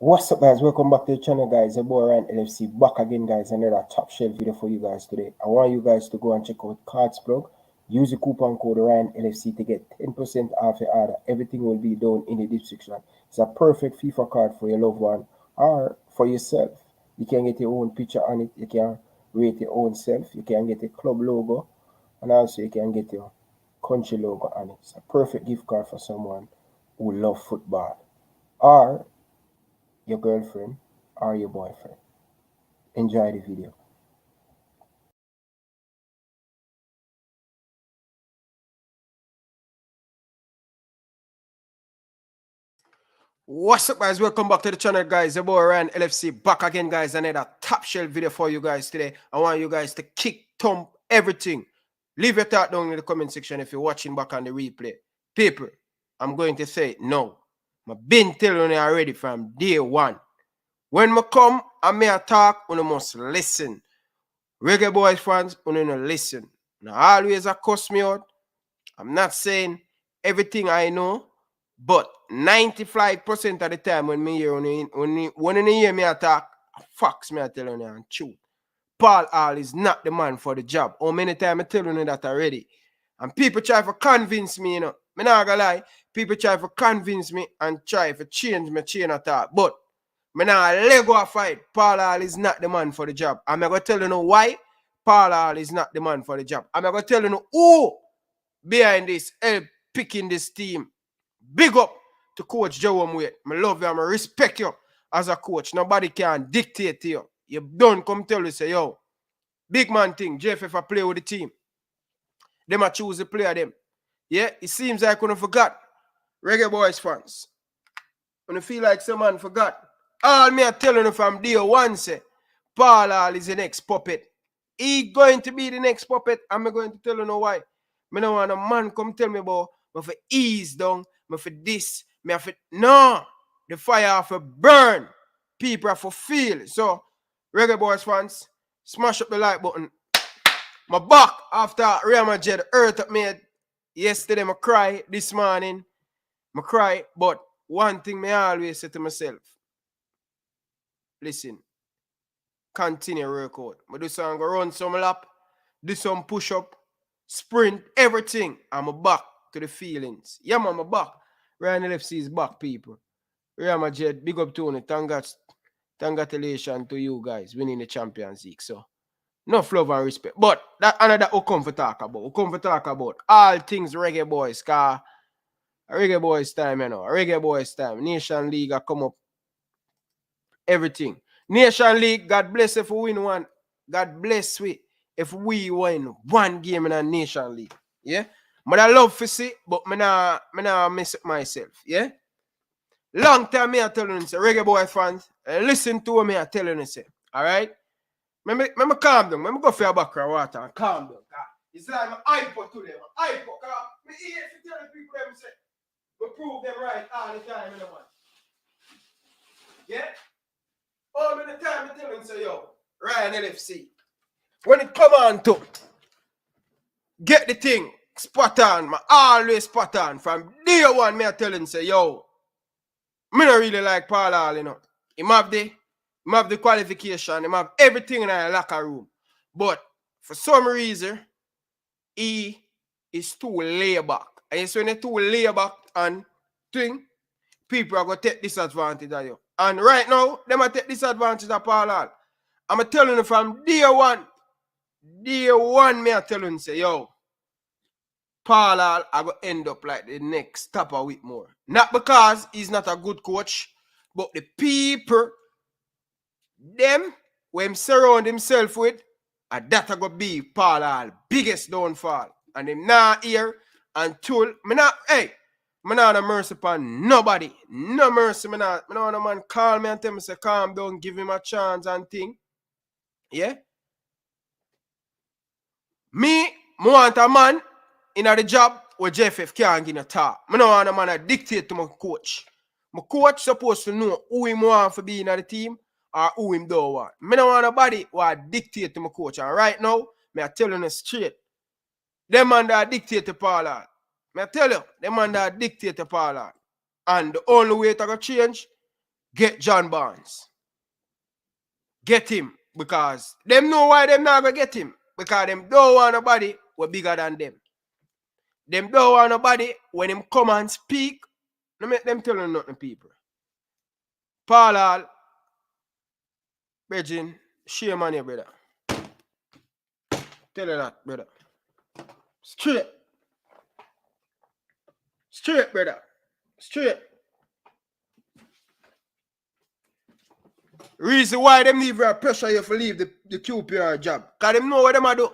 What's up, guys? Welcome back to the channel, guys. Your boy Ryan LFC back again, guys. Another top shelf video for you guys today. I want you guys to go and check out Cards Plug. Use the coupon code Ryan LFC to get 10% off your order. Everything will be down in the description. It's a perfect FIFA card for your loved one or for yourself. You can get your own picture on it. You can rate your own self. You can get a club logo, and also you can get your country logo on it. It's a perfect gift card for someone who loves football or your girlfriend or your boyfriend. Enjoy the video. What's up, guys? Welcome back to the channel, guys. Your boy Ryan LFC back again, guys. Another top shelf video for you guys today. I want you guys to kick, thump, everything. Leave your thought down in the comment section if you're watching back on the replay. People, I'm going to say no. I've been telling you already from day one. When I come and me talk, you must listen. Reggae Boyz fans, you need to listen. Now, always cuss me out. I'm not saying everything I know, but 95% of the time when you hear me talk, facts me I tell you and truth. Pual is not the man for the job. How many times I tell you that already? And people try to convince me, you know. I'm not gonna lie. People try to convince me and try to change my chain of thought. But I'm not let go of fight. Pual is not the man for the job. I'm going to tell you why Pual is not the man for the job. I'm going to tell you who behind this help picking this team. Big up to Coach JOIN RYAN. I love you and I respect you as a coach. Nobody can dictate to you. You don't come tell you, say, yo, big man thing, JFF I play with the team. Them I choose to play of them. Yeah, it seems like I forgot. Reggae Boyz fans. When you feel like someone forgot. All me are telling you from day one, say, Pual is the next puppet. He going to be the next puppet. I'm going to tell you why. I don't want a man come tell me about me for ease down, me for this, me for no. The fire have to burn. People have to feel. So, Reggae Boyz fans, smash up the like button. My back after Real Madrid earth up me yesterday, I cry. This morning, I cry. But one thing I always say to myself, listen, continue work out. I do some go run some lap, do some push up, sprint, everything. I'm back to the feelings. Yeah, man, I'm back. Ryan LFC is back, people. Real Madrid, big up to you. Congratulations to you guys winning the Champions League. So, no love and respect. But that another we come to talk about. We come to talk about all things Reggae Boyz. Cause Reggae Boyz time, you know. Reggae Boyz time. Nation League come up. Everything. Nation League, God bless if we win one. God bless we if we win one game in a Nation League. Yeah? But I love to see, but I not mess up myself. Yeah? Long time me I tell you, say, Reggae Boyz fans, listen to me I tell you, say. Alright? Remember calm down. Remember go for your background water and calm down. It's like my iPod today. My iPod. Me ear to tell the people them say, we prove them right all the time, you know, man. Yeah? All the time I tell them, say, yo, Ryan LFC. When it come on to get the thing spot on, I always spot on. From day one, me I tell him, say, yo, me not really like Pual, you know. He have the qualification, he have everything in the locker room. But for some reason, he is too laid back. And so when you're too laid back and thing, people are going to take disadvantage of you. And right now, they might take disadvantage of Pual. I'm telling you from day one, me I tell you, say, yo, Pual I go end up like the next Tapa Whitmore. Not because he's not a good coach, but the people, them, when him surround himself with, and that go be Pual biggest downfall. And him not here until, me not no mercy upon nobody. No mercy. Me not want a man call me and tell me, say, calm down, give him a chance and thing. Yeah? Me want a man in the job where JFF can't give a talk. I don't want a man to dictate to my coach. My coach supposed to know who him want to be in the team or who him don't want. I don't want nobody who dictate to my coach. And right now, I tell you straight. Them man that dictate to Pual. I tell you, them man that dictate to Pual. And the only way to go change get John Barnes. Get him. Because them know why them not going to get him. Because them don't want nobody who bigger than them. Them don't want nobody when him come and speak. No make them tell them nothing, people. Pual, Virgin, shame on you, brother. Tell you that, brother. Straight. Straight, brother. Straight. Reason why them need to pressure you to leave the QPR job. Because them know what them do.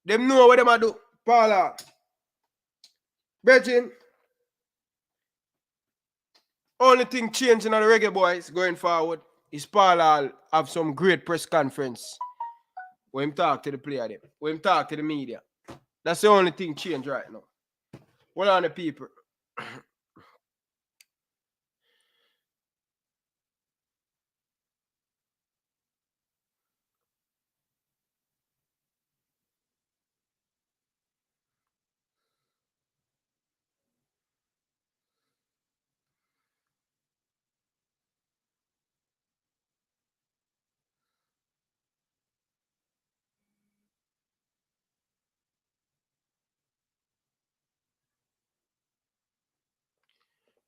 Them know what them do. Pual. Virgin. Only thing changing on the Reggae Boyz going forward is Pual have some great press conference when him talk to the player them, when him talk to the media. That's the only thing change right now. What on the people?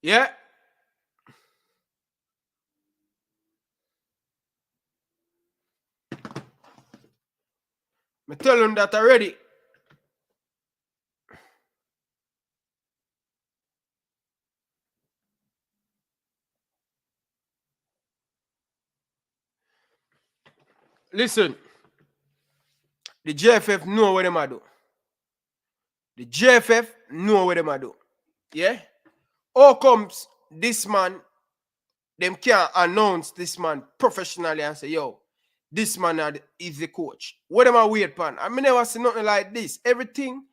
Yeah. I tell them that already. Listen. The JFF know what them do. The JFF know what them do. Yeah? How comes this man, them can't announce this man professionally and say, yo, this man is the coach. What am I wait upon? I mean, never see nothing like this. Everything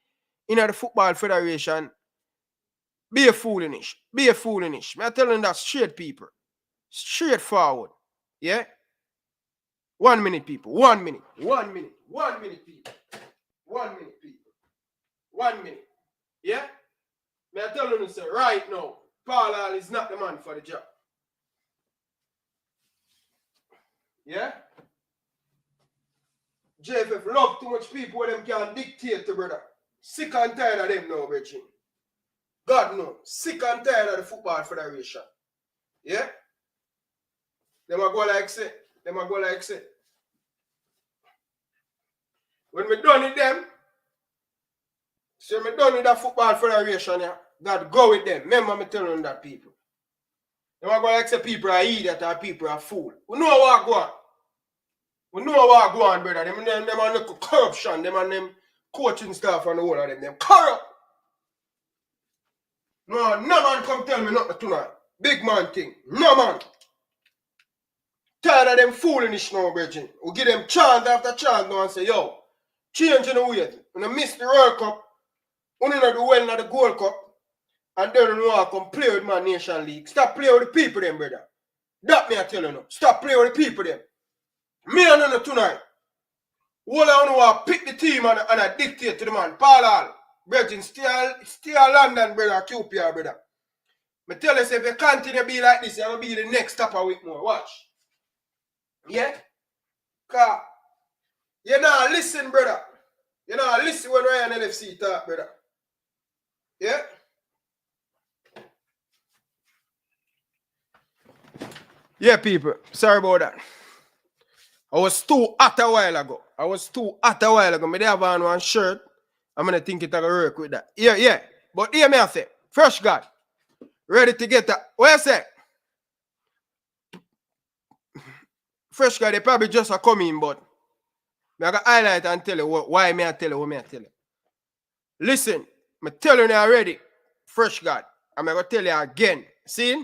in the Football Federation, be a foolish. Be a foolish. I'm telling that straight, people. Straightforward. Yeah? 1 minute, people. 1 minute. 1 minute. 1 minute, people. 1 minute, people. 1 minute. Yeah? I'm telling you, say, right now, Pual is not the man for the job. Yeah? JFF love too much people where them can dictate to, brother. Sick and tired of them now, Virgin. God no. Sick and tired of the Football Federation. Yeah? Them a go like say. Them a go like say. When me done with them, so me done with that Football Federation, yeah, God go with them. Remember me telling them that, people. Them a go like say people are idiot or people are fool. We know what go on. We know what go on, brother. Them are no corruption. Them and them coaching staff and the whole of them. Them corrupt. No man come tell me nothing tonight. Big man thing. No man. Tired of them foolishness now, Virgin. We give them chance after chance now and say, yo, change in the weight. When you miss the World Cup, when you not do well in the Gold Cup, and then you want to come play with my Nation League. Stop playing with the people them, brother. That me I tell you now. Stop playing with the people them. Me and you tonight. All I want to pick the team and I dictate to the man. Pual, Virgin, stay London, brother, QPR, brother. I tell you, if you continue to be like this, you're going to be the next stopper with more. Watch. Yeah? Because you not listen, brother. You not listen when Ryan LFC talk, brother. Yeah? Yeah, people. Sorry about that. I was too hot a while ago. Me have on one shirt. I'm going to think it will work with that. Yeah. But hear me I say. Fresh guy. Ready to get that. What you say? Fresh guy, they probably just are coming, but I got highlight and tell you why me I tell you what me I tell you. Listen, I'm telling you already. Fresh guy. I'm going to tell you again. See?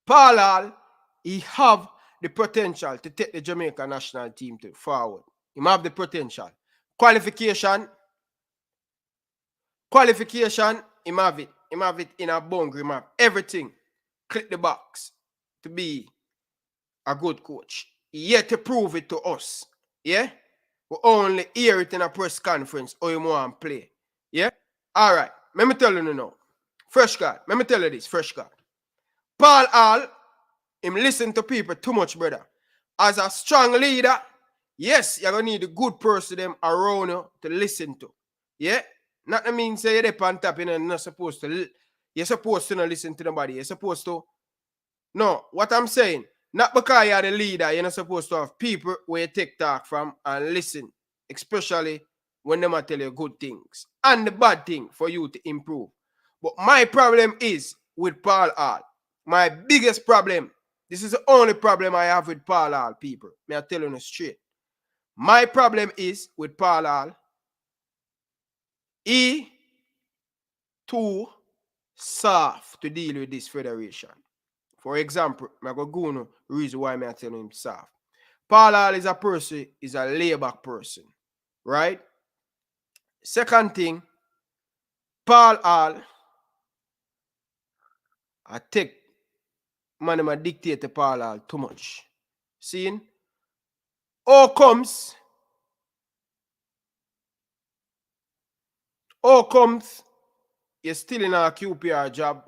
Pual, he have the potential to take the Jamaica national team to forward. He have the potential. Qualification, he have it. He have it in a boundary map. Everything. Click the box to be a good coach. He yet to prove it to us. Yeah? We only hear it in a press conference or you want to play. Yeah? Alright. Let me tell you now. Fresh guy. Let me tell you this. Fresh guy. Paul Hall, him listen to people too much, brother. As a strong leader, yes, you're going to need a good person them around you to listen to. Yeah? Not that mean say you're on top and you're not supposed to. You're supposed to not listen to nobody. You're supposed to. No, what I'm saying, not because you're the leader, you're not supposed to have people where you take talk from and listen, especially when they might tell you good things and the bad thing for you to improve. But my problem is with Paul Hall. My biggest problem, this is the only problem I have with Paul Hall, people. Me I tell you straight. My problem is with Paul Hall. He too soft to deal with this federation. For example, I'm going to go on the reason why I'm telling him soft. Paul Hall is a person, is a laid-back person. Right? Second thing, Paul Hall, I take man, I dictate to Paul Hall too much. Seeing? All comes, you're still in a QPR job.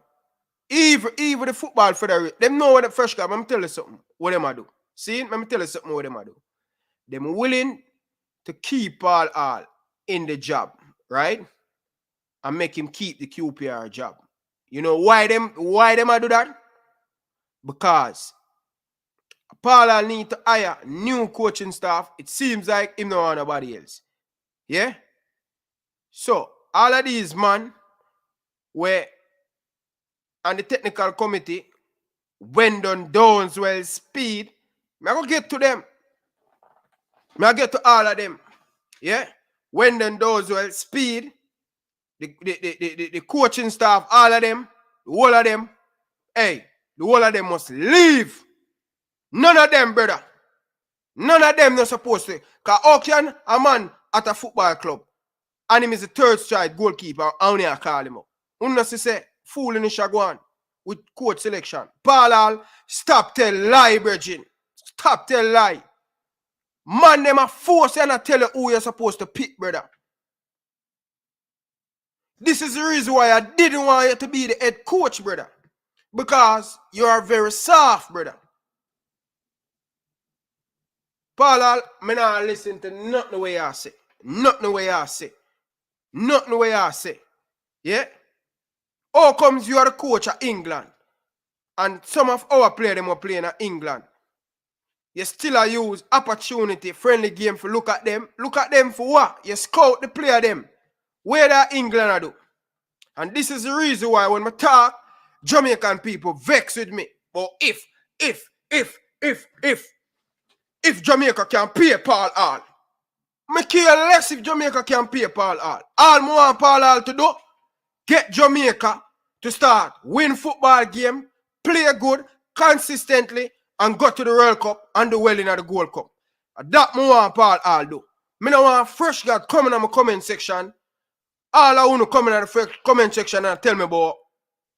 Even the football federation, them know what the fresh guy, let me tell you something, what them I do. See, let me tell you something what them I do. Them willing to keep Paul Hall in the job, right? And make him keep the QPR job. You know why them I do that? Because Paul Hall need to hire new coaching staff. It seems like him no want nobody else. Yeah? So, all of these man were on the technical committee, Wendon Downswell Speed, I go get to them. I get to all of them. Yeah? Wendon Downswell Speed, the coaching staff, all of them, the whole of them, hey, the whole of them must leave. None of them, brother. None of them not supposed to. Because how can a man at a football club and him is the third strike goalkeeper, I only call him up. Unless say, fool in the shagwan with coach selection. Paul Hall, stop tell lie, Virgin. Stop tell lie. Man, them a force you and tell you who you're supposed to pick, brother. This is the reason why I didn't want you to be the head coach, brother. Because you are very soft, brother. Paul Hall, me not listen to nothing the way I say. Nothing the way I say. Nothing the way I say. Yeah? How comes you are the coach of England? And some of our players them are playing at England. You still use opportunity, friendly game for look at them. Look at them for what? You scout the player them. Where that England I do. And this is the reason why when I talk, Jamaican people vex with me. But if Jamaica can pay Paul Hall, I care less if Jamaica can pay Paul Hall. All I want Paul Hall to do, get Jamaica to start win football game, play good, consistently, and go to the World Cup and do well in the Gold Cup. That I want Paul Hall do. I don't want fresh guy coming in my comment section. All I want to come in the comment section and tell me about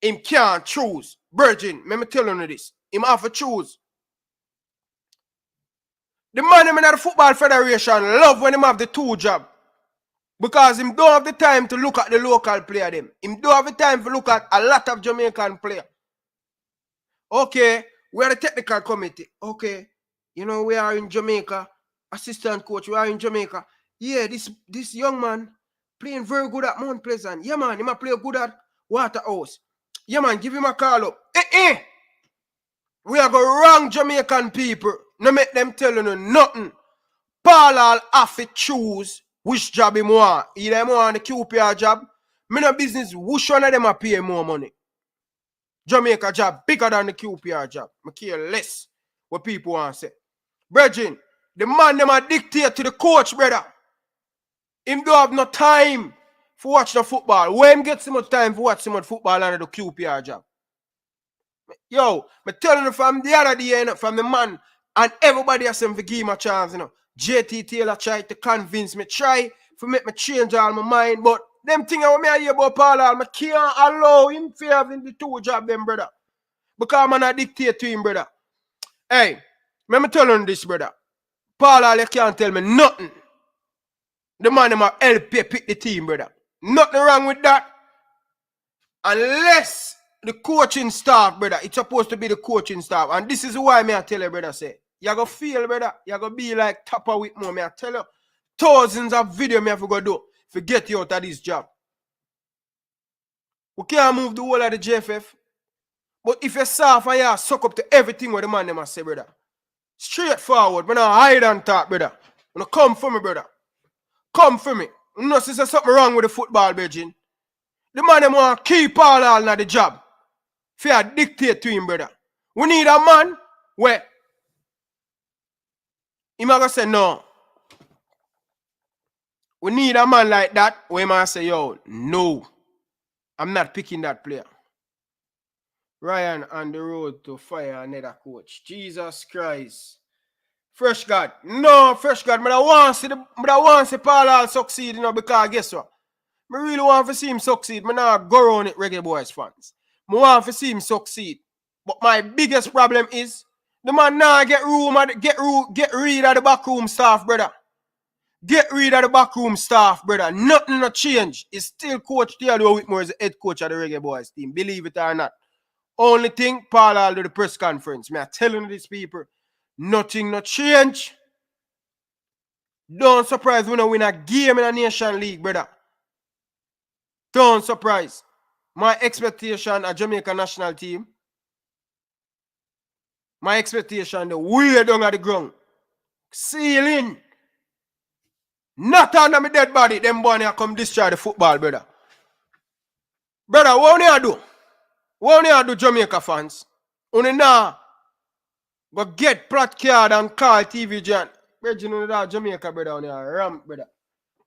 him can't choose. Virgin, let me tell you this. Him have to choose. The man in the Football Federation love when him have the two job. Because him don't have the time to look at the local player them. Him don't have the time to look at a lot of Jamaican player. Okay, we are the technical committee. Okay, you know, we are in Jamaica. Assistant coach, we are in Jamaica. Yeah, this young man playing very good at Mount Pleasant. Yeah, man, he might play good at Waterhouse. Yeah, man, give him a call up. We are going wrong Jamaican people. No make them tell you nothing. Paul Hall have to choose which job he want. Either he want the QPR job. Me no business which one of them are pay more money. Jamaica job bigger than the QPR job. I care less what people want to say. Brethren, the man them are dictate to the coach, brother. Him don't have no time for watch the football. When get so much time for watch so much football under the QPR job? Yo, I'm telling you from the other day, you know, from the man, and everybody has to give him a chance, you know. JT Taylor tried to convince me, try to make me change all my mind, but them things I hear about Paul Hall, I can't allow him to have the two job, them, brother. Because I'm not dictate to him, brother. Hey, let me tell you this, brother. Paul Hall, you can't tell me nothing. The man them help you pick the team, brother. Nothing wrong with that. Unless the coaching staff, brother. It's supposed to be the coaching staff. And this is why me I tell you, brother, say, you go feel, brother. You go be like Topper with more. Me I tell you, thousands of video me have to go do to get you out of this job. We can't move the whole of the JFF. But if you're soft and you suck up to everything what the man them say, brother. Straightforward. Me not hide and talk, brother. You come for me, brother. Come for me. You know, see something wrong with the football, Virgin. The man them want to keep all in the job. Fair dictate to him, brother. We need a man where he might say no. We need a man like that where he might say, yo, no. I'm not picking that player. Ryan on the road to fire another coach. Jesus Christ. Fresh God. No, Fresh God. I want to see Pual succeed, you know, because guess what? I really want to see him succeed. I not go around it, Reggae Boyz fans. I want to see him succeed. But my biggest problem is the man now get rid of the backroom staff, brother. Get rid of the backroom staff, brother. Nothing no change. It's still Coach Theodore Whitmore is the head coach of the Reggae Boyz team. Believe it or not. Only thing, Pual do the press conference. Me I telling these people, nothing no change. Don't surprise when I win a game in a Nation League, brother. Don't surprise. My expectation a Jamaica national team. My expectation the way down at the ground. Ceiling. Not under my dead body. Them boy come destroy the football, brother. Brother, what you do? What you do, Jamaica fans? Only now go get plat card and call TV John. Brother, you know that Jamaica, brother, on your ramp, brother.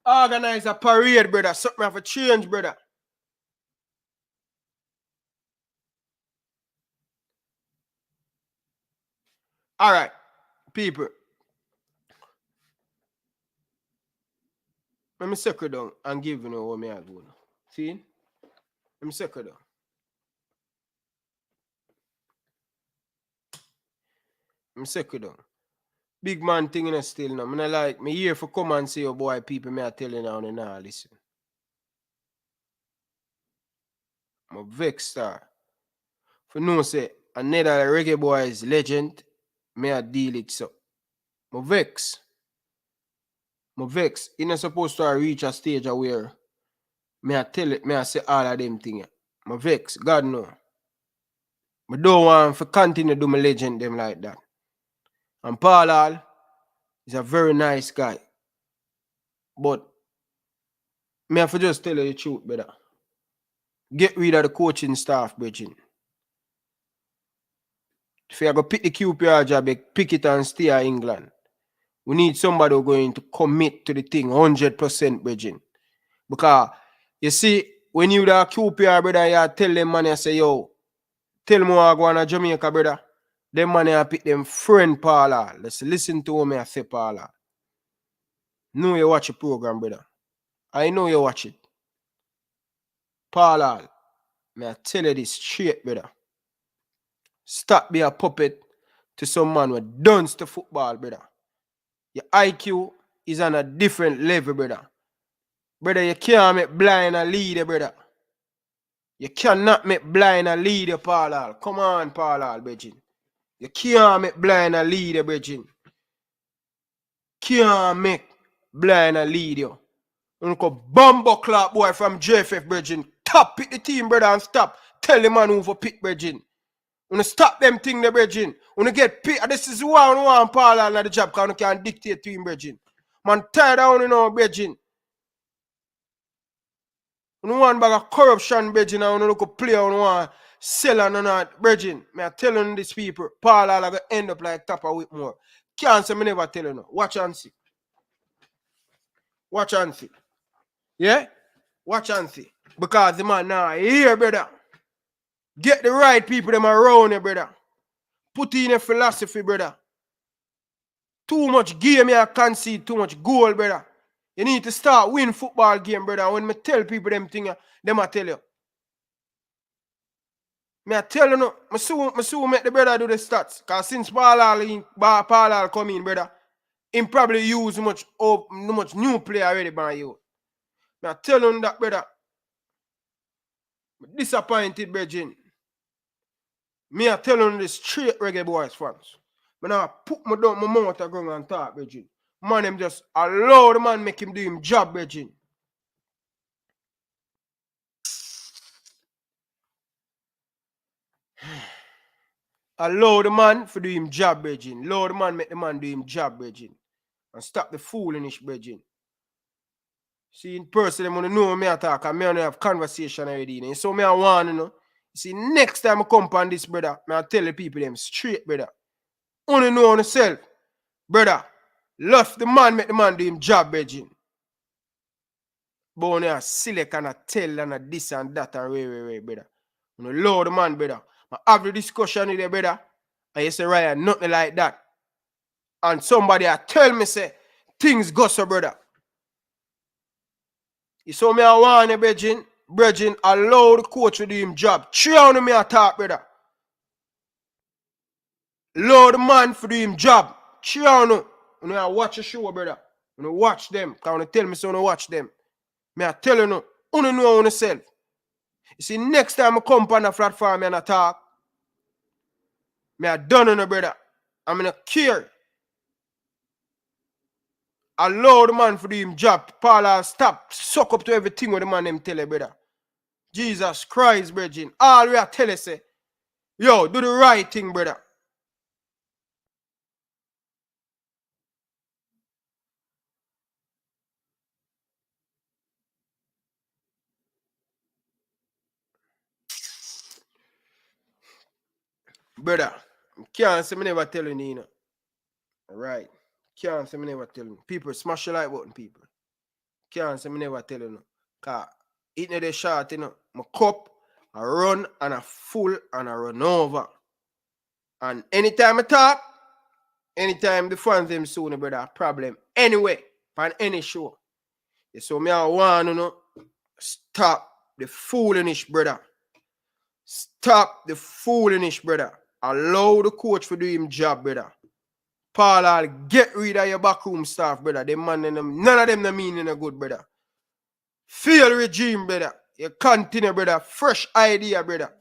Organize a parade, brother. Something have to change, brother. All right, people. Let me circle down and give you know what me I do. See? Let me circle down. I'm circle down. Big man thing in a still now. I'm not like me here for come and say, oh boy, people me I tell you now and now listen. I'm a vex star. For no say another Reggae Boyz legend, me I deal it so. I'm a vex. I'm a vex. You're not supposed to reach a stage where me I tell it, me I say all of them things. I'm a vex. God no. I don't want to continue to do my legend them like that. And Pual is a very nice guy. But me have to just tell you the truth, brother. Get rid of the coaching staff, Bridging. If you go pick the QPR job, pick it and stay in England. We need somebody who's going to commit to the thing 100%, Bridging. Because, you see, when you da QPR, brother, you tell them man, you say, yo, tell me I go on to Jamaica, brother. Them man, I pick them friend Pual. Let's listen to me I say Pual. Know you watch the program, brother. I know you watch it. Pual, may I tell you this straight, brother. Stop being a puppet to some man who duns to football, brother. Your IQ is on a different level, brother. Brother, you can't make blind a leader, brother. You cannot make blind a leader, Pual. Come on, Pual, Bridging. You can't make blind a leader, Bridging. Can't make blind a leader. You go bumbo clap boy from JFF, Bridging. Top pick the team, brother, and stop. Tell the man who for pick, Bridging. When you stop them thing, the Bridging. When you get picked, this is why I want Pual on the job, because you can dictate to him, Bridging. Man, tired of you know, Bridging. When you want bag of corruption, Bridging, and when you look a player, when you want sell and not, Bridging. Me I telling these people, Pual are going to end up like Topper Whitmore. Can't say me never tell you no. Watch and see. Watch and see. Yeah? Watch and see. Because the man now here, brother. Get the right people them around you, brother. Put in a philosophy, brother. Too much game you concede, too much goal, brother. You need to start win football game, brother. When me tell people them things, them I tell you. Me I tell you no, me soon make the brother do the stats. Because since Pual come in, brother, him probably use much new player already by you. Me I tell you that, brother. Disappointed, Bridging. Me I tell you the straight Reggae Boyz fans. But now I put my down my mouth and go and talk, Reggie. Man, him just allow the man make him do him job, Reggie. Allow the man for do him job, Reggie. Allow the man make the man do him job, Reggie. And stop the foolish, Reggie. See, in person, them want to know me attack and me and have conversation already. So me I want to know. See, next time I come on this, brother, me I tell the people them straight, brother. Only know on yourself. Brother, love the man, make the man do him job, Reggie. But only a select and a tell and a this and that and way, brother. You know, love the man, brother. I have the discussion with the brother. And you say, Ryan, nothing like that. And somebody I tell me, say, things go so, brother. You saw me I want you, Bridging, allow the coach to do him job. Try me I talk, brother. Allow the man for do him job. Try you know, I watch the show, brother. You know, watch them. Can you tell me so you watch them? Me I tell you no. You know on yourself. You see, next time I come on the platform and I talk, me I done on brother. I'm in a care. Allow the man for do him job. Paul, I'll stop. Suck up to everything what the man them tell you, brother. Jesus Christ, brethren. All we are tell you, say, yo, do the right thing, brother. Brother, can't say me never tell you, Nina. Alright. Can't say me never tell you. People, smash the like button, people. Can't say me never tell you, no. Because it no the shot, you know. My cup, I run and I full and I run over. And anytime I talk, anytime the fans them soon, brother, problem. Anyway, on any show. So me I want to know, stop the foolishness, brother. Stop the foolishness, brother. Allow the coach to do him job, brother. Paul, I'll get rid of your backroom staff, brother. Them man and them, none of them no mean in a good, brother. Fail regime, brother. You continue, brother. Fresh idea, brother.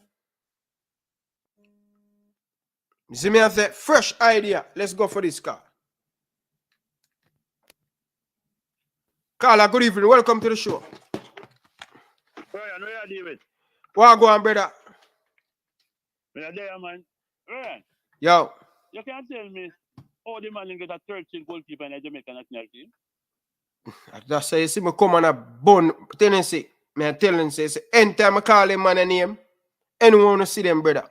You see me I say, fresh idea. Let's go for this car. Carla, good evening. Welcome to the show. Ryan, where are you, David? What go on, brother? Where are there, man? Ryan, Yo. you can't tell me how the man get a 13 goalkeeper in a Jamaica national team. That's say you see me come on a bun tendency. Me I tell him say anytime I call him man a name, anyone wanna see them, brother.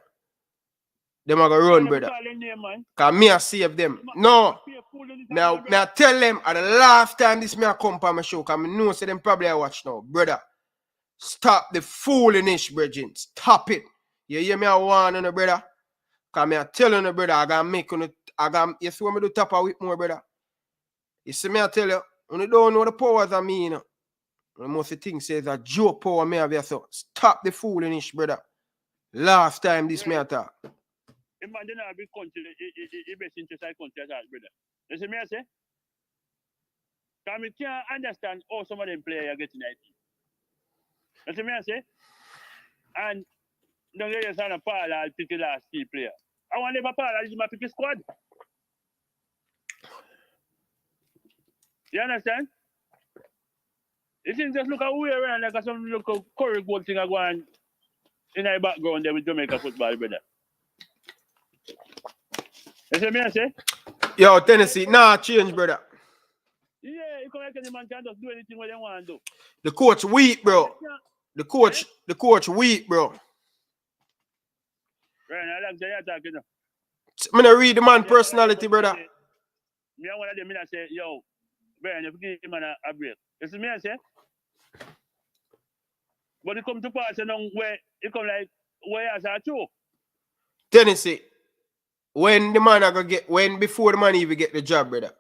Them a go run, brother. Cause me I save them. No. Now I tell them at the last time this me I come on my show, cause I know say them probably I watch now. Brother. Stop the foolishness, brethren. Stop it. You hear me I want on the brother? Cause me I tell you, brother, I gotta make on you see what me do tap a whip more, brother. You see me I tell you, when you don't know the powers of me, you know. Most of the things says a joke power me have you, so stop the foolishness, brother. Last time this me attack. Imagine a big country, the best interest of country as well, brother. You see me I say? Because I can't understand how some of them players are getting IT. You see me I say? And don't get yourself a Paul, I'll pick the last key player. I want to have a Paul, I'll my pick the squad. You understand? You think just look at who you're around, like some look at Curry goal thing going in the background there with Jamaica football, brother. You see me I say? Yo, Tennessee, nah, change, brother. Yeah, you come like any man can just do anything what they want to do. The coach weak, bro. The coach weak, bro. Right, I like the attack, you know. I'm gonna read the man personality, brother. Me one of them, I say, yo, Brian, if you give him a break. You see me I say? But it come to pass, you know, where it come like, where as a two. Tennessee, when the man I go get, before the man even get the job, brother,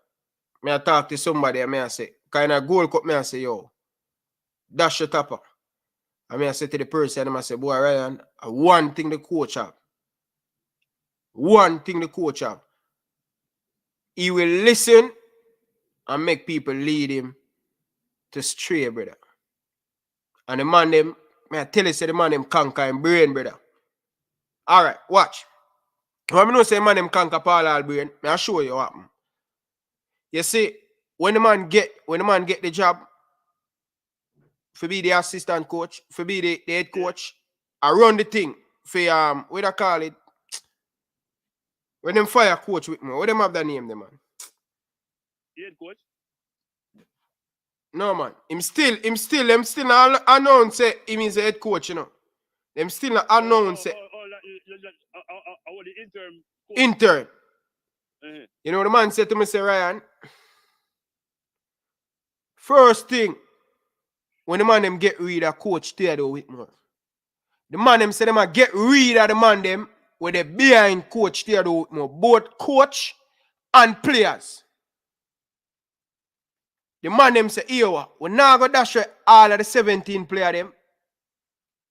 me I talk to somebody and me I say, kind of Gold Cup, me I say, yo, dash your topper. And me I say to the person, I say, boy, Ryan, one thing the coach have. One thing the coach have. He will listen and make people lead him to stray, brother. And the man them, may I tell you, say the man them conquer him brain, brother. All right, watch. When I know say man them conquer Paul Albrain, I show you what happen. You see, when the man get the job, for be the assistant coach, for be the head coach, I run the thing for what I call it. When them fire coach with me, what them have that name, them man? Head coach? No man. Them still not announce say him is the head coach, you know. Them still not announce say the interim coach. Intern. You know the man said to me, say Ryan, first thing, when the man them get rid of coach Theodore Whitmore, the man them say them a get rid of the man them where they behind coach Theodore Whitmore, both coach and players. The man them say, yo, we now go dash all of the 17 player them.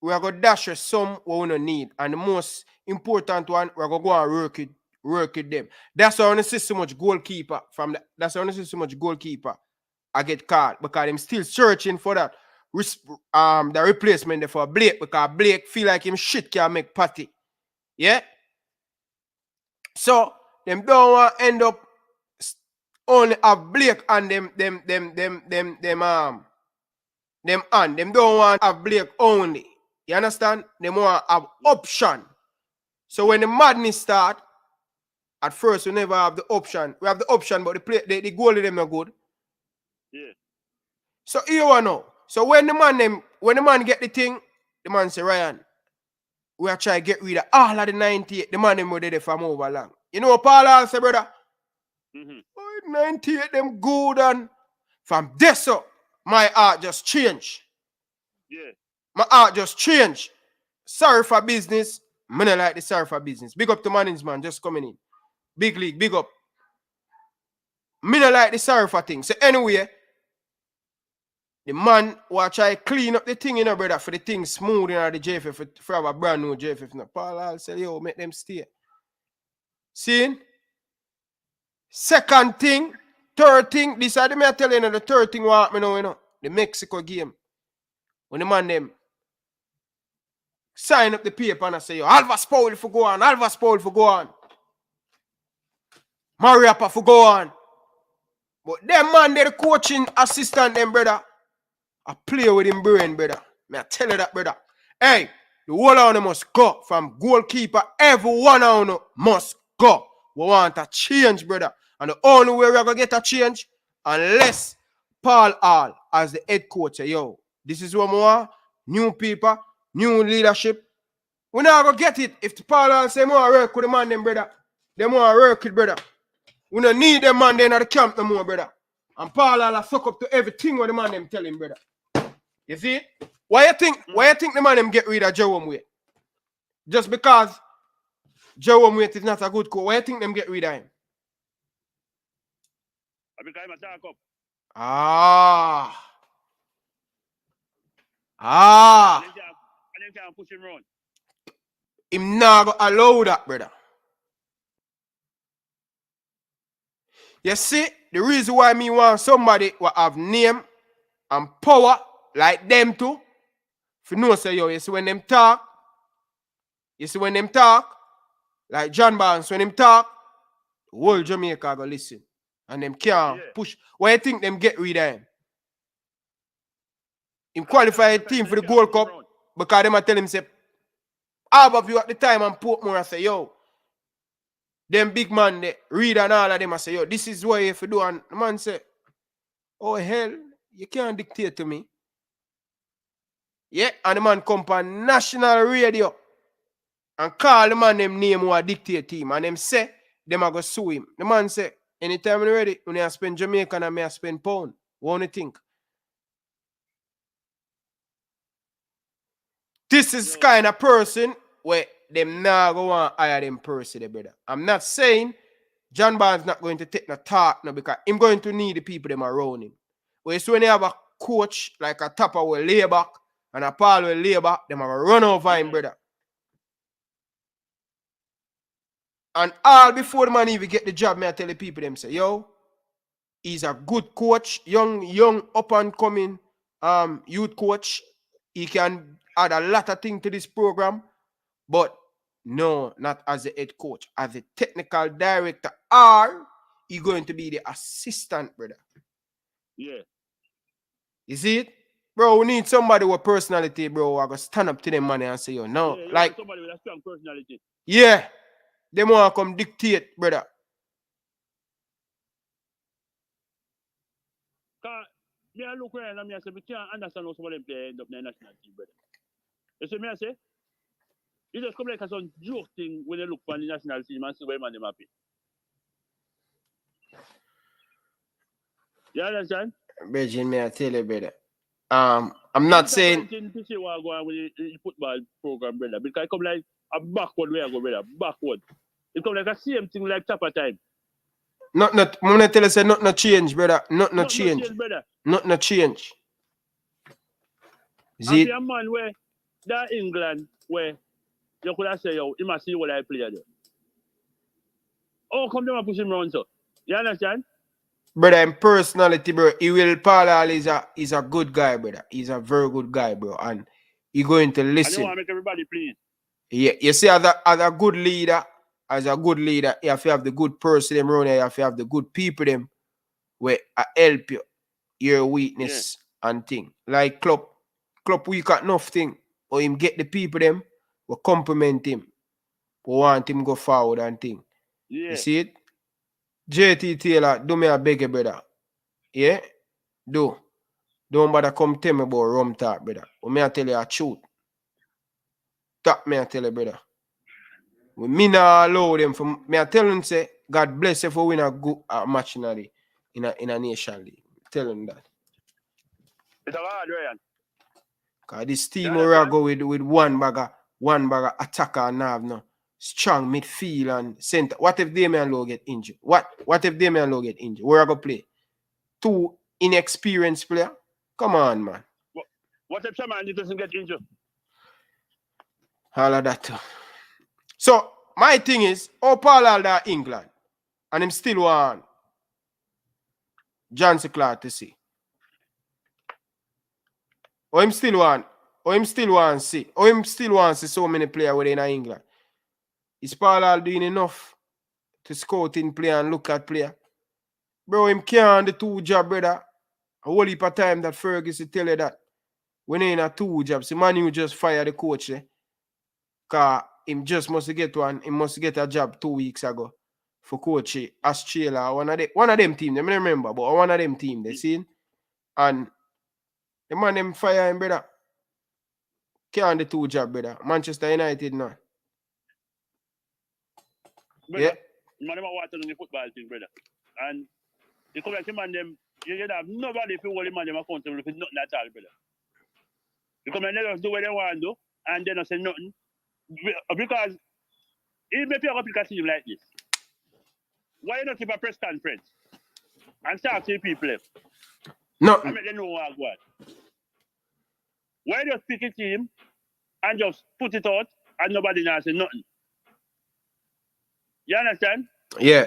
We are going to dash some we don't need. And the most important one, we're going to go and work with them. That's why I want to see so much goalkeeper that's why I want to see so much goalkeeper I get called. Because I'm still searching for that the replacement for Blake. Because Blake feel like him shit can make patty. Yeah? So, them don't want to end up only have Blake and them don't want to have Blake only. You understand? They want to have option. So when the madness start, at first we never have the option. We have the option, but the goal of them not good. Yeah. So here we know. So when the man get the thing, the man say, Ryan, we are trying to get rid of all of the 98. The man them were there from over long. You know what Paul Hall say, brother? 98 them good, and from this up, my heart just changed. Yeah. My heart just changed. Sorry for business. I don't like the sorry for business. Big up to management just coming in. Big league, big up. I don't like the sorry for things. So anyway, the man will try to clean up the thing, you know, brother, for the thing smooth in the JFF for have a brand new JFF. Now, Paul Hall say, yo, make them stay. See? Second thing, third thing, this is me tell you, the third thing what me know, you know, the Mexico game. When the man them sign up the paper and I say, yo, Alvas Paul for go on, Alvas Paul for go on. Mariapa for go on. But them man, they the coaching assistant, them brother, I play with him brain, brother. Me I tell you that, brother. Hey, the whole of them must go. From goalkeeper, every one of them must go. We want a change, brother. And the only way we're going to get a change, unless Paul Hall, as the head coach, say, yo, this is what we want. New people, new leadership. We're not going to get it. If the Paul Hall say, we want to work with the man, them, brother. They want to work with, brother. We don't need them man there at the camp no more, brother. And Paul Hall suck up to everything what the man them tell him, brother. You see? Why you think the man them get rid of Jerome Waite? Just because Jerome Waite is not a good coach. Why you think them get rid of him? Because I'm a dark up. And then can push him around. Him not gonna allow that, brother. You see, the reason why me want somebody who have name and power like them too, if you know, say, yo, you see when them talk, like John Barnes, when them talk, the whole Jamaica go listen. And them can't push. Why you think them get rid of him? Him qualify a team for the Gold Cup because them a tell him, say, half of you at the time and Portmore and say, yo, them big man, they read and all of them, I say, yo, this is what you have to do. And the man say, oh, hell, you can't dictate to me. Yeah, and the man come on national radio and call the man them name who a dictate him. And them say, them are going to sue him. The man say, anytime you're ready, when you spend Jamaica and I spend pound, what do you think? This is kind of person where them now go and hire them person, brother. I'm not saying John Barnes not going to take no talk now because I'm going to need the people them around him. But it's when you have a coach like a Tapper will lay back and a Paul will lay back, them have a run over him, brother. And all before the man even get the job, I tell the people them say, yo, he's a good coach, young up and coming youth coach. He can add a lot of things to this program. But No, not as a head coach, as a technical director, or he going to be the assistant, brother. Yeah. You see it? Bro, we need somebody with personality, bro. I go stand up to them money and say, yo, no. Yeah, like somebody with a strong personality. Yeah. They want to come dictate, brother. Because me I look around and me I say, we can't understand how some of them play end up in the national team, brother. You see me I say? It just come like a some joke thing when they look for the national team and see where man them happy. You understand? Virgin, may I tell you, brother. I'm not saying to see what go on with the football program, brother, because it come like a backward way I go, brother. Backward. It come like a same thing like Tapper time. I'm gonna tell you say nothing no change, brother. Nothing no Not change. change, brother. Nothing no change. And see a man where that England where you could have said, yo, he must see what I play there. Oh, come down and push him around, so. You understand? Brother, in personality, bro, Pual is a good guy, brother. He's a very good guy, bro. And he going to listen. And you want to make everybody please. Yeah, you see, as a good leader, you have to have the good person them around here, you have to have the good people them where help you, your weakness and thing. Like club weak at nothing, or him get the people them will compliment him, we want him go forward and thing. Yeah. You see it? JT Taylor, do me a beg you, brother. Yeah? Don't bother come tell me about rum talk, brother. But me I tell you a truth. That me I tell you, brother. Me not allow them for me I tell them say God bless you for win a good match in a nation league. Tell them that. It's a hard, Ryan. Cause this team will go with one bagger attacker and have no strong midfield and center. What if Damian Lowe get injured? What if Damian Lowe get injured? Where I go play? 2 inexperienced player? Come on, man. What if someone doesn't get injured? All of that too. So my thing is, Pual all that England, and him still want Johnson Clark to see. Or him still want see so many players within England. Is Pual all doing enough to scout in player and look at player? Bro, him can't the 2 job, brother. A whole heap of time that Ferguson tell you that. When he in a 2 jobs, the man you just fire the coach there. Cause him just must get one. He must get a job 2 weeks ago for coach Australia. One of them team. I remember, but one of them team they seen. And the man them fire him, brother. Can't the 2 job, brother. Manchester United now. Brother, man never watch on the football thing, brother. And you come like him and them, you have nobody if you hold him and them accountable for nothing at all, brother. You come and let us do what they want to do, and they don't say nothing. Because even if you have a team like this, why you not keep a press conference and start to people? No. And make them know what I want. Why just pick a team and just put it out and nobody not say nothing? You understand? Yeah.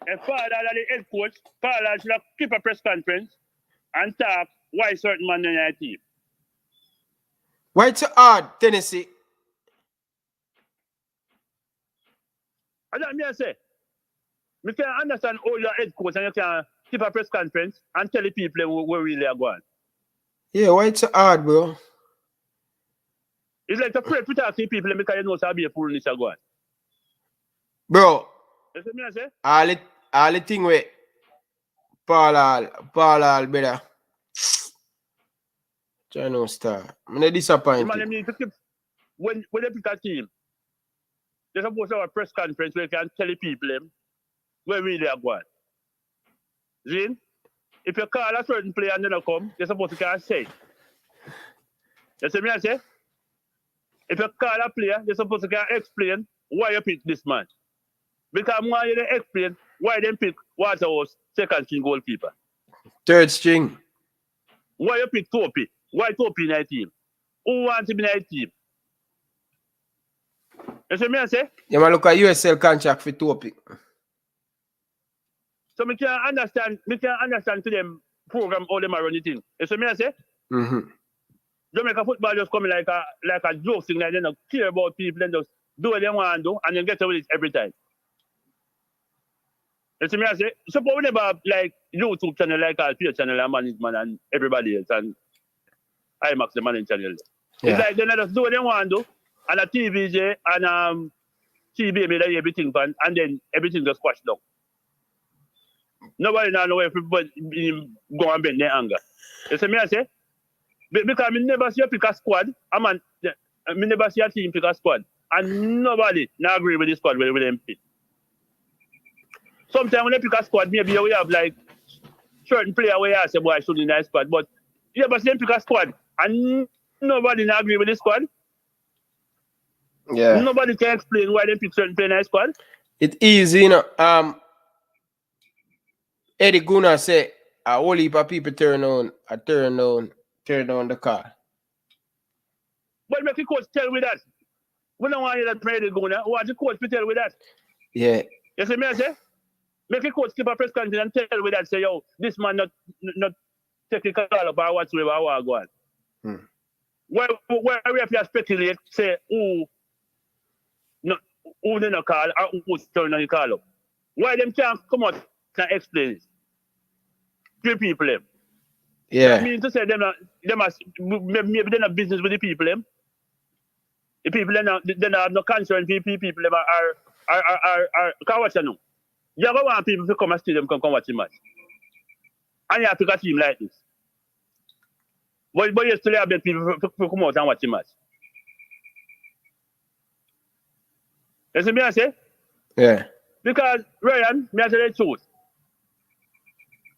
If Father the head coach, Father should have keep a press conference and talk why certain man in your team. Why it's hard, Tennessee? And that me I say, me can understand how your head coach and you can keep a press conference and tell the people where really are going. Yeah, why it's hard, bro? It's like to pray to talk to people because you know how be a fool in this going. Bro. You see me I say? All the thing with Pual, brother. Try no star. I'm disappointed. When they pick a team, they're supposed to have a press conference where they can tell the people where really are going. Zin, if you call a certain player and they don't come, you're supposed to say. You see me I say? If you call a player, you're supposed to explain why you pick this man. Because why you explain why they pick Waterhouse second string goalkeeper. 3rd string. Why you pick Topi? Why Topi in that team? Who wants him in that team? You see me I say? You might look at USL contract for Topi. So me can understand to them program how them are running the thing. You see me I say? Mm-hmm. Jamaica football just coming like a joke thing, like they don't care about people and just do what they want to do, and then get away with it every time. You see me, I say, suppose we never have like YouTube channel like our peer channel and management and everybody else, and IMAX the management channel. Yeah. It's like they let us do what they want to do, and a TVJ and TV made everything fun, and then everything just squashed down. Nobody now know if everybody go and bend their anger. You see me, I say? Because I never see you pick a squad, I never see a team pick a squad, and nobody now agree with the squad with them pick. Sometimes when they pick a squad, maybe we have like certain player where I say, boy, I should in that squad, but yeah, but they pick a squad, and nobody now agree with the squad. Yeah. Nobody can explain why they pick certain player in that squad. It's easy, you know. Eddie Guna say a whole heap of people turn down the car. But make the coach tell me that. We don't want you that Eddie Guna. We want the coach to tell me that. Yeah. You see me, I say? Make the coach keep a press conference and tell me that. Say, yo, this man not take a call up or whatsoever. I want to go on. Where we have to speculate, say, who didn't call or who's turning the call up. Why them can't come out and explain it? Three people them. Yeah. That means to say maybe they're not business with the people them. The people they have no concern for people them are can watch now. You ever want people to come and stadium come watch the match. And you have to get a team like this. But yesterday I bet people to come out and watch the match. You see me I say? Yeah. Because Ryan, me I tell you the truth.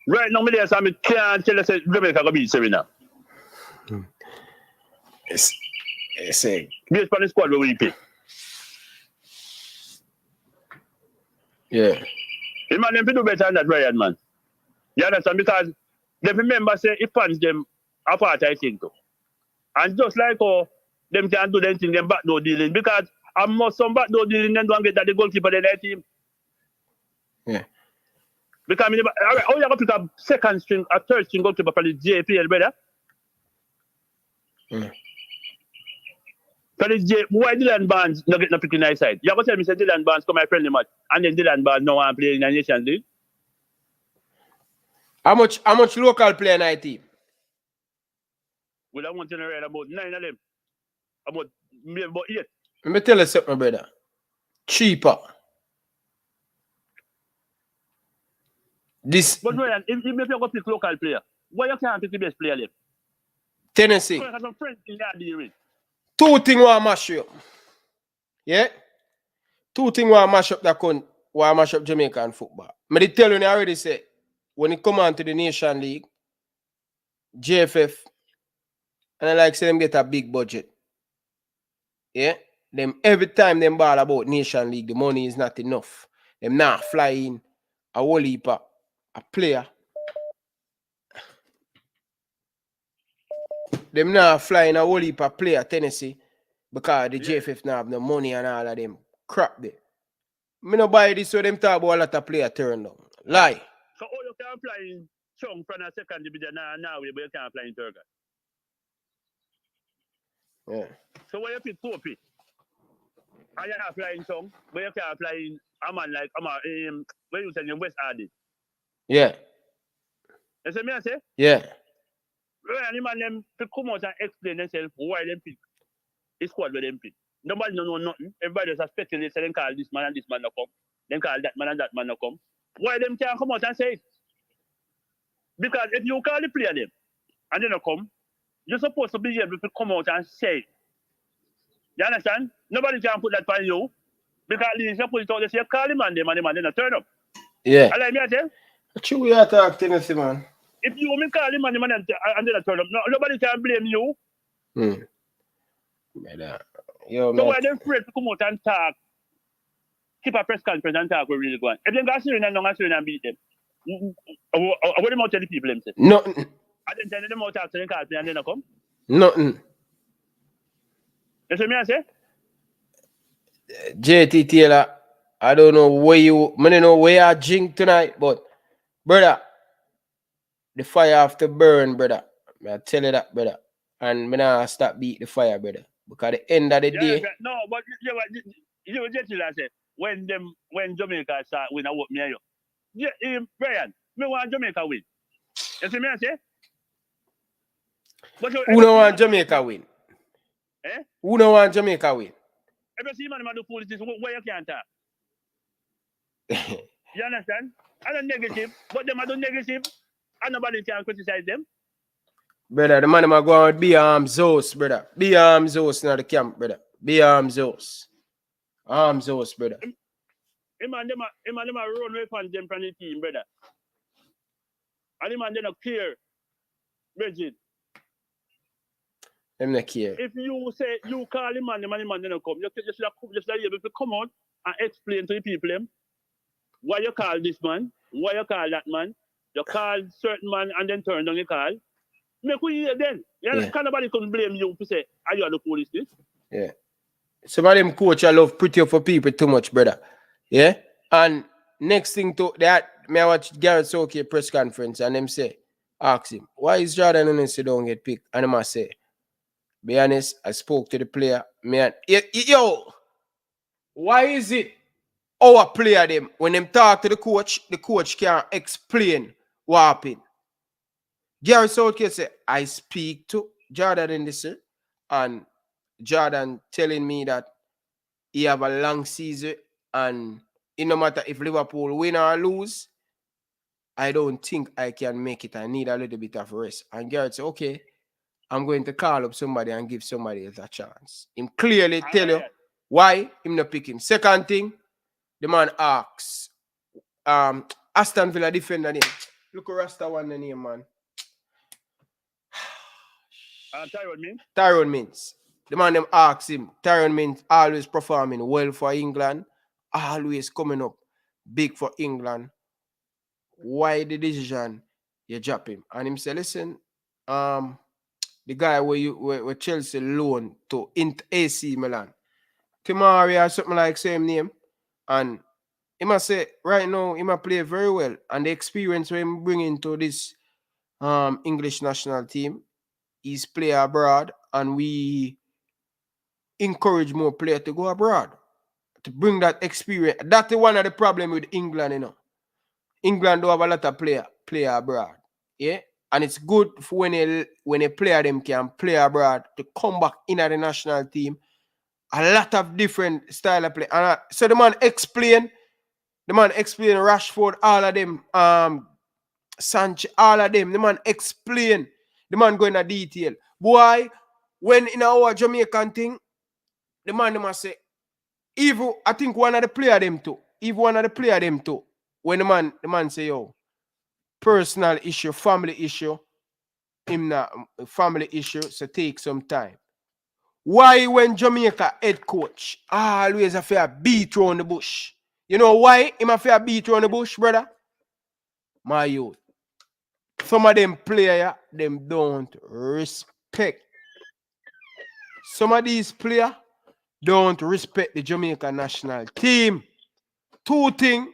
Right now, I can't tell you that Jamaica will beat Serena. It's Based on the squad we pick. Yeah. The man, them do better than that, Ryan, man. You understand? Because they remember, say, it fans them apart, I think, too. And just like how them can do them thing, them back door dealing. Because I must some back door dealing, them don't get that the goalkeeper in their team. Yeah. Because you have to pick a second string, a third string goalkeeper for the JPL, brother. So why Dylan Barnes not getting a pick in the side? You have to tell me, say Dylan Barnes come my friendly match, and then Dylan Barnes no one play in the Nations League. How much local player in our team? Well, I want to know about 9 of them. About 8. Let me tell you something, brother. Cheaper. This. But Ryan, if you go pick local player, why you can't pick the best player left? Tennessee. So I have some friends in that deal with. Two things want mash you up. Yeah? Two things want mash up want mash up Jamaican football. I tell you, I already said, when it come on to the Nation League, JFF, and I like say them get a big budget. Yeah? Them every time them ball about Nation League, the money is not enough. Them not flying a whole heap of a player. Them now flying a whole heap of player Tennessee because the JFF now have no money and all of them crap there. Me no buy this so them talk about a lot of player turn down. Lie. So all you can fly in Chung from a second division now, but you can't fly in Turkey. Yeah. So why you pick Kopi? And you can't fly in Chung, but you can't fly in a man like where you say in West Ardis. Yeah. You see me I say? Yeah. Right, and them to come out and explain themselves why them pick. It's squad where them pick. Nobody know nothing. Everybody just speculate, say them call this man and this man no come. Them call that man and that man no come. Why them can't come out and say it? Because if you call the player them and they no come, you're supposed to be able to come out and say it. You understand? Nobody can put that on you. Because at least you put it out, they say call the man them and the man they not turn up. Yeah. And like me I say, True, we are talking Tennessee, man. if you me call him and they not turn up, nobody can blame you. Yo, so why they afraid to come out and talk? Keep a press conference and talk where really go on. If they got Syrian and don't Syrian and beat them, what them out tell the people themselves? Nothing. I didn't tell them out after they call me and they not come. Nothing. You see me I say? JT Taylor, I don't know where you are jink tonight, but brother, the fire have to burn, brother. I tell you that, brother. And me nah stop beat the fire, brother. Because at the end of the day. No, but You just say when Jamaica start win a what me you. Yeah, Brian, me want Jamaica win. You see me I say? But Who don't want Jamaica win? Eh? Who don't want Jamaica win? Every see man do politics where you can't talk. You understand? I don't negative, but them I do negative, and nobody can criticize them. Brother, the man am go with be Zeus, brother. Be Zeus in the camp, brother. Be Zeus. Zeus, brother. Him and them run away from them from the team, brother. And him and them not care, Bridget. Them not care. If you say you call him and him don't come, you just able to come out and explain to the people them why you call this man, why you call that man. You call certain man and then turn down the call. Make we hear then. Nobody can blame you to say, are you the police this? Yeah. Some of them coach I love pretty for people too much, brother. Yeah. And next thing to that, I watch Gareth Southgate press conference and them say, ask him, why is Jordan Hennessy don't get picked? And I must say, be honest, I spoke to the player, man. Yo, why is it our player them when them talk to the coach can't explain what happened? Gareth Southgate said, I speak to Jordan Hennessy and Jordan telling me that he have a long season and it no matter if Liverpool win or lose, I don't think I can make it. I need a little bit of rest. And Gareth said, okay, I'm going to call up somebody and give somebody else a chance. Him clearly tell you why him not pick him. Second thing, the man asks Aston Villa defender name. Look at Rasta one the name, man. Tyrone Mings. The man them asks him. Tyrone Mings always performing well for England, always coming up big for England. Why the decision you drop him? And him say, listen, the guy where Chelsea loan to AC Milan, Timari or something like same name, and he must say right now he must play very well, and the experience we him bring into this English national team. He's play abroad, and we encourage more players to go abroad to bring that experience. That's one of the problem with England, you know. England do have a lot of play abroad, yeah, and it's good for when a player them can play abroad to come back in at the national team. A lot of different style of play, and so the man explain Rashford, all of them, Sanchez, all of them. The man explain. The man go into detail. Boy, when in our Jamaican thing, the man must say, even I think one of the player them too. When the man say, yo, personal issue, family issue, him not family issue, so take some time. Why when Jamaica head coach always a fair beat around the bush? You know why him a fair beat around the bush, brother? My youth. Some of them players, them don't respect. Some of these players don't respect the Jamaica national team. Two things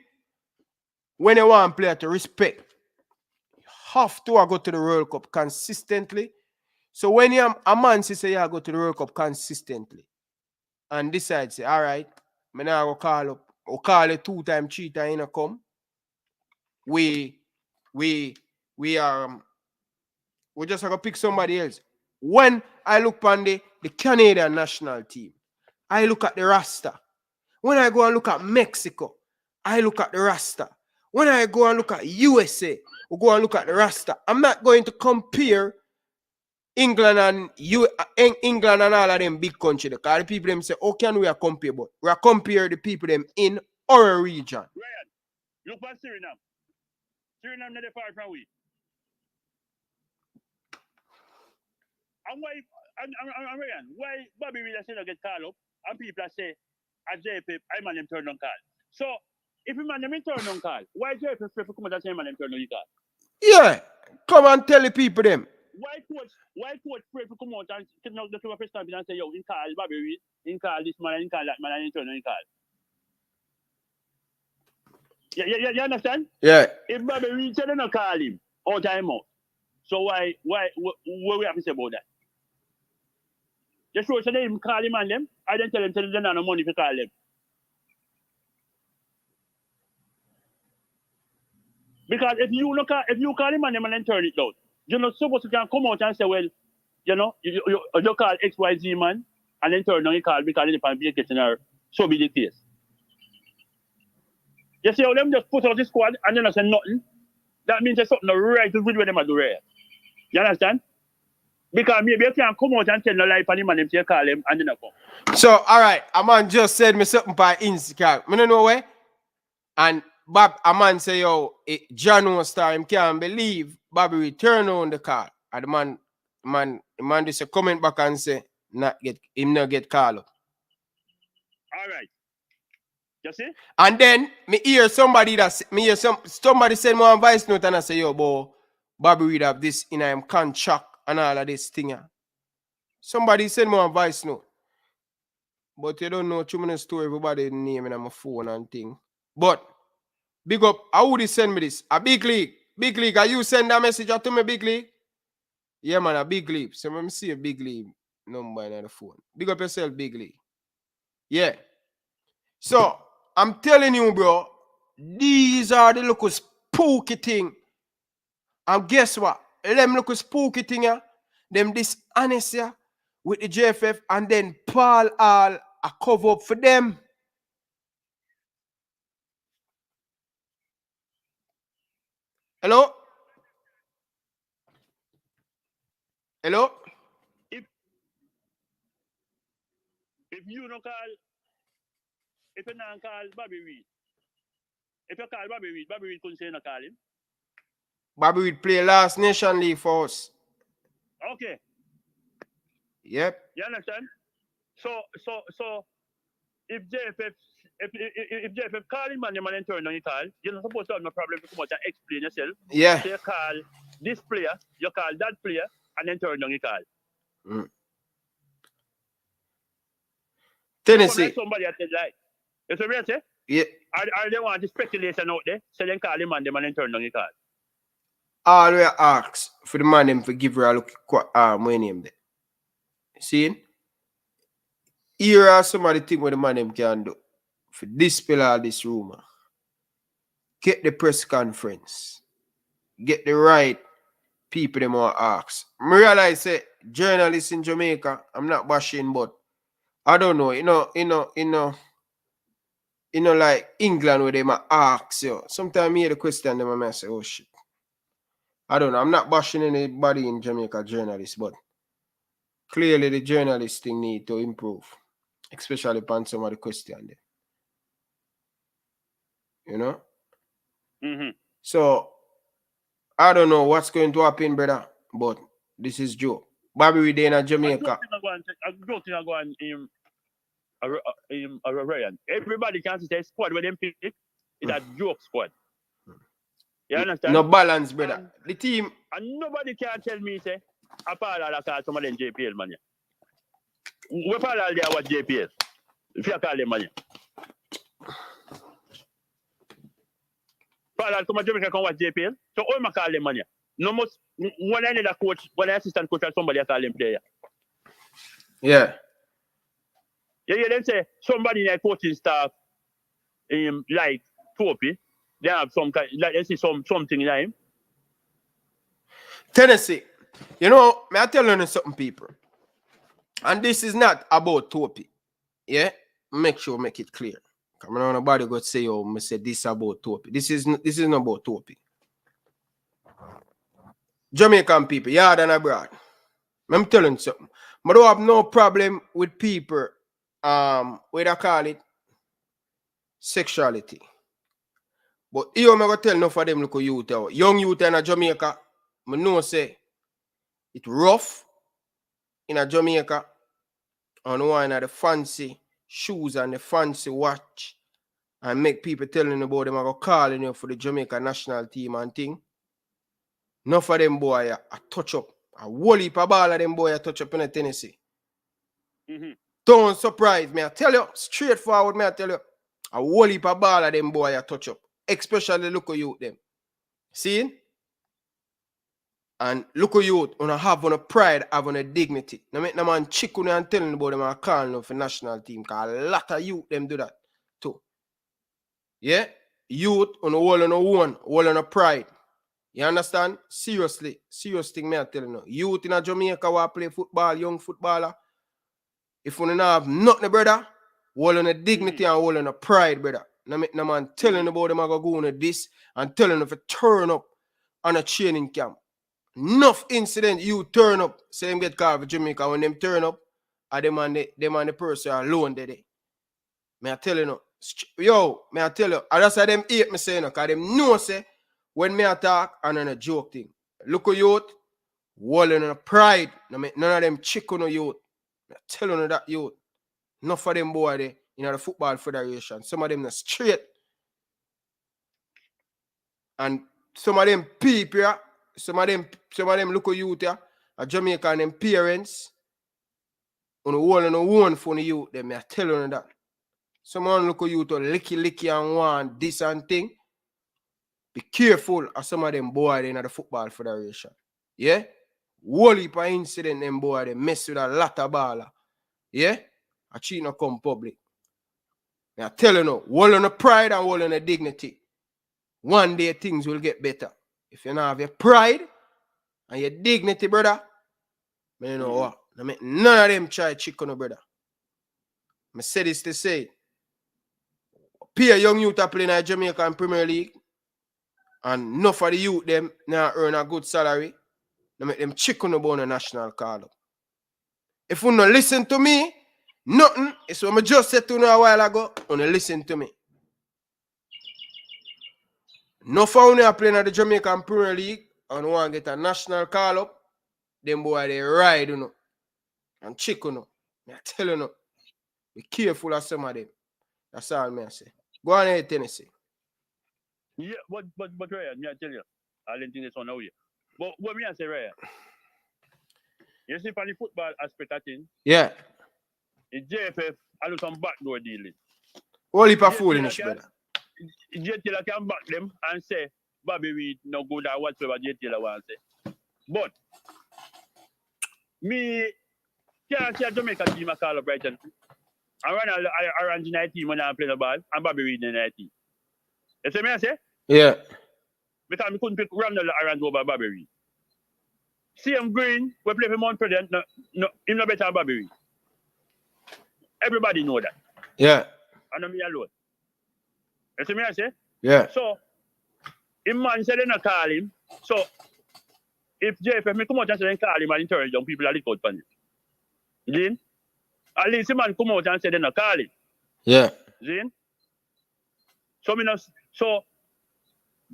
when you want a player to respect, you have to go to the World Cup consistently. So when you a man say you go to the World Cup consistently and decide say, all right, I now go call up or call it 2 times, 3 times in a come. We just have to pick somebody else. When I look on the Canadian national team, I look at the roster. When I go and look at Mexico, I look at the roster. When I go and look at USA, we go and look at the roster. I'm not going to compare England and all of them big country. Because the people them say, how can we compare? But we are compare the people them in our region. Ryan, look at Suriname. Suriname not far from we. And why, and Ryan, why Bobby Wheeler say not get called up and people say, as JP, I man them turn on call. So, if you man them turn on call, why JP prefer to come and say man them turn on call? Yeah, come and tell the people them. Why coach pray to come out and the press conference and say, yo, in call Bobby Wheeler, in call this man, in call that man, and in turn on call. You understand? Yeah. If Bobby Wheeler said they not call him, all time out. So what we have to say about that? Just show so they call him and them, I then tell them no money to call them. Because if you call him and him and then turn it down, you're not supposed to come out and say, well, you know, you call XYZ man and then turn down you call because it's a getting her. So be the case. You see how them just put out the squad and then I say nothing? That means there's something right with what them are doing. You understand? Because maybe you can't come out and tell no lie for him and them say call him and then I come. So, all right, a man just said me something by Instagram. I don't know where. And a man say, yo, John star, him can't believe Bobby return on the call. And the man just a comment back and say, not get called up. All right. You see? And then me hear somebody somebody send me a voice note and I say, yo, boy, Bobby read have this in him contract and all of this thing. Somebody send me a voice note. But you don't know too many story, everybody name in my phone and thing. But big up, how would he send me this? A big league. Big league. Are you send that message to me, big league? Yeah, man, a big league. So let me see a big league number in the phone. Big up yourself, big league. Yeah. So I'm telling you, bro, these are the little spooky thing. And guess what? Them little spooky thing, yeah, them dishonest, yeah, with the JFF, and then Pual all a cover up for them. Hello? Hello? If you don't call, if you don't call Bobby Reed, if you call Bobby Reed couldn't say no call him. Bobby Reed play last Nation League for us. Okay. Yep. You understand? So if JFF call him and the man turn on your call, you're not supposed to have no problem to come out and explain yourself. Yeah. So you call this player, you call that player, and then turn on your call. Tennessee. Somebody at the line. You see what I say? Yeah. Are they want the speculation out there? So then call him and then turn on your call. All we ask for the man them for give her a look my name there. See? Here are some of the things what the man them can do for dispel all this rumor. Get the press conference. Get the right people them want ask. I realize say journalists in Jamaica, I'm not bashing, but I don't know, you know, like England where they might ask you. Sometimes I hear the question them and I say, oh shit. I don't know. I'm not bashing anybody in Jamaica journalists, but clearly the journalist thing need to improve, especially upon some of the question there. You know? Mm-hmm. So, I don't know what's going to happen, brother, but this is Joe. Bobby Reed in Jamaica. I'm joking about Ryan. Everybody can say squad with them pick is a joke squad. You understand? No balance, brother. The team. And nobody can tell me, say, apart of that, some of them JPL, man. We follow all there what JPL. If you call them, man. Follow some of Jamaica can watch JPL. So, all my call them, man. No most, when I need a coach, when I assistant coach, somebody call them player. Yeah. You hear them say, somebody in their coaching staff, like Topi, they have some kind, like they see something in him. Tennessee, you know, may I tell you something, people? And this is not about Topi. Yeah? Make it clear. Come on, nobody go say, oh, me say this about Topi. This is not about Topi. Jamaican people, yard and abroad. I'm telling you something. I don't have no problem with people, what I call it, sexuality. But here I'm going to tell enough of them look youth, young youth in Jamaica, I know say it's rough in Jamaica on one of the fancy shoes and the fancy watch and make people telling about them I go calling you for the Jamaica national team and thing. Enough of them boy a touch up. A whole heap of ball of them boy a touch up in Tennessee. Mm-hmm. Don't surprise me. I tell you, straightforward me I tell you. A whole heap of ball of them boy a touch up. Especially look at you them. See? And look at you, on have on a pride, have on a dignity. Now make no man chicken and telling about them and calling them for national team. Because a lot of youth them do that too. Yeah? youth on the wall on the one, wall on the pride. You understand? Seriously, serious thing me I tell you now. Youth in a Jamaica who play football, young footballer. If you don't have nothing, brother, wall on the dignity and wall on the pride, brother. No man telling about them I go on this and telling them to turn up on a training camp. Enough incident you turn up, say them get called for Jamaica. When them turn up, them and the person alone there. Me I tell you no. Yo, me I tell you, and that's why them hate me saying, because them know say when me attack and on a joke thing. Look at youth, walling on a pride. None of them chicken on youth. I tell you that youth. Enough of them boy there in the football federation. Some of them are straight. And some of them people, some of them look at youth here, a Jamaica and them parents, on the wall and the one for the youth, them I tell you that. Someone look at you to licky and want this and thing. Be careful of some of them boys in the football federation. Yeah? Whole heap of incident them boys they mess with a lot of baller. Yeah? A cheat not come public. I tell you now, wall on the pride and wall on the dignity. One day things will get better. If you don't have your pride and your dignity, brother, you know what? None of them try chicken, brother. I say this to say. Pay a young youth to play in the Jamaican Premier League. And enough of the youth them now earn a good salary. They make them chicken about a national call up. If you don't listen to me, nothing. It's what I just said to you a while ago. You don't listen to me. Enough of you playing in the Jamaican Premier League and want to get a national call up, them boy they ride, you know. And chicken, you know. I tell you, no. Be careful of some of them. That's all I say. Go on ahead, Tennessee. Yeah, but Ryan, I tell you, I didn't think this one out here. But what me I say, Ryan, you see, for the football aspect of things, yeah, the JFF, I do some backdoor dealing. All heap of foolishness, brother. J Taylor can back them and say, Bobby Reed no good or whatsoever J Taylor wants to say. But me can't see a Jamaica team I call up Brighton. I run the night team when I play the ball, and Bobby Reed in the night team. You see me I say? Yeah. Because I couldn't pick Ronald Aran over Bobby Reed. CM Green, we play for Mount President, no, he's no better than Bobby Reed. Everybody know that. Yeah. And I'm me alone. You see me I say? Yeah. So, if man said they not call him, so if JFF me come out and say they call him and encourage young people to look out for him. Zin? At least the man come out and say they not call him. Yeah. Zin? So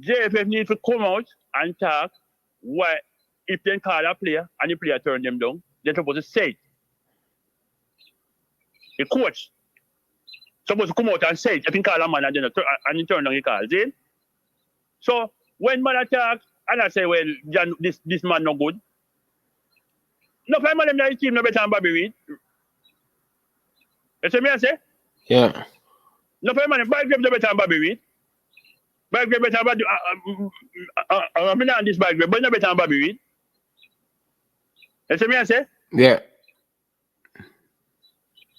JFF need to come out and talk why if they call a player and the player turn them down, they're supposed to say it. The coach supposed to come out and say it. If you call a man and he turn down the call. See? So when man attack and I say, well, John, this man no good. No five man them that team no better than Bobby Reed. You see me I say? Yeah. No five man Bobby Reed no better than Bobby Reed. Bobby Reed better than Bobby I'm not on this Bobby Reed, but no better than Bobby Reed. You see me I say? Yeah.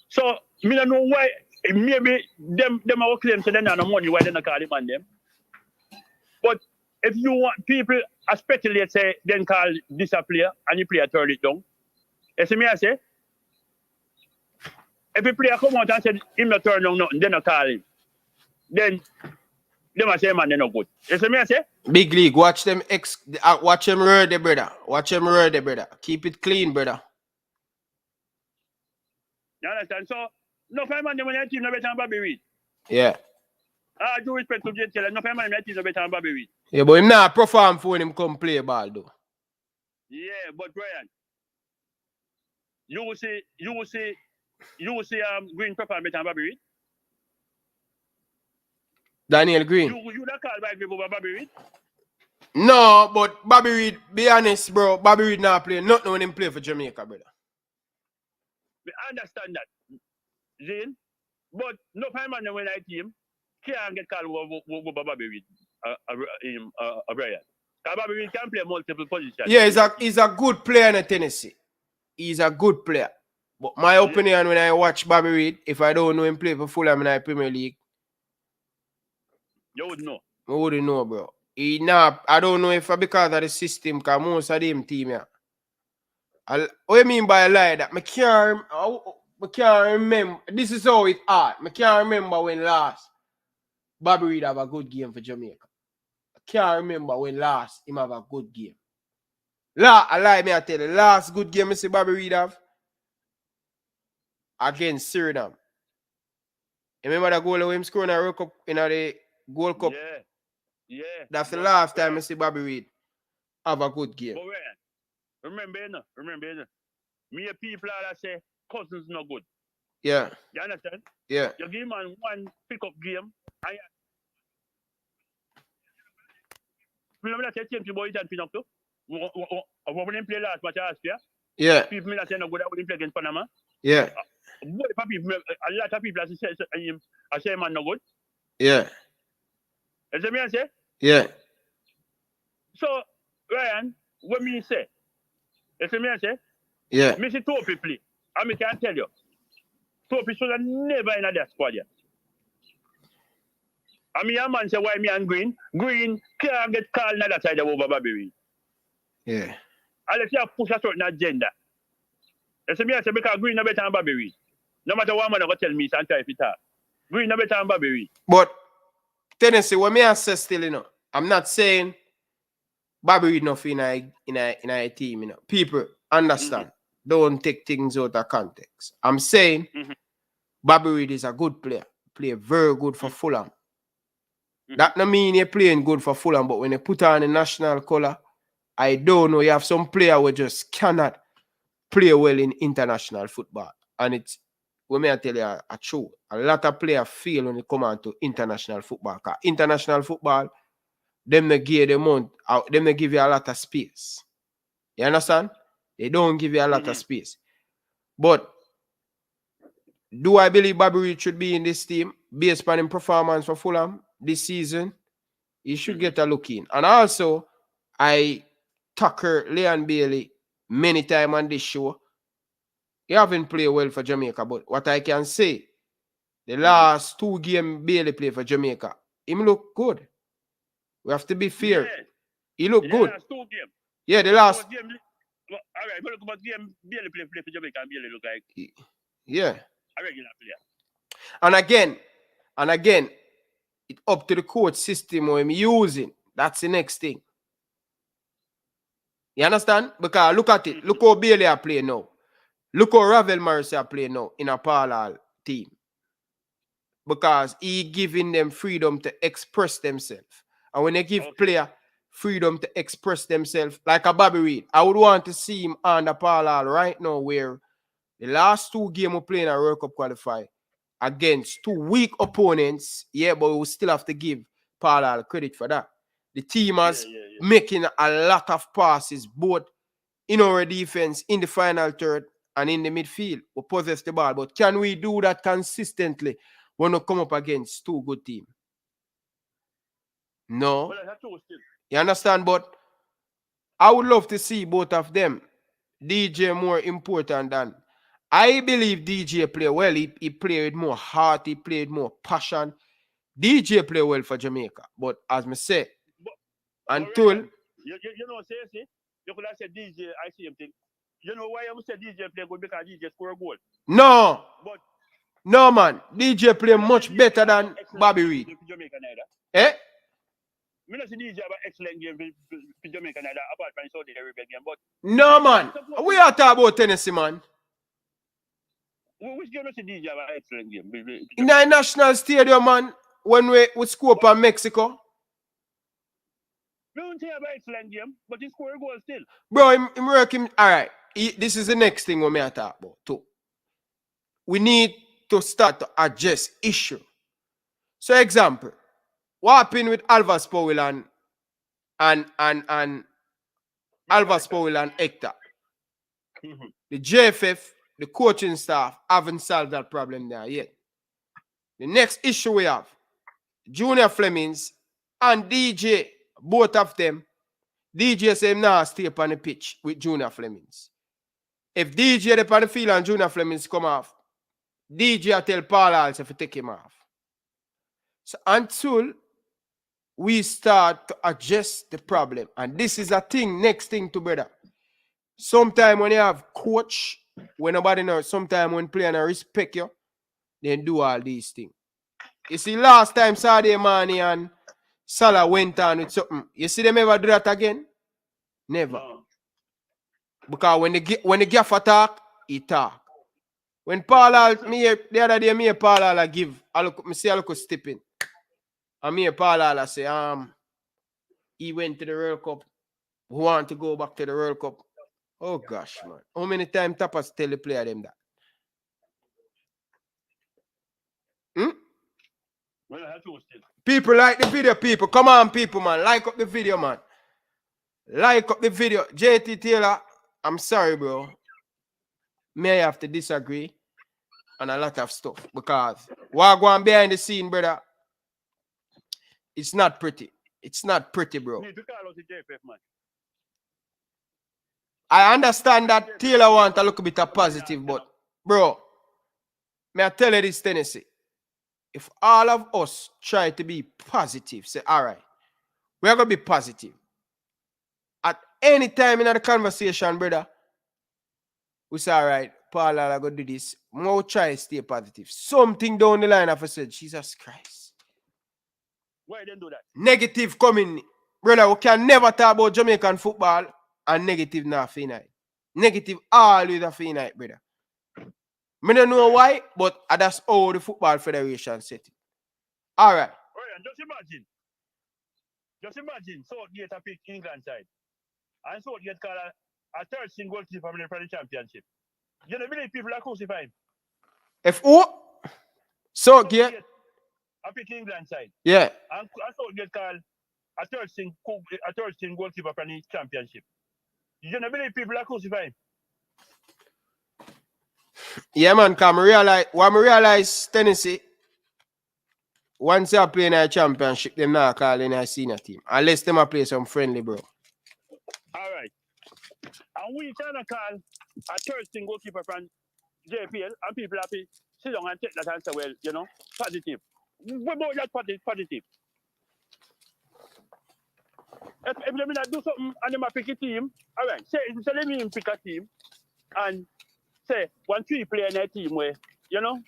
So me don't know why maybe them our claim so they don't have money why they not call him on them. But if you want people speculate say then call this a player and the player turn it down. You see me I say? If the player come out and say him not turn down nothing, they not call him. Then them a say man they not good. You see me I say? Big league, watch them ready, brother. Watch them ready, brother. Keep it clean, brother. You understand? So no five man them when your team no better than Bobby Reed. Yeah. I do respect to J Taylor. No five man them team no better than Bobby Reed. Yeah, but him not perform for when him come play ball though. Yeah, but Brian, you will see Green perform better than Bobby Reed. Daniel Green. You not call Bobby Reed over Bobby Reed? No, but Bobby Reed, be honest, bro. Bobby Reed not play nothing when him play for Jamaica, brother. I understand that, Zane. But no five man when I team can't get called over Bobby Reed, Brian. Because Bobby Reed can play multiple positions. Yeah, he's a good player in Tennessee. He's a good player. But my opinion when I watch Bobby Reed, if I don't know him play for Fulham in the Premier League, You would know. I wouldn't know, bro. I don't know if because of the system, because most of them team, yeah. What you mean by a lie? That I can't remember. This is how it hard. I can't remember when last Bobby Reid have a good game for Jamaica. I can't remember when last him have a good game. I lie, me I tell you. Last good game I see Bobby Reid have against Suriname. You remember that goal him scoring a World Cup in the Gold Cup? Yeah. Yeah. That's the last time I see Bobby Reid have a good game. But remember, me people that say Cousins not good. Yeah. You understand? Yeah. You give man one pick-up game, and remember that team to boys and Pinocchio? When they play last match last year? Yeah. People that say no good, when they play against Panama? Yeah. A lot of people say man no good. Yeah. You see me I say? Yeah. So, Ryan, what me say? You see me I say? Yeah. Me see Topi play. And me can tell you, Topi should have never in that squad yet. And me a man say, why me and Green? Green can't get called on that side of over Bobby Reid. Yeah. Unless you push a certain agenda. You see me I say, because Green no better than Bobby Reid. No matter what man go tell me, and try if it are. Green no better than Bobby Reid. But Tennessee, what me I say still, you know, I'm not saying Bobby Reid not in a team, you know. People understand. Don't take things out of context. I'm saying Bobby Reid is a good player. Play very good for Fulham. That no mean you're playing good for Fulham, but when you put on the national color, I don't know. You have some player who just cannot play well in international football. And it's, what may I tell you a truth. A lot of players feel when they come on to international football. Because international football, them they give you a lot of space. You understand? They don't give you a lot of space. But do I believe Bobby Reid should be in this team based on his performance for Fulham this season? He should get a look in. And also, I tackle Leon Bailey many times on this show. He haven't played well for Jamaica, but what I can say, the last 2 games Bailey played for Jamaica, him look good. We have to be fair. Yeah. He look good. Last 2 games. Yeah, the last. Game, all right, but look about game, Bailey play for Jamaica, and Bailey look like a regular player. And again, it's up to the coach system who I'm using. That's the next thing. You understand? Because look at it. Look how Bailey are playing now. Look how Ravel Morrissey are playing now in a parallel team. Because he giving them freedom to express themselves. And when they give player freedom to express themselves, like a Bobby Reid, I would want to see him on the parallel right now where the last 2 games we playing a World Cup qualify against 2 weak opponents, but we still have to give parallel credit for that. The team is making a lot of passes, both in our defense, in the final third, and in the midfield. We possess the ball. But can we do that consistently when we come up against 2 good teams? No. You understand? But I would love to see both of them. DJ more important than. I believe DJ play well. He played with more heart. He played more passion. DJ play well for Jamaica. But as I say, until... You know, say, you could have said DJ, I see him think. You know why I would say DJ play good? Because DJ score a goal. No. But no, man. DJ play much better than Bobby Reid. Eh? I don't see DJ have an excellent game for Jamaica neither, apart from Saudi Arabia game. But no, man. We are talking about Tennessee, man. Which game does DJ have an excellent game? In the national stadium, man, when we score up on Mexico. We don't have an excellent game, but he scored a goal still. Bro, I'm working. All right. This is the next thing we may talk about, too. We need to start to address issue. So, example, what happened with Alvas Powell and Alvas Powell and Hector? The JFF, the coaching staff, haven't solved that problem there yet. The next issue we have, Junior Flemings and DJ, both of them, DJ say now stay up on the pitch with Junior Flemings. If DJ up on the field and Junior Flemings come off, DJ tell Paul also to take him off. So until we start to adjust the problem. And this is a thing, next thing to brother. Sometimes when you have coach, when nobody knows, sometimes when player not respect you, then do all these things. You see, last time Saturday Mane and Salah went on with something. You see them ever do that again? Never. No. Because when the gaffer talk, he talk. When Paul, the other day, me and Paul give, I look stepping. And me and Paul say, he went to the World Cup. Who want to go back to the World Cup? Oh gosh, man. How many times Tapas tell the player them that? Well, I have to still. People like the video, people. Come on, people, man. Like up the video, man. Like up the video. JT Taylor, I'm sorry, bro. May I have to disagree on a lot of stuff. Because what going behind the scene, brother, it's not pretty. It's not pretty, bro. Need to call out the JFF, man. I understand that Taylor want a little bit of positive, but, bro, may I tell you this, Tennessee? If all of us try to be positive, say, all right, we're going to be positive. At any time in the conversation, brother, we say, all right, Paul, I'm going to do this. More try to stay positive. Something down the line, I said, Jesus Christ. Why didn't do that? Negative coming. Brother, we can never talk about Jamaican football and negative not finite. Negative always a finite, brother. I don't know why, but that's how the Football Federation set it. All right. Ryan, just imagine, Southgate a pick England side. And Southgate called a third string goalkeeper from the championship. You don't believe people are crucifying? If who? Southgate. A pick England side. Yeah. And Southgate called a third string goalkeeper from the championship. You don't believe people are crucifying? Yeah, man, because I realize Tennessee, once they play in a championship, them not calling a senior team. Unless them play some friendly, bro. All right. And we cannot call a third string goalkeeper from JPL, and people happy sit down and take that answer, well, you know, positive. What about that positive? If they not do something and they pick a team, all right, say let me pick a team and say 1 3 player in a team where, you know,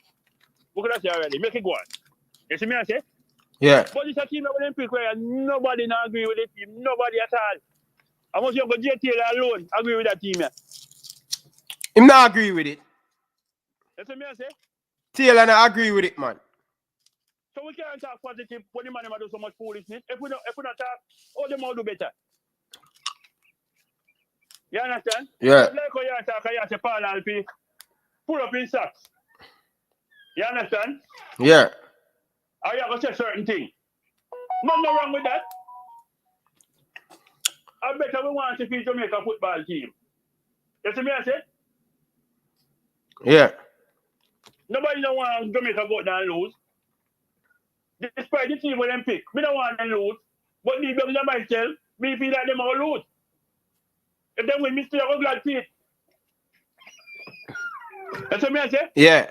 we could say already, make it go on. You see me I say? Yeah. But it's a team that will pick where nobody not agree with the team, nobody at all. I must you go JT alone agree with that team. Yeah. Him not agree with it. You see me I say? Taylor not agree with it, man. So we can't talk positive when the man do so much foolishness. If we not talk, all them all do better. You understand? Yeah. Like how you talk, you say Paul Alpi, pull up in socks. You understand? Yeah. Or you have to say certain things. Nothing wrong with that. I better we want to see Jamaica football team. You see me I say? Yeah. Nobody don't want Jamaica go down and lose. Despite the team when them pick, we don't want them lose. But these them might tell me feel like them all lose. If they win, me still have a glad feet. That's what I say? Yeah.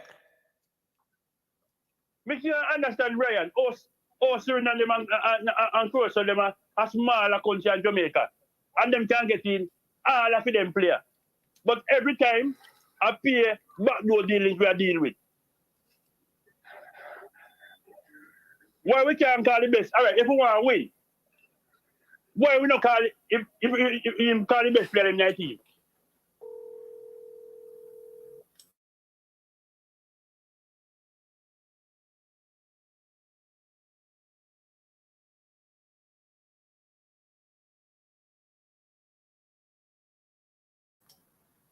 Me still understand Ryan. Suriname and them and Croatia them a smaller country in Jamaica. And them can get in all of them player. But every time I pay backdoor dealings we are dealing with. Why we can't call the best? All right, if we want to win, why we not call it, if call the best player in the team?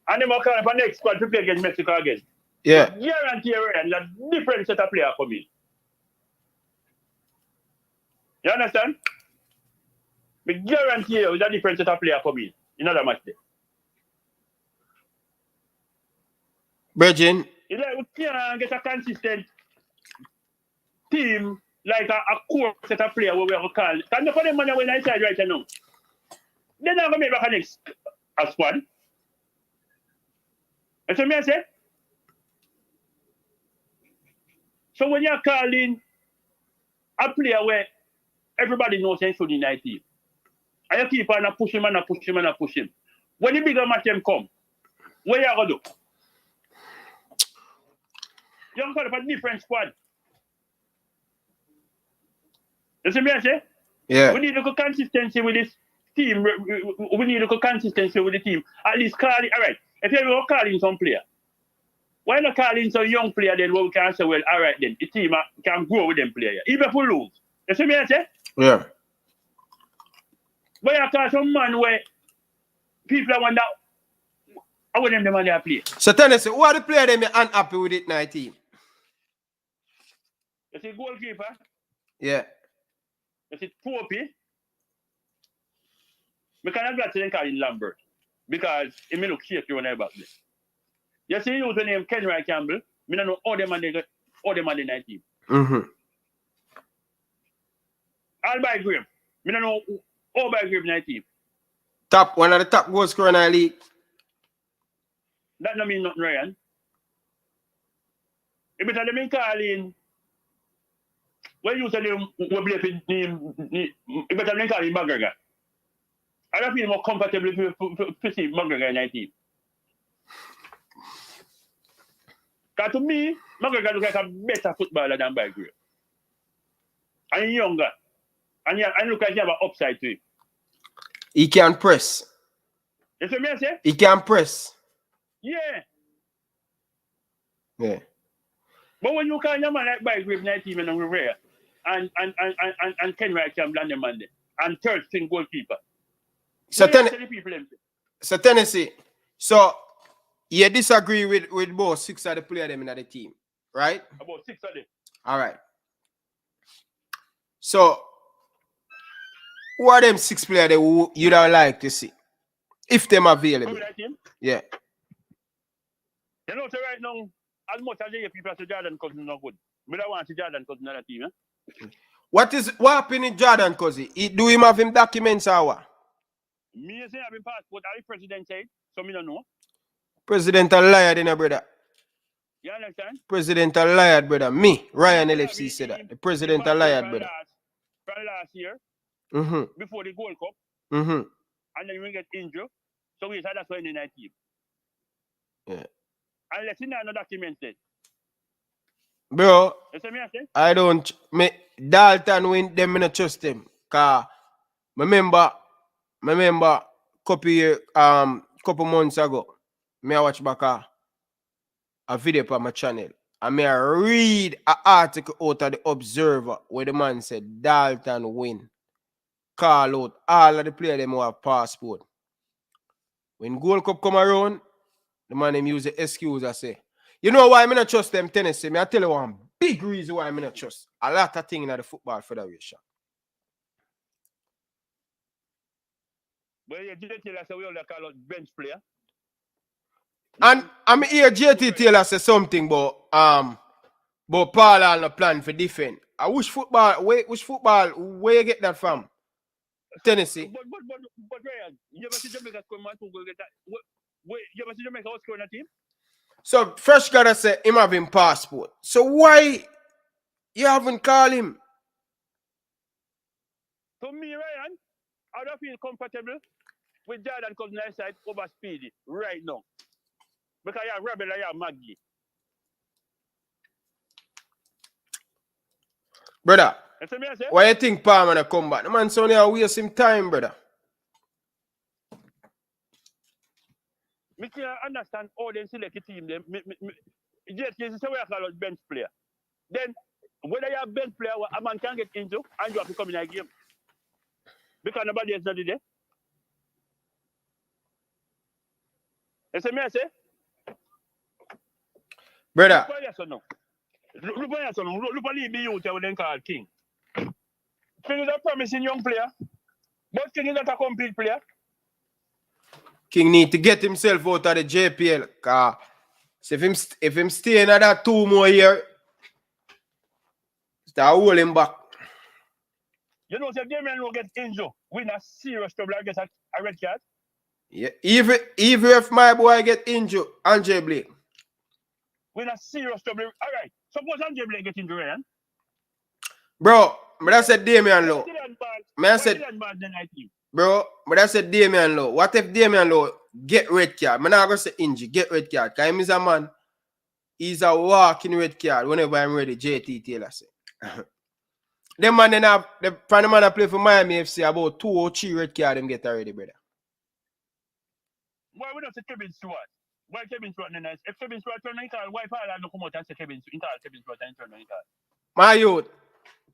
And then we call for next squad to play against Mexico again. Yeah. But guarantee that different set of players coming. You understand? We guarantee you that different set of players coming in another match there. Virgin. It's like we can't get a consistent team like a core set of players where we have call. Because for them when I side right now, they're not going to make back a next squad. That's what I say. So when you're calling a player where everybody knows he should in the team. And you keep on push him and push him and push him. When the bigger match them come, what you going to do? You're going to call up a different squad. You see me I say? Yeah. We need a good consistency with this team. We need a good consistency with the team. At least call it. All right. If you ever call in some player, why not call in some young player then where we can say, well, all right then, the team can grow with them players. Even if we lose. You see me I say? Yeah. But you call some man where people wonder how them man they play. So Tennessee, who are the players that are unhappy with it 19? You see goalkeeper? Yeah. You see Poppy? I cannot get to them call him Lambert. Because he may look shaky when I back there. You see, he use the name Ken Ryan Campbell. I don't know all them on the 19. All by Graham. I don't know all by Graham 19. One of the top goal scorer in the league. That don't mean nothing, Ryan. If it's a them call in, when you say them, we believe in him, if it's a them call in McGregor. I don't feel more comfortable to see McGregor 19. Because to me, McGregor looks like a better footballer than Bygrave. And he's younger. And look like he have an upside to him. He can press. You see what I say? He can press. Yeah. Yeah. But when you call your man like Bygrave 19 and Rivera and Ken Ryan Campbell and them man there, and third string goalkeeper. So Tennessee, so you disagree with both 6 of the players them in the team, right? About 6 of them. All right. So who are them 6 players that you don't like to see? If them available. Yeah. You know, so right now, as much as you hear people say Jordan Cousin is not good, but I want to see Jordan Cousin in the team. Eh? What happened in Jordan Cousin? Do him have him documents or what? Me say I have passport, as the president said, so me don't know. President a liar, then, brother. You understand? President a liar, brother. Me, Ryan LFC said that. The president a liar, brother. From last year, before the Gold Cup, and then we get injured, so we said that's why in the team. Yeah. Unless you know no documented. Bro, You see me I say? I don't. Dalton win them, I don't trust them. Cause remember couple months ago, I watch back a video on my channel. And I read an article out of the Observer where the man said Dalton win. Call out all of the players them who have passport. When Gold Cup come around, the man them use the excuse I say. You know why I not trust them Tennessee? I tell you one big reason why I not trust. A lot of things in the Football Federation. But you did tell us we only call out bench player. And I'm here JT Taylor say something but Paul on the plan for defend. I wish football where you get that from? Tennessee. But Ryan, you ever see Jamaica score man to go get that? You ever see Jamaica score on a team? So Fresh gotta say him having passport. So why you haven't called him? To me, Ryan, I don't feel comfortable with Jordan Cousin side over Speedy right now. Because I have Rebel, I have Maggie. Brother, I say? why you think Palmer gonna come back? The man son here waste him time, brother. I can't understand how they select a team. Just this is the way I call it bench player. Then, whether you have bench player, a man can get injured and you have to come in a game. Because nobody else not there. You see me I say? Brother. Look at the youth when they call King. King is a promising young player. But King is not a complete player. King need to get himself out of the JPL. Cause if him stay another 2 more years, start hold him back. You know, if Damien will get injured, win a serious trouble against a red card. Yeah, even if my boy get injured, Andre Blake. Win a serious trouble. All right. Suppose Andre Blake get injured, Ryan. Bro, but I said Damian Lowe. I said, bro, but I said Damian Lowe. What if Damian Lowe get red card? I'm not going to say injury, get red card. Because he's a man, he's a walking red card whenever I'm ready, JT Taylor say. Them man then have, the man that play for Miami FC about 2 or 3 red card them get already, brother. Why we don't say Kevin Stewart? Why Kevin Stewart and nice? If Kevin Stewart turn on call, why Paul no come out and say Kevin Stewart and turn on call? My youth,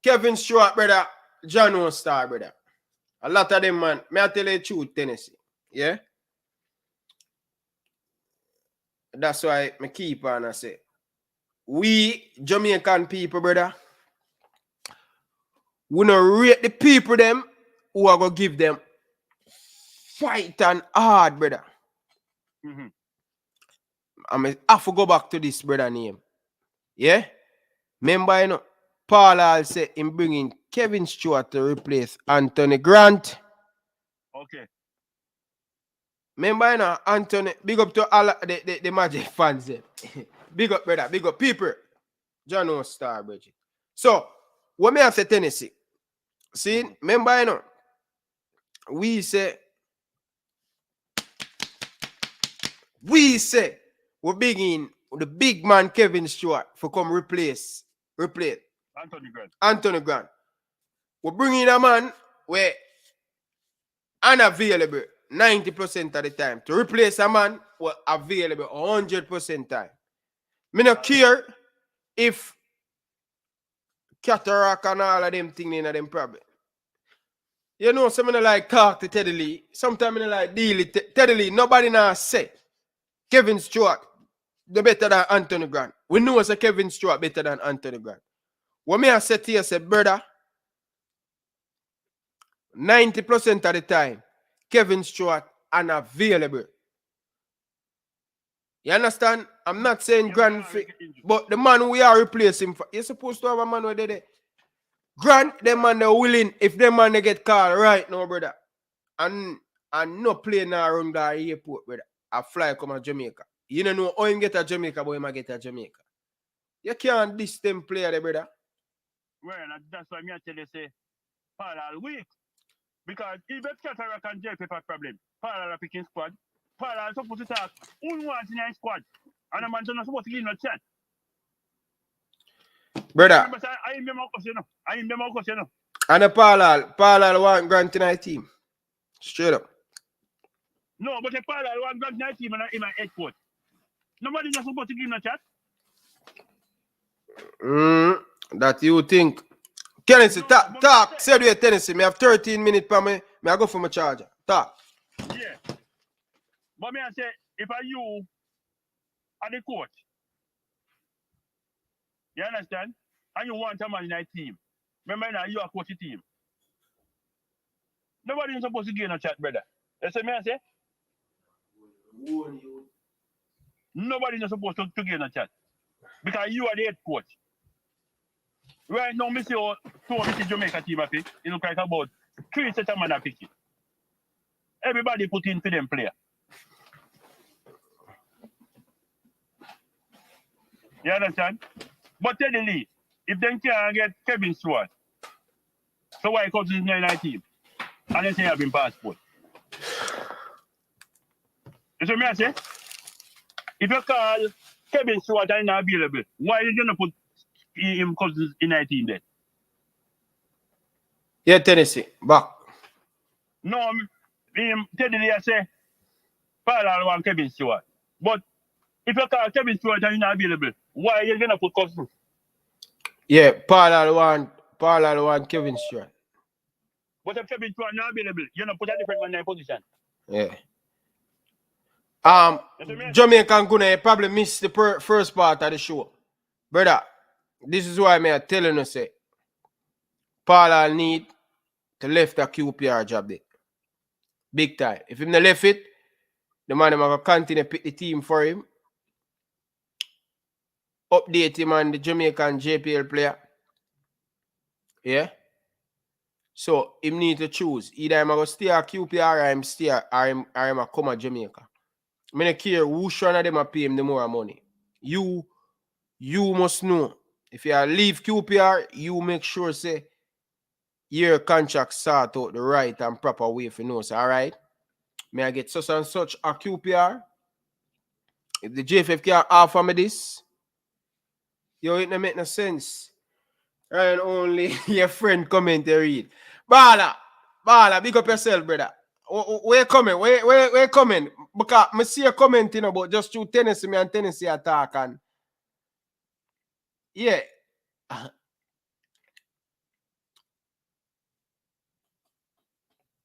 Kevin Stewart, brother, John no star, brother. A lot of them, man, may I tell you the truth, Tennessee. Yeah? That's why I keep on and say, we Jamaican people, brother, we don't rate the people them who are going to give them fight and hard, brother. Mm-hmm. I have to go back to this brother name. Yeah? Remember, you know, Paul said him bringing Kevin Stewart to replace Anthony Grant. Okay. Remember, you know, Anthony, big up to all the Magic fans. Big up, brother. Big up, people. John no star, Bridget. So, what may I say, Tennessee? See, remember, you know, we say, we begin with the big man Kevin Stewart for come replace Anthony Grant. We bring in a man where unavailable 90% of the time to replace a man who available 100% time. Me not care if cataract and all of them things in them problem. You know, some of like talk to Teddy Lee. Sometimes I like deal with Teddy Lee. Nobody now say Kevin Stewart the better than Anthony Grant. We know it's a Kevin Stewart better than Anthony Grant. What me I say to you, say, brother, 90% of the time, Kevin Stewart unavailable. You understand? I'm not saying Grant, but the man we are replacing for, you're supposed to have a man where they Grant, them man they're willing, if them man they get called right now, brother, and no plane now around the airport, brother, I fly come to Jamaica. You don't know how him get to Jamaica, but him get to Jamaica. You can't diss them player there, brother. Well, that's why me I tell you say, Paul all weak. Because if it's cataract and JP problem, Paul all picking squad, Paul all supposed to talk, who wants in his squad? And a man not supposed to give no chance. Brother. I am the question. And the Paul all want Grant in our team. Straight up. No, but the Paul all want Grant in our team in my head coach. Nobody's not supposed to give no chat. That you think. Tennessee, talk. Say to you, Tennessee, me have 13 minutes for me. I go for my charger. Talk. Yeah. But me I say, if I you are the coach, you understand? And you want a man in that team. Remember now, you are coaching team. Nobody is supposed to give no chat, brother. That's what me I say. Nobody is supposed to give no chat. Because you are the head coach. Right now, me see Jamaica team pick. It look like about 3 set of man are picking. Everybody put in for them player. You understand? But tell the league, if they can't get Kevin Stewart, so why comes in the team? And they say have been passport. You see what I say? If you call Kevin Stewart and not available, why are you gonna put him cousins in our team then? Yeah, Tennessee, back. No, tell the league I say, Paul want Kevin Stewart. But if you call Kevin Stewart and not available, why are you gonna put cousins? Yeah, Paul want Kevin Stewart. But if Kevin Stewart not available, you're not put a different man in position. Yeah. Jamaican gonna probably miss the first part of the show. Brother, this is why I'm telling you, say, Paul need to left the QPR job there. Big time. If him not left it, the man will continue to pick the team for him. Update him on the Jamaican JPL player. Yeah. So him need to choose. Either I'm gonna stay at QPR or I'm stay or I'm gonna come at Jamaica. I don't care which one of them pay him the more money. You must know. If you leave QPR, you make sure say year contract sort out the right and proper way for know. So, all right, may I get such and such a QPR? If the JFF can't offer me this, yo, it don't make no sense. And only your friend comment to read. Bala, big up yourself, brother. Where coming? Where coming? Because I see you commenting about just two Tennessee, me and Tennessee attack and yeah.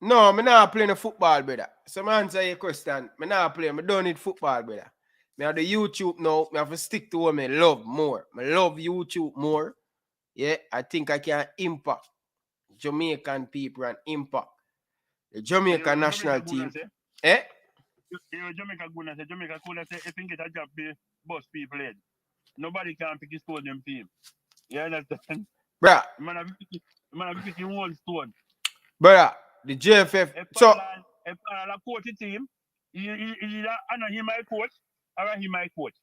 No, I'm not playing the football, brother. So I answer your question. I'm not playing. I don't need football, brother. I have the YouTube now. I have to stick to what I love more. I love YouTube more. Yeah, I think I can impact Jamaican people and impact the Jamaican national team. Eh? Jamaica good and say Jamaica could say if you get a job be boss people head. Nobody can pick his stone them team. You understand? Bruh. Man have picking one stone. Bruh, the JFF. So if I coach the team, either I know he my coach or he my coach.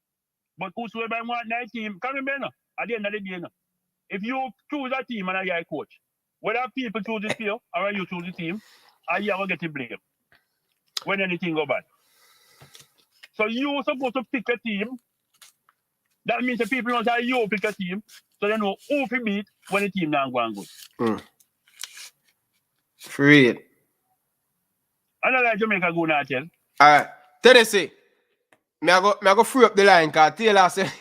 But whosoever want that team, come in better at the end of the day. If you choose a team and I coach, whether people choose the field or you choose the team, you are going to get the blame when anything go bad. So you're supposed to pick a team. That means the people know that you pick a team, so they know who to beat when the team not going good. Free. I don't like Jamaica go now, tell. Alright. Tennessee. I go free up the line because Taylor said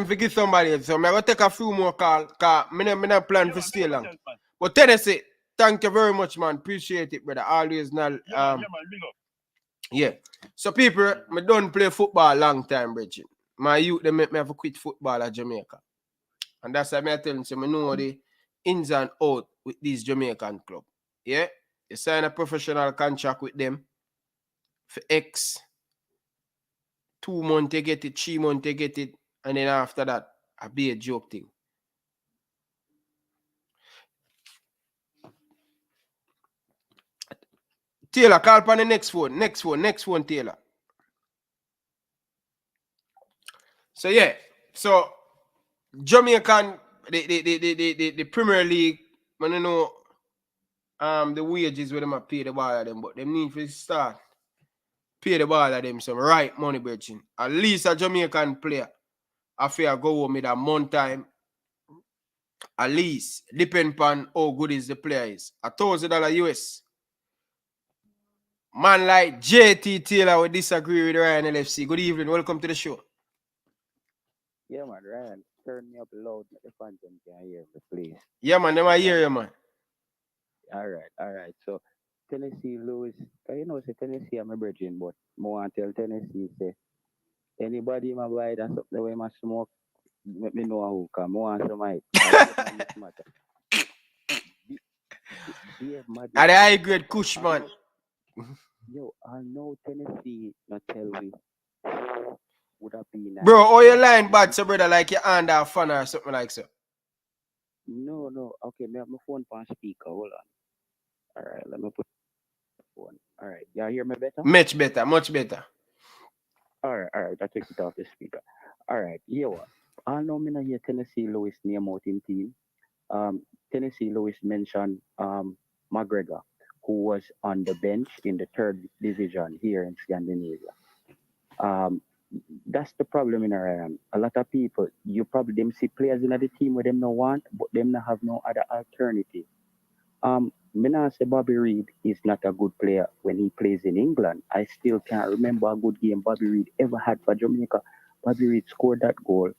forget somebody else. So I go take a few more calls because I not plan to stay long. But Tennessee, thank you very much, man. Appreciate it, brother. Always not man, big up. Yeah. So people, I don't play football a long time, Bridget. My youth, they make me have to quit football at Jamaica. And that's why I tell them, so I know the ins and outs with these Jamaican club. Yeah? You sign a professional contract with them for X. 2 months they get it, 3 months they get it, and then after that, I be a joke thing. Taylor, call upon the next phone, Taylor. So yeah, so Jamaican, the Premier League, I don't know the wages where them pay the ball of them, but them need to start pay the ball of them some right money, brethren. At least a Jamaican player, after go home with a month time, at least, depend on how good is the player is. $1,000 US. Man like JT Taylor would disagree with Ryan LFC. Good evening, welcome to the show. Yeah, man, Ryan, turn me up loud, let the fans can hear me, please. Yeah, man, them I hear you, man. All right. So, Tennessee, Lewis, you know, say Tennessee, I'm a virgin, but I want to tell Tennessee, say, anybody my buy that something the way my smoke, let me know who come. I want some mic. Are the high grade kush, man? Yo, I know Tennessee not tell me. Would have been nice. Bro, or your line bad, so brother, like your hand or fan or something like so. No. Okay, me have my phone on speaker. Hold on. All right, let me put phone. All right, y'all hear me better? Much better. All right. I take it off the speaker. All right, here what? I know me not hear Tennessee Lewis name out in team. Tennessee Lewis mentioned McGregor, who was on the bench in the 3rd division here in Scandinavia. That's the problem in Iran. A lot of people, you probably them see players in the team where them no want, but them not have no other alternative. Me not say Bobby Reid is not a good player when he plays in England. I still can't remember a good game Bobby Reid ever had for Jamaica. Bobby Reid scored that goal,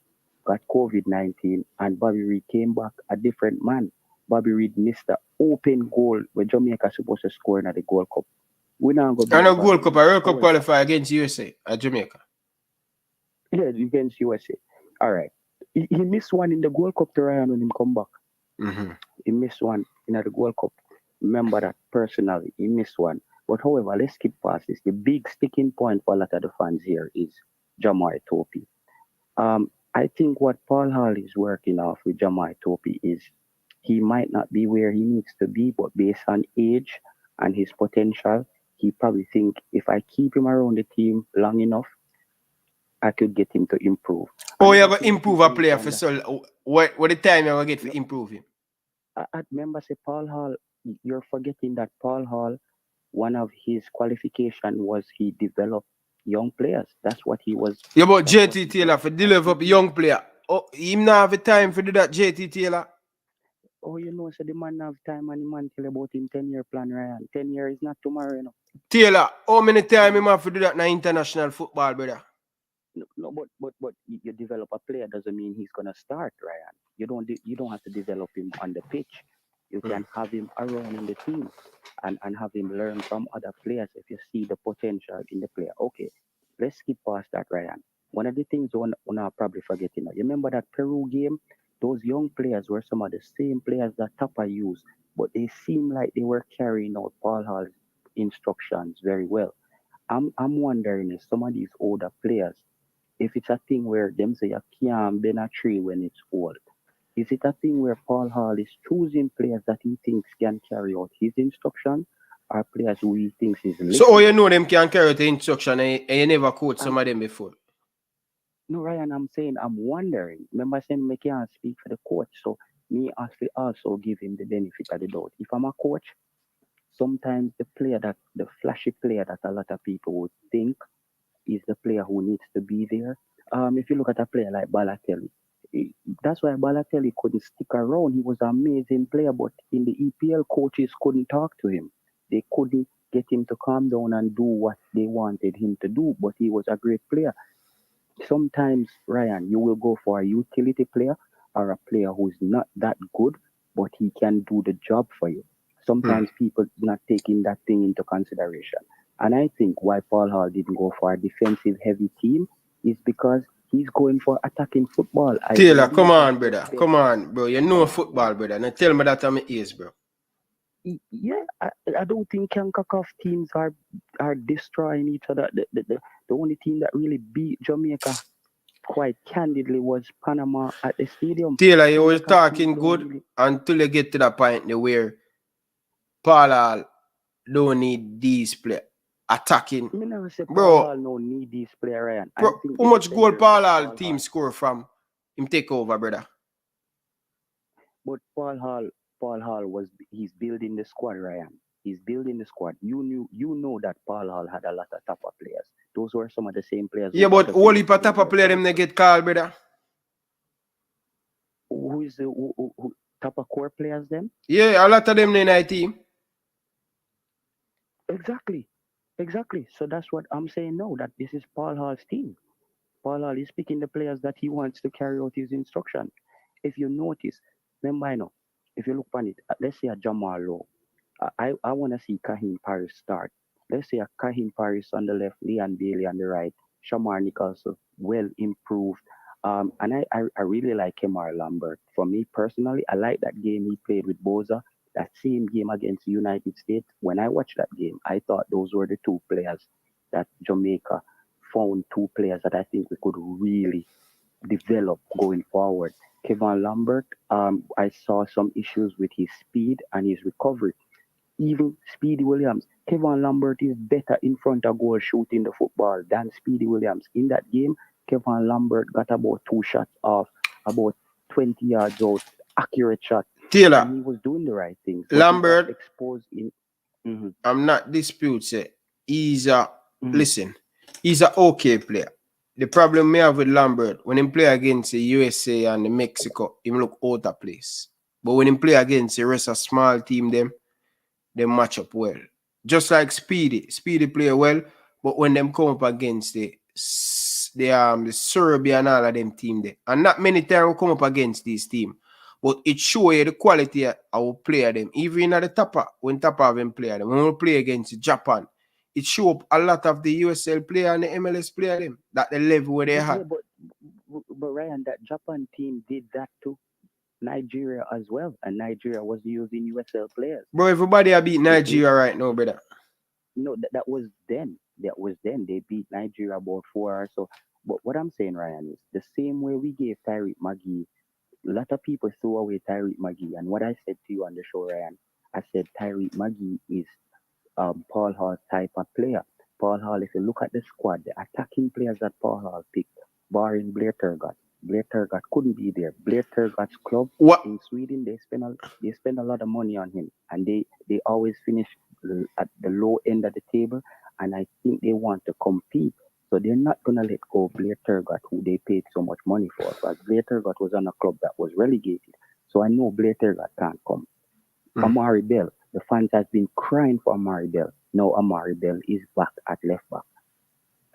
got COVID-19, and Bobby Reid came back a different man. Bobby Reid missed the open goal where Jamaica supposed to score in the Gold Cup. We now go. I know Gold Cup, World Cup qualify against USA at Jamaica. Yeah, against USA. All right. He missed one in the Gold Cup to Ryan when he come back. Mm-hmm. He missed one in the Gold Cup. Remember that personally. He missed one. But however, let's skip past this. The big sticking point for a lot of the fans here is Jamai Topi. I think what Paul Hall is working off with Jamai Topi is he might not be where he needs to be, but based on age and his potential, he probably think if I keep him around the team long enough, I could get him to improve. Oh, you're going to improve a player for so what the time you're going to get to improve him? I remember say Paul Hall. You're forgetting that Paul Hall, one of his qualification was he developed young players. That's what he was. Yeah, but That's what JT he Taylor did for at develop CPL. young player. Oh, him not have the time for do that, JT Taylor. Oh, so the man have time and the man tell about him 10-year plan, Ryan. 10 years is not tomorrow, Taylor, how many time him have to do that in international football, brother? No, but you develop a player doesn't mean he's gonna start, Ryan. You don't have to develop him on the pitch. You Mm. can have him around in the team and have him learn from other players if you see the potential in the player. Okay, let's skip past that, Ryan. One of the things one are probably forgetting. You remember that Peru game? Those young players were some of the same players that Tapa used, but they seemed like they were carrying out Paul Hall's instructions very well. I'm wondering if some of these older players, if it's a thing where them say you can't bend a tree when it's old, is it a thing where Paul Hall is choosing players that he thinks can carry out his instruction, or players who he thinks is So how you listening? know them can carry out the instruction and you never coach Um, some of them before? no, Ryan, I'm saying I'm wondering. Remember, saying me can't speak for the coach, so me has to also give him the benefit of the doubt. If I'm a coach, sometimes the flashy player that a lot of people would think is the player who needs to be there. If you look at a player like Balotelli, that's why Balotelli couldn't stick around. He was an amazing player, but in the EPL, coaches couldn't talk to him. They couldn't get him to calm down and do what they wanted him to do, but he was a great player. Sometimes, Ryan, you will go for a utility player or a player who's not that good, but he can do the job for you. Hmm. Sometimes people not taking that thing into consideration. And I think why Paul Hall didn't go for a defensive heavy team is because he's going for attacking football. I Taylor, come believe he's on, the brother. best. Come on, bro. You know Come on, football, man. brother. Now tell me that I'm ears, bro. Yeah, I don't think CONCACAF teams are destroying each other. The only team that really beat Jamaica quite candidly was Panama at the stadium. Taylor, you was CONCACAF teams talking don't good really. until you get to that point where Paul Hall don't need these players attacking. I mean, I say Paul Bro, Hall no need this player, Ryan. I bro, think how the much goal defenders Paul that Hall Paul team Hall, score from him take over, brother? but Paul Hall was he's building the squad, Ryan. He's building the squad. You know that Paul Hall had a lot of top players. Those were some of the same players Yeah, who but got us in only the for type of 7-year player them they transfer. get called, brother. Who is the who top core players then? Yeah, a lot of them in that team. Exactly. Exactly. So that's what I'm saying now, that this is Paul Hall's team. Paul Hall is picking the players that he wants to carry out his instruction. If you notice, remember, if you look on it, let's say a Jamal Lowe. I want to see Kahim Paris start. Let's say a Kahim Paris on the left, Leon Bailey on the right, Shamar Nicholson, well improved. And I really like Kemar Lambert. For me personally, I like that game he played with Boza, that same game against the United States. When I watched that game, I thought those were the two players that Jamaica found, two players that I think we could really develop going forward. Kevin Lambert, I saw some issues with his speed and his recovery. Even Speedy Williams, Kevin Lambert is better in front of goal shooting the football than Speedy Williams. In that game, Kevin Lambert got about 2 shots off, about 20 yards out, accurate shot, Taylor, and he was doing the right things, but he got Lambert, exposed in. Mhm, I'm not dispute say he's a mhm. listen, he's a okay player. The problem me have with Lambert, when he play against the USA and the Mexico, he look out of place. But when he play against the rest of small team, them they match up well. Just like Speedy. Speedy play well, but when them come up against the Serbia and all of them team there. And not many times we come up against this team. But it show you the quality of our player them. Even at the top, when top of them player them. When we play against Japan, it show up a lot of the USL player and the MLS player them. That the level where they Yeah, had. but Ryan, that Japan team did that to Nigeria as well, and Nigeria was using USL players. Bro, everybody I beat It, it, Nigeria right now, brother. no, that was then. That was then. They beat Nigeria about 4 or so. But what I'm saying, Ryan, is the same way we gave Tyreek Magee. A lot of people threw away Tyreek Magee, and what I said to you on the show, Ryan, I said Tyreek Magee is Paul Hall type of player. Paul Hall, if you look at the squad, the attacking players that Paul Hall picked, barring Blair Turgott, Blair Turgott couldn't be there. Blair Turgott's club What? in Sweden, they spend a lot of money on him, and they always finish at the low end of the table, and I think they want to compete. So they're not gonna let go of Blair Turgott, who they paid so much money for. But Blair Turgott was on a club that was relegated, so I know Blair Turgott can't come. Amari Bell, the fans have been crying for Amari Bell. Now Amari Bell is back at left back.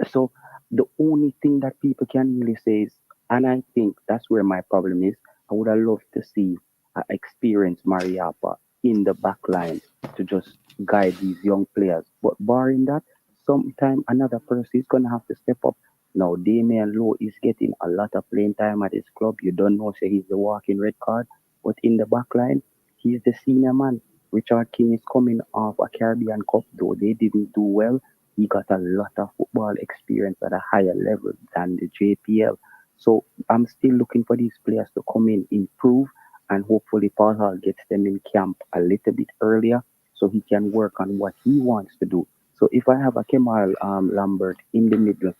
So the only thing that people can really say is, and I think that's where my problem is, I would have loved to see experienced Mariapa in the back line to just guide these young players. But barring that, sometime another person is gonna have to step up. Now Damian Lowe is getting a lot of playing time at his club. You don't know, say he's the walking red card, but in the back line, he's the senior man. Richard King is coming off a Caribbean Cup, though they didn't do well. He got a lot of football experience at a higher level than the JPL. So I'm still looking for these players to come in, improve, and hopefully Paul Hall gets them in camp a little bit earlier so he can work on what he wants to do. So if I have a Kemal Lambert in the middle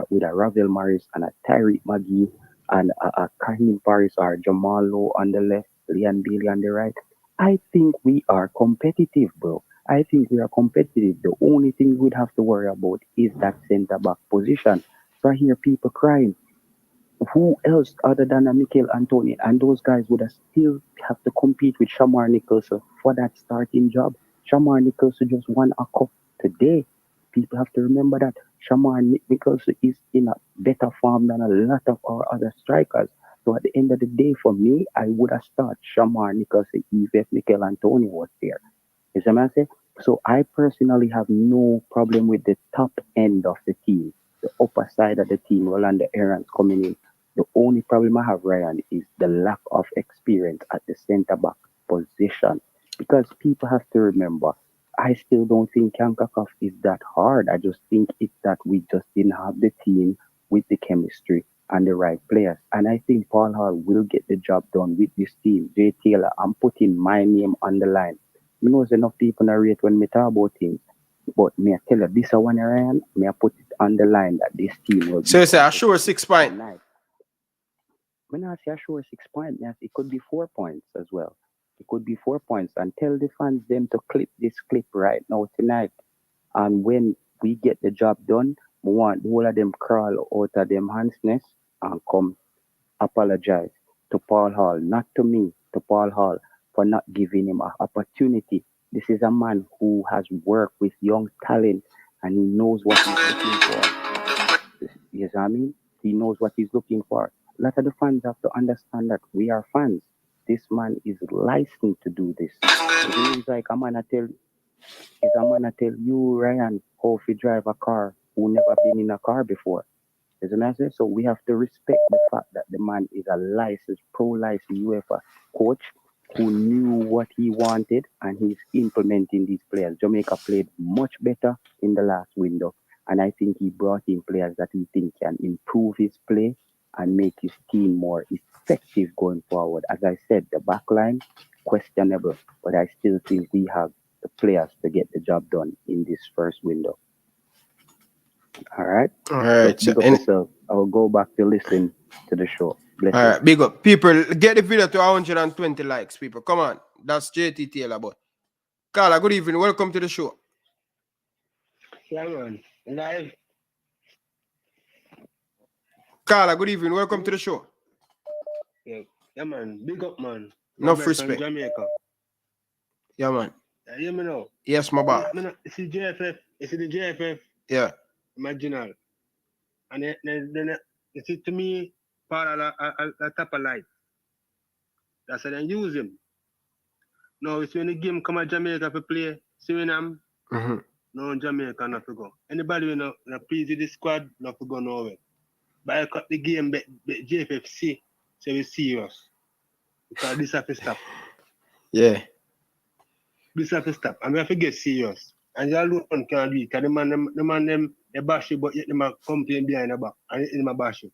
with a Ravel Morris and a Tyreek McGee and a Kahim Paris or Jamal Lowe on the left, Leon Bailey on the right, I think we are competitive, bro. I think we are competitive. The only thing we'd have to worry about is that centre back position. So I hear people crying. Who else other than a Mikel Antoni? And those guys would have still have to compete with Shamar Nicholson for that starting job. Shamar Nicholson just won a cup today. People have to remember that Shamar Nicholson is in a better form than a lot of our other strikers. So at the end of the day, for me, I would have started Shamar Nicholson if Mikel Antoni was there. You see what I'm saying? So I personally have no problem with the top end of the team, the upper side of the team, Rolando Aaron's coming in. The only problem I have, Ryan, is the lack of experience at the centre back position. Because people have to remember, I still don't think CONCACAF is that hard. I just think it's that we just didn't have the team with the chemistry and the right players. And I think Paul Hall will get the job done with this team. Jay Taylor, I'm putting my name on the line. You know, there's enough people narrate when me talk about things. But me I tell you, this one, Ryan, me I put it on the line that this team will be. So you say, I sure 6 points. Tonight. When I say sure 6 points, it could be 4 points as well. It could be 4 points. And tell the fans them to clip this clip right now tonight. And when we get the job done, we want all of them crawl out of them hands nest and come apologize to Paul Hall, not to me, to Paul Hall, for not giving him an opportunity. This is a man who has worked with young talent and he knows what he's looking for. You know what I mean? He knows what he's looking for. A lot of the fans have to understand that we are fans. This man is licensed to do this. It's like a man tell you, Ryan, how to drive a car who never been in a car before. You know what I'm saying? So we have to respect the fact that the man is a licensed, pro-licensed UEFA coach who knew what he wanted and he's implementing these players. Jamaica played much better in the last window, and I think he brought in players that he thinks can improve his play and make his team more effective going forward. As I said, the back line, questionable, but I still think we have the players to get the job done in this first window. All right. All right. So big up yourself. I will go back to listen to the show. Bless all you. right, big up. People, get the video to 120 likes, people. Come on. That's JT Taylor, boy. Carla, good evening. Welcome to the show. Yeah, man. Live. Carla, good evening. Welcome to the show. Yeah, man. Big up, man. Enough respect. Jamaica. Yeah, man. You hear me now? Yes, my boy. It's the JFF. It's the JFF. Yeah. Marginal. And then it's to me, part of the top of life. That's how they use him. Now, it's when the game come at Jamaica to play, Suriname, no Jamaica not to go. Anybody who not please with the squad, not to go nowhere. But I cut the game, but JFFC, so we serious. Because this have to stop. Yeah. This have to stop. And we have to get serious. And you alone can't do it. Because the man them, they bash you, but yet them complain behind the back. And them bash you.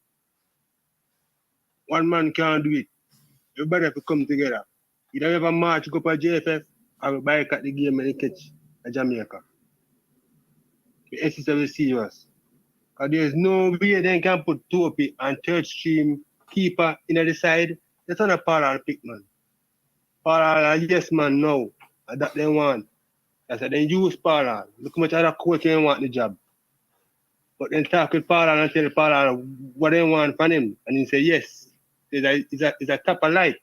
One man can't do it. Everybody have to come together. You don't have a march, go for JFF, I will buy at the game and catch a Jamaica. The SC is serious. Because there's no way they can put Topi and third stream keeper in the side, that's not a Pual pick, man. Pual, yes, man, no. That they want. I said, then use Pual. Look how much other coach they want the job. But then talk with Pual and tell Pual what they want from him. And he say, yes. It's a top of light.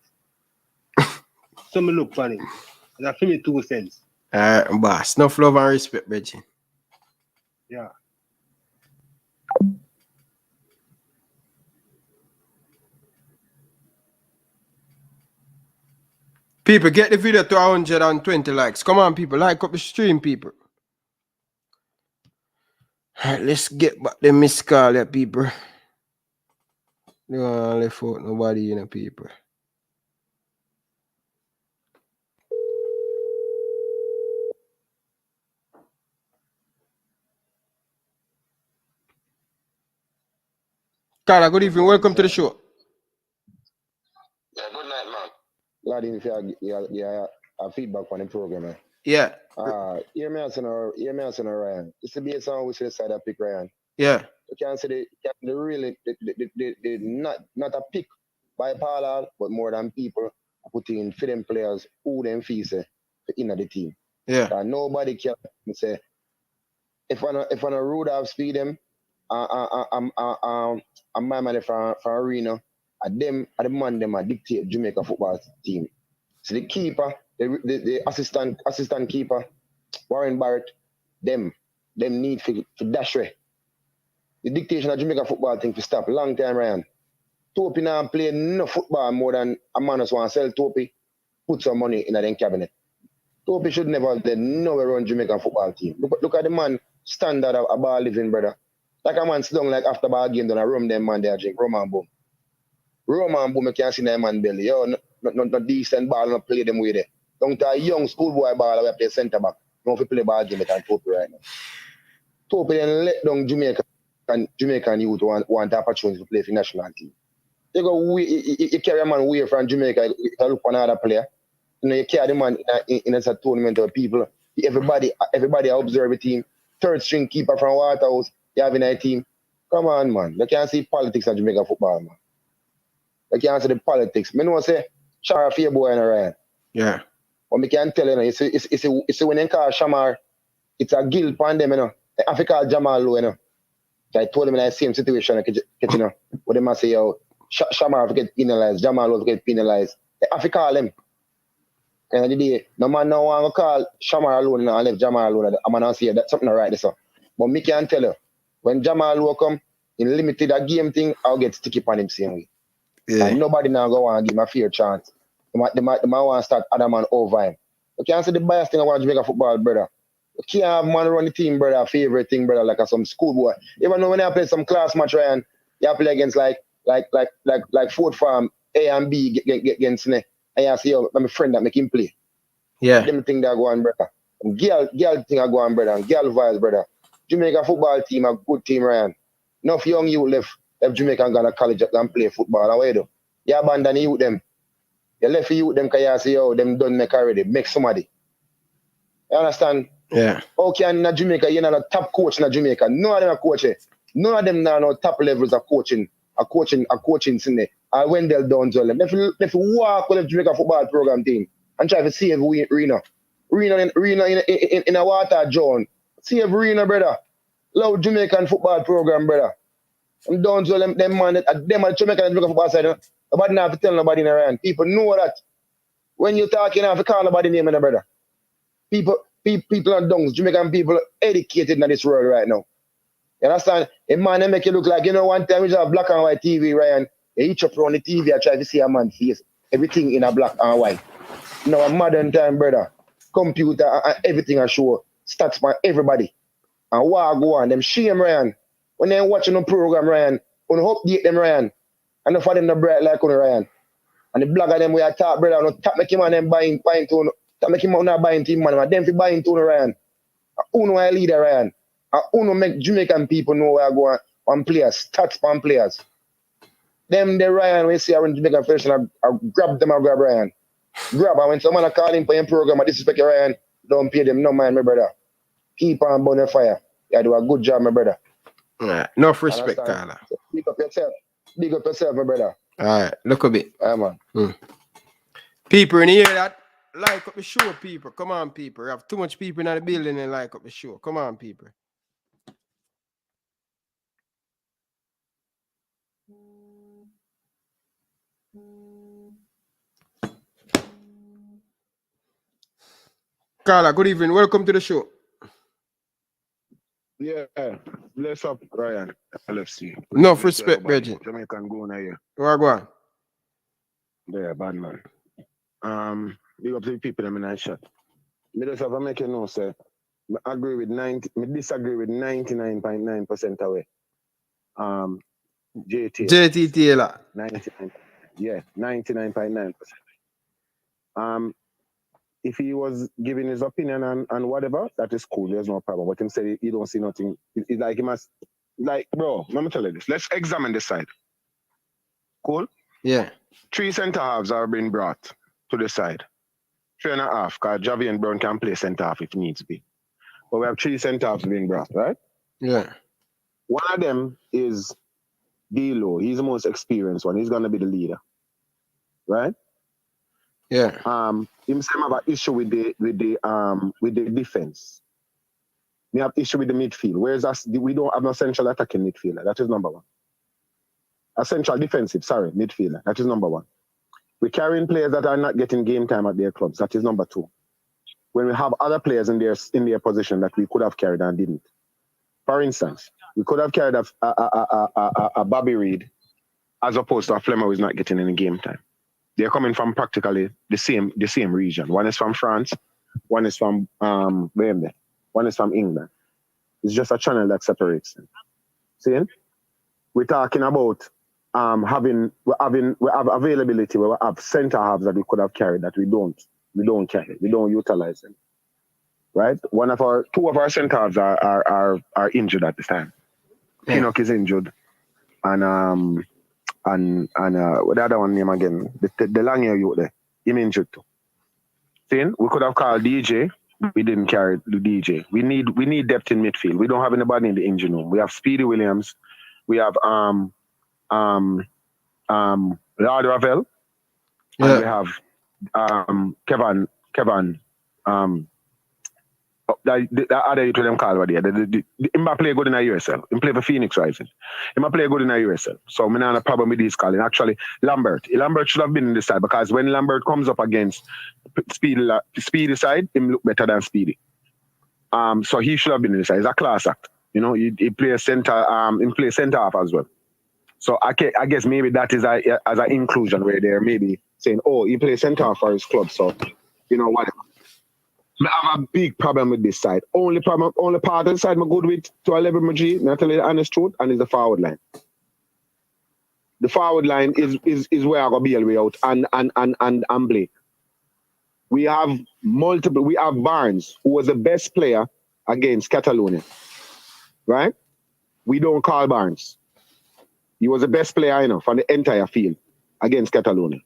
So me look for him. That's for me 2 cents. Boss. Enough love and respect, Reggie. Yeah. People, get the video to 120 likes. Come on, people. Like up the stream, people. All right, let's get back the missed call, yeah, people. They don't left out nobody, you know, people. Carla, good evening. Welcome to the show. Yeah, good night, man. Glad if you have feedback on the program, man. Yeah. Hear me out on Ryan. It's the base on which side I pick Ryan. Yeah. You can't say the really not a pick by Pual, but more than people putting for them players who them fees in the team. Yeah. Nobody can say if I road off speed them, I'm my man from Arena. Them are the man them are dictate Jamaica football team. So the keeper, the assistant keeper, Warren Barrett, them need to dash away. The dictation of Jamaica football thing to stop long time, Ryan. Topi now play no football more than a man who want to sell Topi, put some money in the cabinet. Topi should never have nowhere run Jamaican football team. Look at the man standard of ball living, brother. Like a man sit down like after ball game, then I rum them man there drink rum and boom. Rum and boom, you can't see that man belly. Yo, not decent ball, not play them with it. Don't a young schoolboy ball where play centre back. Don't play ball game with Topi right now. Topi then let down Jamaican youth want opportunity to play for national team. You carry a man away from Jamaica, you look for another player. You know, you carry the man in a tournament of people. Everybody observe the team. Third string keeper from Waterhouse, you have in a team. Come on, man. You can't see politics of Jamaica football, man. You can't see the politics. I know say, Shara for your boy and Ryan. Yeah. But I can tell you, it's when they call Shamar, it's a guilt upon them, you know. They have to call Jamal Low, you know. I told them in the same situation, you know, what they must say, yo, Shamar to get penalized, Jamal Low to get penalized. They have to call them. And the day, no man no want to call Shamar alone and left Jamal alone. I'm going to say that's something right there. But me can tell you, when Jamal Low come, in limited a game thing, I'll get sticky on him same way. Yeah. And nobody now go on and give him a fair chance. They might want to start other man over him. You can't say the biggest thing about Jamaica football, brother. You can't have man run the team, brother, favorite thing, brother, like some schoolboy. Even though when I play some class match, Ryan, you play against like Fort Farm, A and B against me. And you see, yo, my friend that make him play. Yeah. Them thing that go on, brother. Girl thing that go on, brother. Girl vibes, brother. Jamaica football team, a good team, Ryan. Enough young youth left Jamaica and go to college and play football. How you do? You abandon youth them. You left youth them because you see, yo, them done make already. Make somebody. You understand? Yeah. Okay, in Jamaica, you're not a top coach in Jamaica. None of them are coaching. None of them now no top levels of coaching. A coaching in there. I Wendell Downs all them. If you walk with the Jamaica football program team and try to save Reno. Reno in a water zone. Save Reno, brother. Love Jamaican football program, brother. I'm Downs all them man them are Jamaican football side. Nobody have to tell nobody around. People know that. When you're talking, you have to call nobody name, brother. People are Downs, Jamaican people educated in this world right now. You understand? A man they make you look like, you know, one time you have black and white TV, Ryan. You each up on the TV, I try to see a man's face. Everything in a black and white. Now a modern time, brother. Computer and everything I show. Stats for everybody. And what go on, them shame, Ryan. When they're watching the program, Ryan, on update them, Ryan. And for them the bright like on Ryan. And the blogger them we are talk, brother, no tap make him and them buying tone. Tap make him not buying team, man. And them for buying tone, Ryan. Uno a leader, Ryan. And Uno make Jamaican people know where I go on players, stats on players. Them the Ryan, when you see around Jamaican Federation, I grab them, I grab Ryan. Grab, and when someone call him for your program, I disrespect you, Ryan, don't pay them, no mind, my brother. Keep on burning fire. You do a good job, my brother. Enough respect, Carla. So big up yourself, my brother. Alright, look a bit. Yeah, man. People in here that like up the show, people. Come on, people. We have too much people in the building and like up the show. Come on, people. Carla, good evening. Welcome to the show. Yeah, bless up Ryan LFC. Enough respect, Reggie. Jamaican go now here. Wagwan. Yeah, bad man. Big up to the people that in that shot. Me just have to make you know, sir. I disagree with 99.9% away. JT Taylor. 99.9%. If he was giving his opinion and whatever, that is cool. There's no problem. But him say he don't see nothing. It's like he must, like, bro, let me tell you this. Let's examine this side. Cool? Yeah. 3 centre halves are being brought to the side. 3.5, because Javi and Brown can play centre half if needs be. But we have 3 centre halves being brought, right? Yeah. One of them is D-Lo. He's the most experienced one. He's gonna be the leader. Right? Yeah. Him have an issue with the defense. We have issue with the midfield. Whereas us, we don't have no central attacking midfielder. That is number one. A central defensive, midfielder. That is number one. We're carrying players that are not getting game time at their clubs. That is number two. When we have other players in their position that we could have carried and didn't. For instance, we could have carried a Bobby Reed as opposed to a Flemmer who is not getting any game time. They're coming from practically the same region. One is from France, one is from one is from England. It's just a channel that separates them. See? We're talking about we have availability where we have centre halves that we could have carried that we don't carry. We don't utilize them. Right? Two of our centre halves are injured at this time. Pinnock is injured. And what the other one name again? The long hair youth there. Him injured too. See? We could have called DJ. We didn't carry the DJ. We need depth in midfield. We don't have anybody in the engine room. We have Speedy Williams. We have Lord Ravel. Yeah. And we have Kevin that other you to them call over there. Him play good in a USL. Him play for Phoenix Rising. Him play good in a USL. So I don't have a problem with these calling. Actually, Lambert should have been in this side because when Lambert comes up against Speedy side, him look better than Speedy. So he should have been in this side. He's a class act. You know, he plays center. He plays center half as well. So I guess maybe that is as an inclusion where they're maybe saying, oh, he plays center half for his club. So you know whatever. I have a big problem with this side. Only part of the side I'm good with to a level, Maji, not tell you the honest truth, and is the forward line. The forward line is where I go bail way out and Blake. We have multiple. We have Barnes, who was the best player against Catalonia. Right? We don't call Barnes. He was the best player, from the entire field against Catalonia.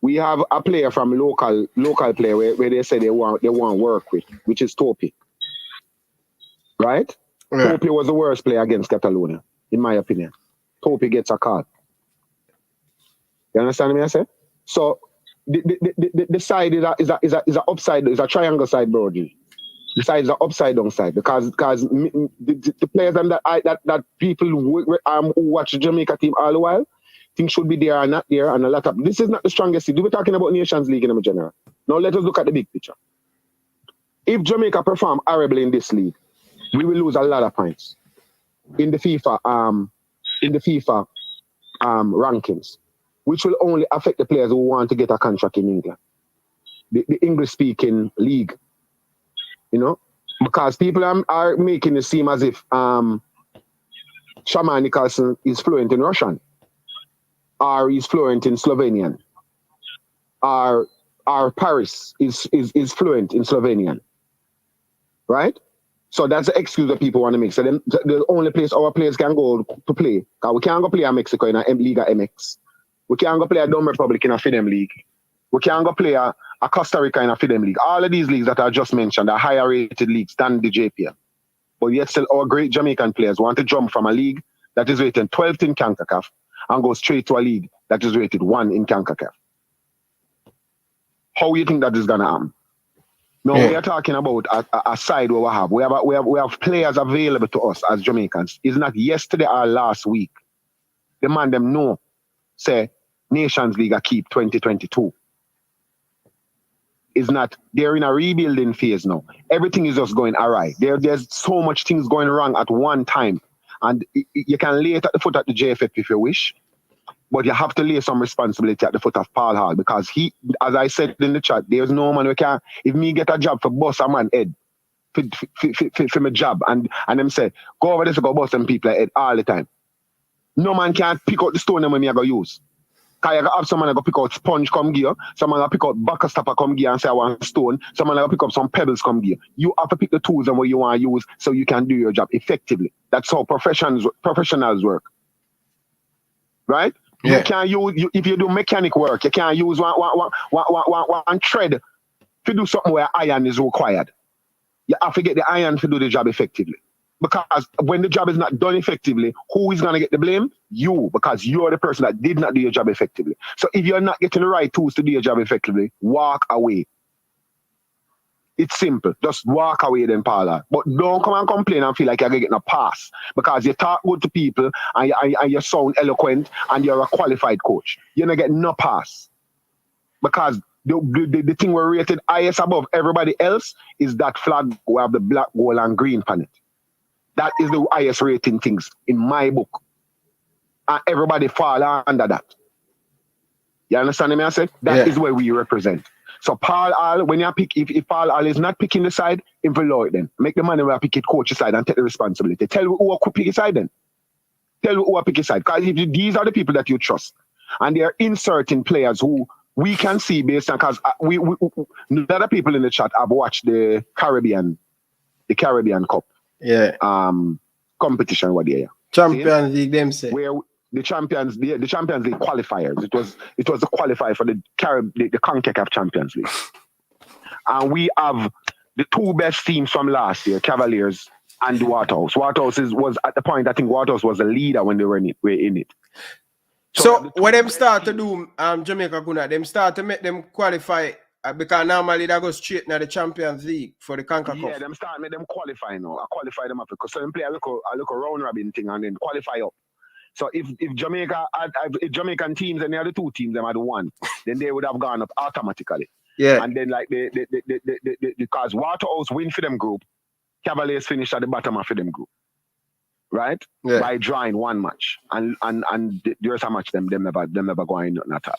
We have a player from local player where they say they want work with, which is Topi. Right? Yeah. Topi was the worst player against Catalonia, in my opinion. Topi gets a card. You understand me? I say? So the side is a upside, is a triangle side, bro. The side is an upside down side because the players that people who watch the Jamaica team all the while. Things should be there or not there, and a lot of this is not the strongest league. We're talking about Nations League in general. Now let us look at the big picture. If Jamaica perform horribly in this league, we will lose a lot of points in the FIFA rankings, which will only affect the players who want to get a contract in England, the English-speaking league. Because people are making it seem as if Shaman Nicholson is fluent in Russian. Or he's fluent in Slovenian. Or Paris is fluent in Slovenian. Right? So that's the excuse that people want to make. So then the only place our players can go to play, because we can't go play a Mexico in a Liga MX. We can't go play a Dome Republic in a FIDEM League. We can't go play a Costa Rica in a FIDEM League. All of these leagues that I just mentioned are higher rated leagues than the JPL. But yet still our great Jamaican players want to jump from a league that is rated 12th in CONCACAF and go straight to a league that is rated 1 in CONCACAF. How you think that is gonna happen? No, we are talking about a side where we have players available to us as Jamaicans. It's not yesterday or last week. The man them know, say Nations League a keep 2022. It's not, they're in a rebuilding phase now. Everything is just going awry. There's so much things going wrong at one time. And you can lay it at the foot of the JFF if you wish, but you have to lay some responsibility at the foot of Paul Hall, because he, as I said in the chat, there's no man who can, if me get a job for boss a man head, for my job, and them say, go over this and go boss them people head all the time. No man can pick out the stone them when me I go use. Because you have someone that go pick out sponge come gear, someone that pick out bucket stopper come gear and say I want stone, someone that go pick up some pebbles come gear. You have to pick the tools and what you want to use so you can do your job effectively. That's how professionals work. Right? Yeah. You can't use, if you do mechanic work, you can't use one thread to do something where iron is required. You have to get the iron to do the job effectively. Because when the job is not done effectively, who is going to get the blame? You, because you're the person that did not do your job effectively. So if you're not getting the right tools to do your job effectively, walk away. It's simple. Just walk away then, Paula. But don't come and complain and feel like you're getting a pass. Because you talk good to people and you sound eloquent and you're a qualified coach. You're not getting no pass. Because the thing we're rated highest above everybody else is that flag who have the black, gold, and green on it. That is the highest rating things in my book. And everybody fall under that. You understand me? I said that is where we represent. So Paul Hall, when you pick, if Paul Hall is not picking the side, influence then. Make the man who pick it coach side and take the responsibility. Tell who could pick his side then. Tell who pick his side. Because these are the people that you trust. And they are inserting players who we can see based on, because we other people in the chat have watched the Caribbean Cup. Yeah. Competition what they are. Champions League, them say. Where the Champions League qualifiers. It was the qualifier for the CONCACAF Champions League. And we have the two best teams from last year, Cavaliers and Waterhouse. Waterhouse was at the point, I think Waterhouse was the leader when they were in it. So what them start to do, Jamaica Guna, them start to make them qualify because normally they go straight to the Champions League for the CONCACAF. Yeah, them start make them qualify now. I qualify them up because so them play a little round robin thing and then qualify up. So if Jamaica if Jamaican teams and the other two teams them had one, then they would have gone up automatically. Yeah. And then like because Waterhouse win for them group, Cavaliers finish at the bottom of them group. Right? Yeah. By drawing one match. And the rest of the match them never going nothing at all.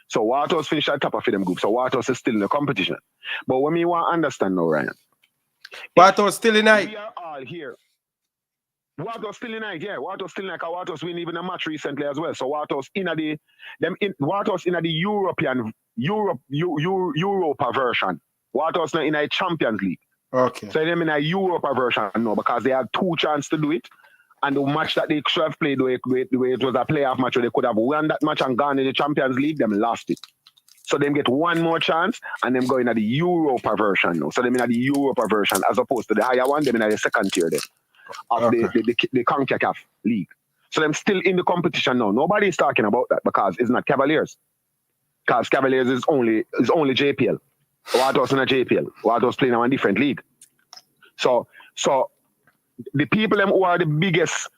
So Waterhouse finished at the top of them group. So Waterhouse is still in the competition. But what me want to understand now, Ryan. Waterhouse still in night. We are all here. Waterhouse still in night, yeah. Waterhouse still in night. Waterhouse win even a match recently as well. So Waterhouse in the European Europa version. Waterhouse now in a Champions League. Okay. So them in a Europa version now because they had two chances to do it. And the match that they should have played, the way it was a playoff match where they could have won that match and gone in the Champions League, them lost it. So them get one more chance and them go in the Europa version now. So them in the Europa version as opposed to the higher one, them in the second tier then of the CONCACAF league. So them still in the competition now. Nobody is talking about that because it's not Cavaliers. Because Cavaliers is only JPL. Waterhouse in a JPL. Waterhouse playing in a different league. So the people them who are the biggest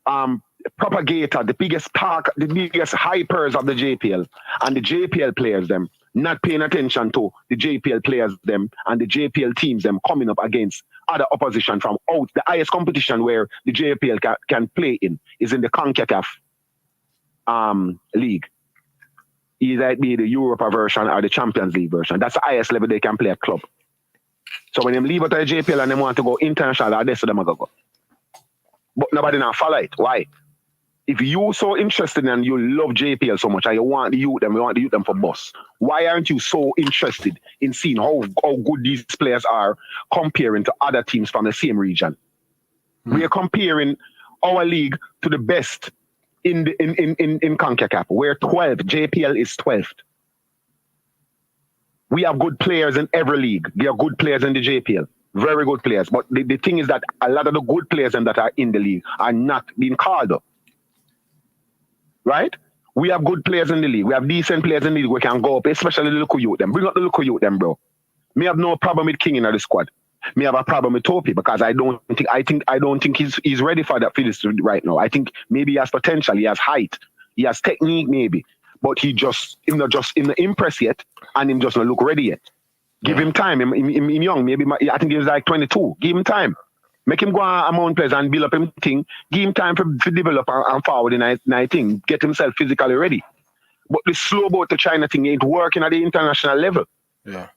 propagator, the biggest hypers of the JPL and the JPL players them not paying attention to the JPL players them and the JPL teams them coming up against other opposition from out. The highest competition where the JPL can play in is in the CONCACAF league. Either it be the Europa version or the Champions League version. That's the highest level they can play at club. So when they leave out of the JPL and they want to go international, that's what they go. But nobody now follow it. Why? If you're so interested and you love JPL so much and you want the youth them for boss, why aren't you so interested in seeing how good these players are comparing to other teams from the same region? We are comparing our league to the best in CONCACAF. We're 12th. JPL is 12th. We have good players in every league. There are good players in the JPL. Very good players. But the thing is that a lot of the good players that are in the league are not being called up. Right? We have good players in the league. We have decent players in the league. We can go up, especially the local youth. Them bring up the local youth, them, bro. Me have no problem with King in the squad. Me have a problem with Topi because I don't think he's ready for that for this right now. I think maybe he has potential. He has height. He has technique, maybe. But him not impressed yet, and him just not look ready yet. Give him time. Him young. Maybe I think he was like 22. Give him time. Make him go among players and build up him thing. Give him time to develop and forward in that thing. Get himself physically ready. But the slow boat to China thing ain't working at the international level. Yeah.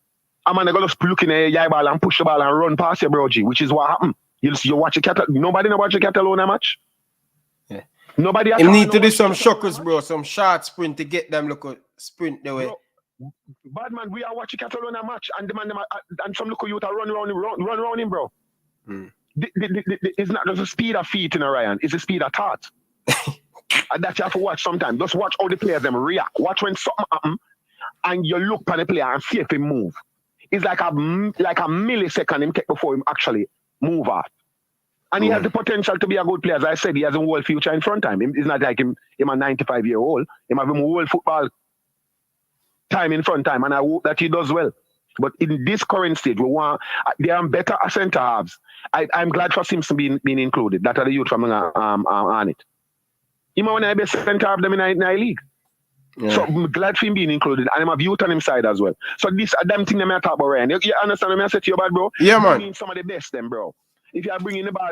I'm gonna go look in a ball and push the ball and run past your bro G, which is what happened. You watch a nobody know watch a Catalonia match. Yeah. Nobody. You need to do some shockers, bro. Some short sprint to get them look sprint the way. Bro, bad man, we are watching Catalonia match and the man and some local youth are run around him, bro. It's not just a speed of feet in a Ryan, it's a speed of thought. And that you have to watch sometimes. Just watch how the players them react. Watch when something happens and you look at the player and see if he move. It's like a millisecond him take before him actually move out. And he has the potential to be a good player. As I said, he has a whole future in front of him. It's not like him a 95-year-old. He have a whole football time in front of him, and I hope that he does well. But in this current stage, they are better as centre halves. I'm glad for Simpson being included. That are the youth from on it. He might one of the best centre halves them in the league. Yeah. So I'm glad for him being included, and I'm a youth on his side as well. So this damn thing that I talk about, Ryan. You understand what I say to you, bad bro? Yeah, man. Bring some of the best, them, bro. If you are bringing the ball,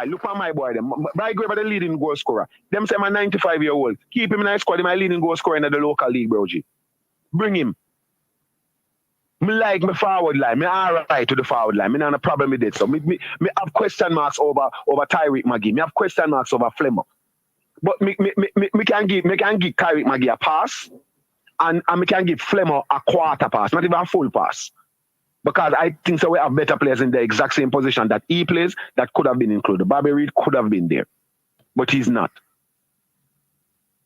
look at my boy, them. Bright Graver, the leading goal scorer. Them say I'm a 95-year-old. Keep him in the squad. He's my leading goal scorer in the local league, bro. G. Bring him. Me like my forward line. Me alright to the forward line. Me not a problem with it. So me have question marks over Tyreek Maggie. Me have question marks over Flemmer. But me can give Tyreek Maggie a pass, and me can give Flemmer a quarter pass, not even a full pass. Because I think so we have better players in the exact same position that he plays that could have been included. Bobby Reid could have been there, but he's not.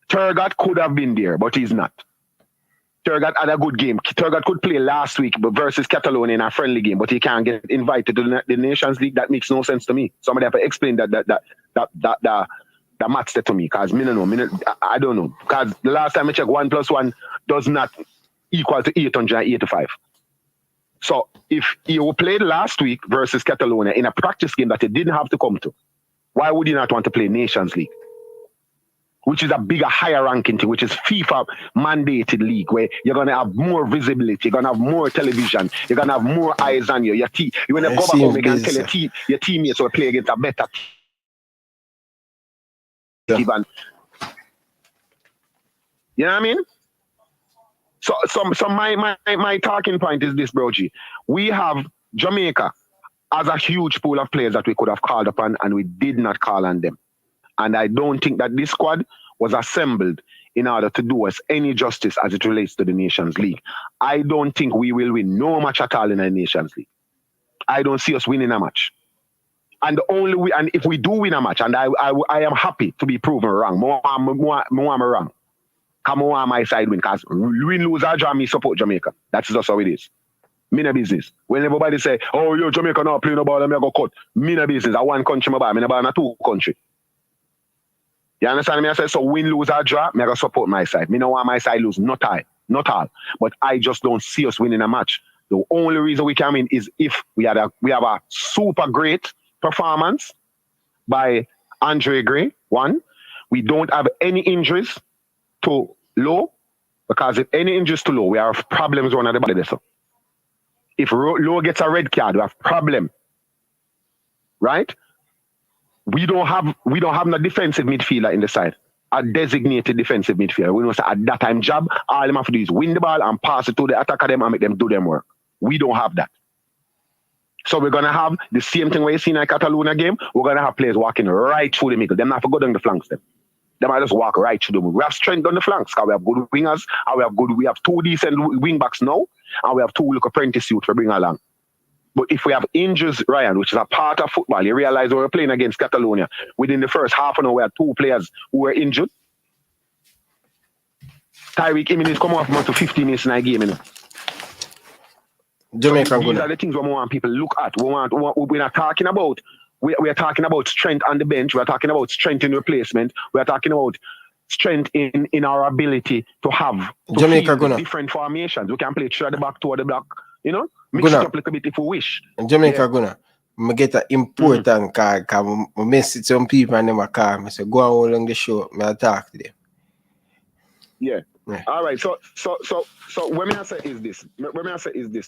Turgot could have been there, but he's not. Turgot had a good game. Turgot could play last week versus Catalonia in a friendly game, but he can't get invited to the Nations League. That makes no sense to me. Somebody have to explain that maths to me, because I don't know. Because the last time I checked, 1 + 1 does not equal to 885. So if you played last week versus Catalonia in a practice game that he didn't have to come to, why would you not want to play Nations League? Which is a bigger, higher ranking thing, which is FIFA mandated league, where you're going to have more visibility, you're going to have more television, you're going to have more eyes on you. You're going to go back home, you can tell your teammates will play against a better team. Yeah. You know what I mean? So my talking point is this, bro G. We have Jamaica as a huge pool of players that we could have called upon, and we did not call on them. And I don't think that this squad was assembled in order to do us any justice as it relates to the Nations League. I don't think we will win no match at all in the Nations League. I don't see us winning a match. And if we do win a match, and I am happy to be proven wrong. More wrong. Come on my side win, because win, lose, or draw, me support Jamaica. That's just how it is. Me no business. When everybody say, oh, yo, Jamaica not playing no ball, I'm going to cut. Me no business. I one country, me no ball, 2 country. You understand me? I say, so win, lose, or draw, I'm going to support my side. Me no want my side lose, not all. But I just don't see us winning a match. The only reason we can win is if we have a super great performance by Andre Gray, 1. We don't have any injuries to Low, because if any injuries to Low, we have problems on the body. So if Low gets a red card, we have problem. Right? We don't have no defensive midfielder in the side. A designated defensive midfielder. We know say at that time job, all them have to do is win the ball and pass it to the attacker them and make them do them work. We don't have that. So we're gonna have the same thing we see in a Catalonia game. We're gonna have players walking right through the middle. Them not to go down the flanks them. They might just walk right through them. We have strength on the flanks because we have good wingers, and we have 2 decent wing backs now, and we have 2 little apprentice youth to bring along. But if we have injuries, Ryan, which is a part of football, you realize when we're playing against Catalonia, within the first half an hour, we had 2 players who were injured. Tyreek Jimenez come off to 15 minutes in a game. Jamaica, so these are the things we want people to look at. We're not talking about. We are talking about strength on the bench. We are talking about strength in replacement. We are talking about strength in our ability to have Jamaica field gonna. different formations. We can play through the back, toward the block, you know, mix it up a little bit if we wish. Jamaica gonna. I get an important card because I message some people and them a call. I say, go on along the show. I talk to them. Yeah. All right. So when I say is this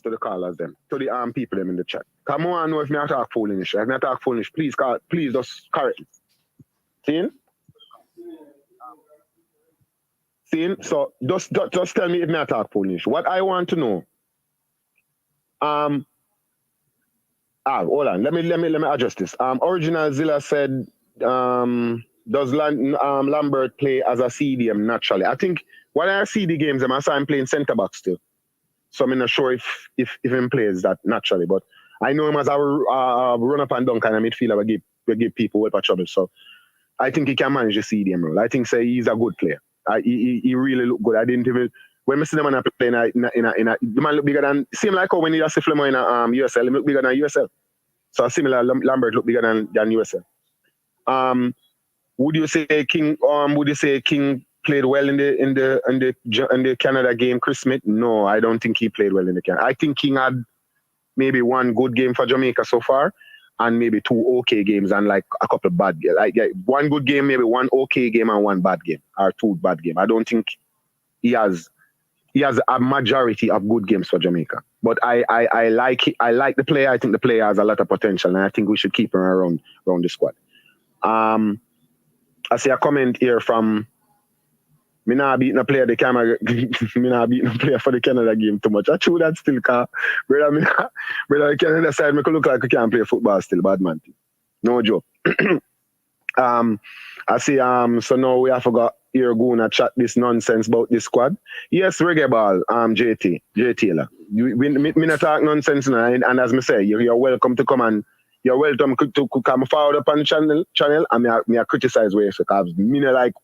to the callers them, to the people them in the chat. Come on, know if me talk foolish. If me talk foolish, please just correct me. See? So just tell me if me talk foolish. What I want to know. Hold on. Let me adjust this. Original Zilla said, does Lambert play as a CDM naturally? I think when I see the games, I saw him playing centre back still. So I'm not sure if he plays that naturally, but I know him as a run up and down kind of midfielder. We give people with trouble. So I think he can manage the CDM role. I think he's a good player. He really look good. I didn't even when I see the man playing the man look bigger than same like how when he see Flemo in USL, he look bigger than USL. So similar Lambert look bigger than USL. Would you say King played well in the Canada game, Chris Smith? No, I don't think he played well in the Canada. I think King had maybe one good game for Jamaica so far, and maybe two okay games and like a couple bad games. Like one good game, maybe one okay game and one bad game, or two bad games. I don't think he has a majority of good games for Jamaica. But I like the player. I think the player has a lot of potential, and I think we should keep him around the squad. I see a comment here from me not beating a player the camera. Me not beating a player for the Canada game too much. I true that still, cause brother the Canada side me could look like I can't play football still, bad man. No joke. I see so now we have forgot you're gonna chat this nonsense about this squad. Yes, reggae ball, JT me not talk nonsense now, and as me say, you're welcome to come and you're welcome to come forward up on the channel and me I criticize ways because me not like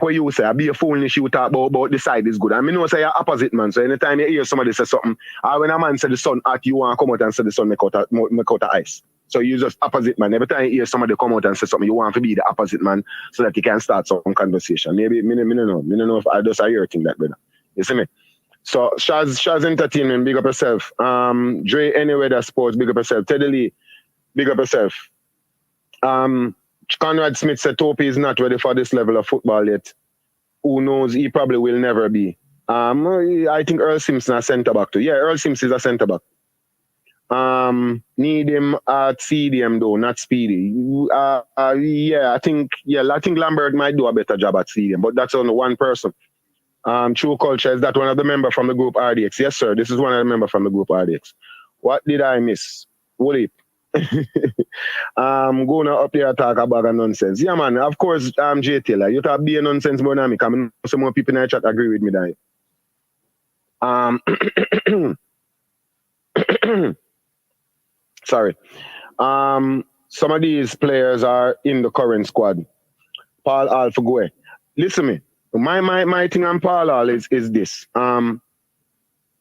what you say. I be a foolish you talk about the side is good. And me know say you're opposite man. So anytime you hear somebody say something, or when a man say the sun hot, you want to come out and say the sun make out the ice. So you just opposite man. Every time you hear somebody come out and say something, you want to be the opposite man so that you can start some conversation. Maybe me no know if I just hear your thing that brother. You see me? So Shaz Entertainment, big up yourself. Dre Anyway That Sports, big up yourself. Teddy Lee, big up yourself. Conrad Smith said Topi is not ready for this level of football yet. Who knows? He probably will never be. I think Earl Simpson a centre back too. Yeah, Earl Simpson is a centre back. Need him at CDM though, not Speedy. I think Lambert might do a better job at CDM, but that's only one person. True Culture, is that one of the members from the group RDX? Yes, sir. This is one of the members from the group RDX. What did I miss? Woolly. Going up here talk about nonsense. Yeah, man. Of course, J Taylor. You talk be a nonsense more than me. Because some more people in the chat agree with me that. Sorry. Some of these players are in the current squad. Paul Hall for go. Listen me. My thing on Paul Hall is this. Paul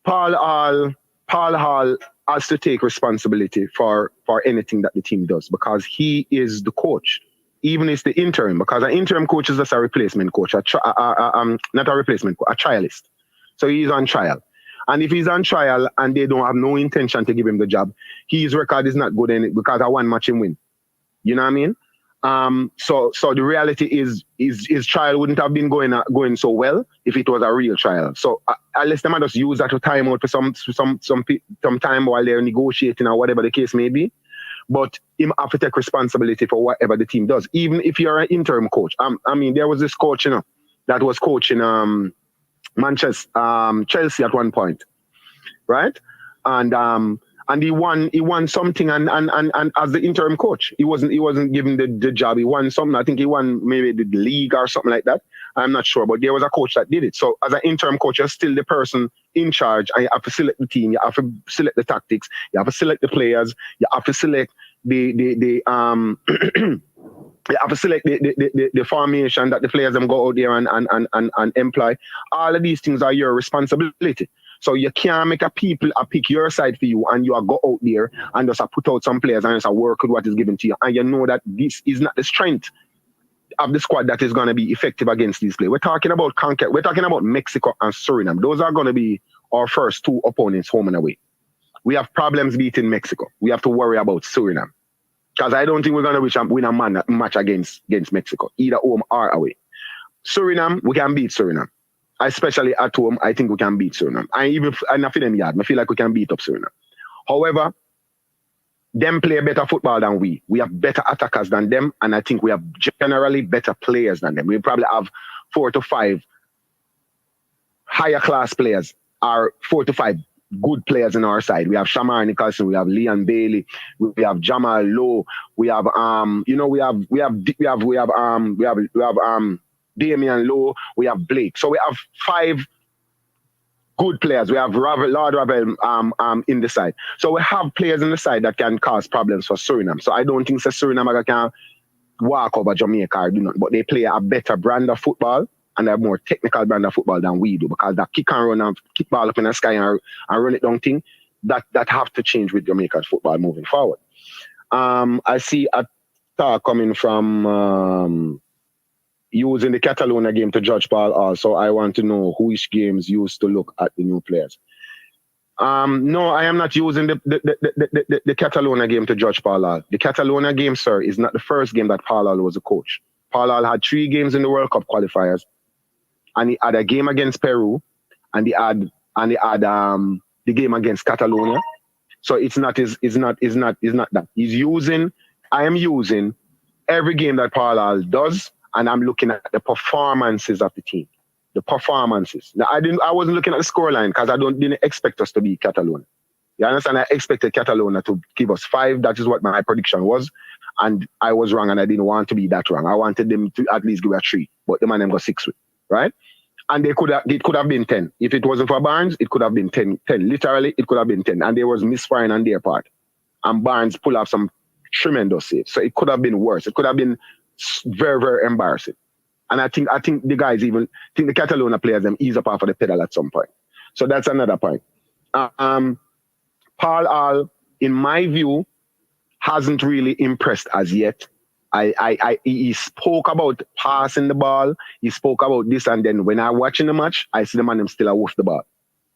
Hall has to take responsibility for anything that the team does because he is the coach. Even if it's the interim, because an interim coach is just a replacement coach, not a replacement coach, a trialist. So he's on trial. And if he's on trial and they don't have no intention to give him the job, his record is not good in it because I one match him win. You know what I mean? So the reality is his trial wouldn't have been going so well if it was a real trial. So unless they might just use that to time out for some time while they're negotiating or whatever the case may be. But him have to take responsibility for whatever the team does, even if you're an interim coach. I mean, there was this coach, that was coaching Manchester, Chelsea at one point, right? And he won something and as the interim coach, he wasn't given the job. He won something. I think he won maybe the league or something like that. I'm not sure, but there was a coach that did it. So as an interim coach, you're still the person in charge, and you have to select the team. You have to select the tactics. You have to select the players. You have to select you have to select the formation that the players them go out there and employ. All of these things are your responsibility. So you can't make pick your side for you and you go out there and just put out some players and just work with what is given to you. And you know that this is not the strength have the squad that is going to be effective against these players. We're talking about We're talking about Mexico and Suriname. Those are going to be our first two opponents, home and away. We have problems beating Mexico. We have to worry about Suriname. Because I don't think we're going to win a match against Mexico, either home or away. Suriname, we can beat Suriname. Especially at home, I think we can beat Suriname. And even I feel like we can beat up Suriname. However, them play better football than we. We have better attackers than them, and I think we have generally better players than them. We probably have 4 to 5 higher class players, or 4 to 5 good players on our side. We have Shamar Nicholson, we have Leon Bailey, we have Jamal Lowe, we have Damian Lowe, we have Blake. So we have 5 good players. We have Lord Ravel in the side. So we have players in the side that can cause problems for Suriname. So I don't think Suriname can walk over Jamaica or do not, but they play a better brand of football and a more technical brand of football than we do, because that kick and run and kick ball up in the sky and run it down thing, that have to change with Jamaica's football moving forward. I see a talk coming from using the Catalonia game to judge Paul also. I want to know which games used to look at the new players. No, I am not using the Catalonia game to judge Paul Hall. The Catalonia game, sir, is not the first game that Paul Hall was a coach. Paul Hall had 3 games in the World Cup qualifiers, and he had a game against Peru, and he had the game against Catalonia. So it's not that. I am using every game that Paul Hall does, and I'm looking at the performances of the team. The performances. Now, I wasn't looking at the scoreline because I didn't expect us to beat Catalonia. You understand? I expected Catalonia to give us 5. That is what my prediction was. And I was wrong, and I didn't want to be that wrong. I wanted them to at least give a 3, but the man them got 6 with, right? And it could have been 10. If it wasn't for Barnes, it could have been 10. Literally, it could have been 10. And there was misfiring on their part. And Barnes pulled off some tremendous saves. So it could have been worse. It could have been very, very embarrassing. And I think the guys think the Catalonia players them ease up off of the pedal at some point. So that's another point. Paul Hall, in my view, hasn't really impressed as yet. He spoke about passing the ball. He spoke about this, and then when I'm watching the match, I see the man him still a wolf the ball.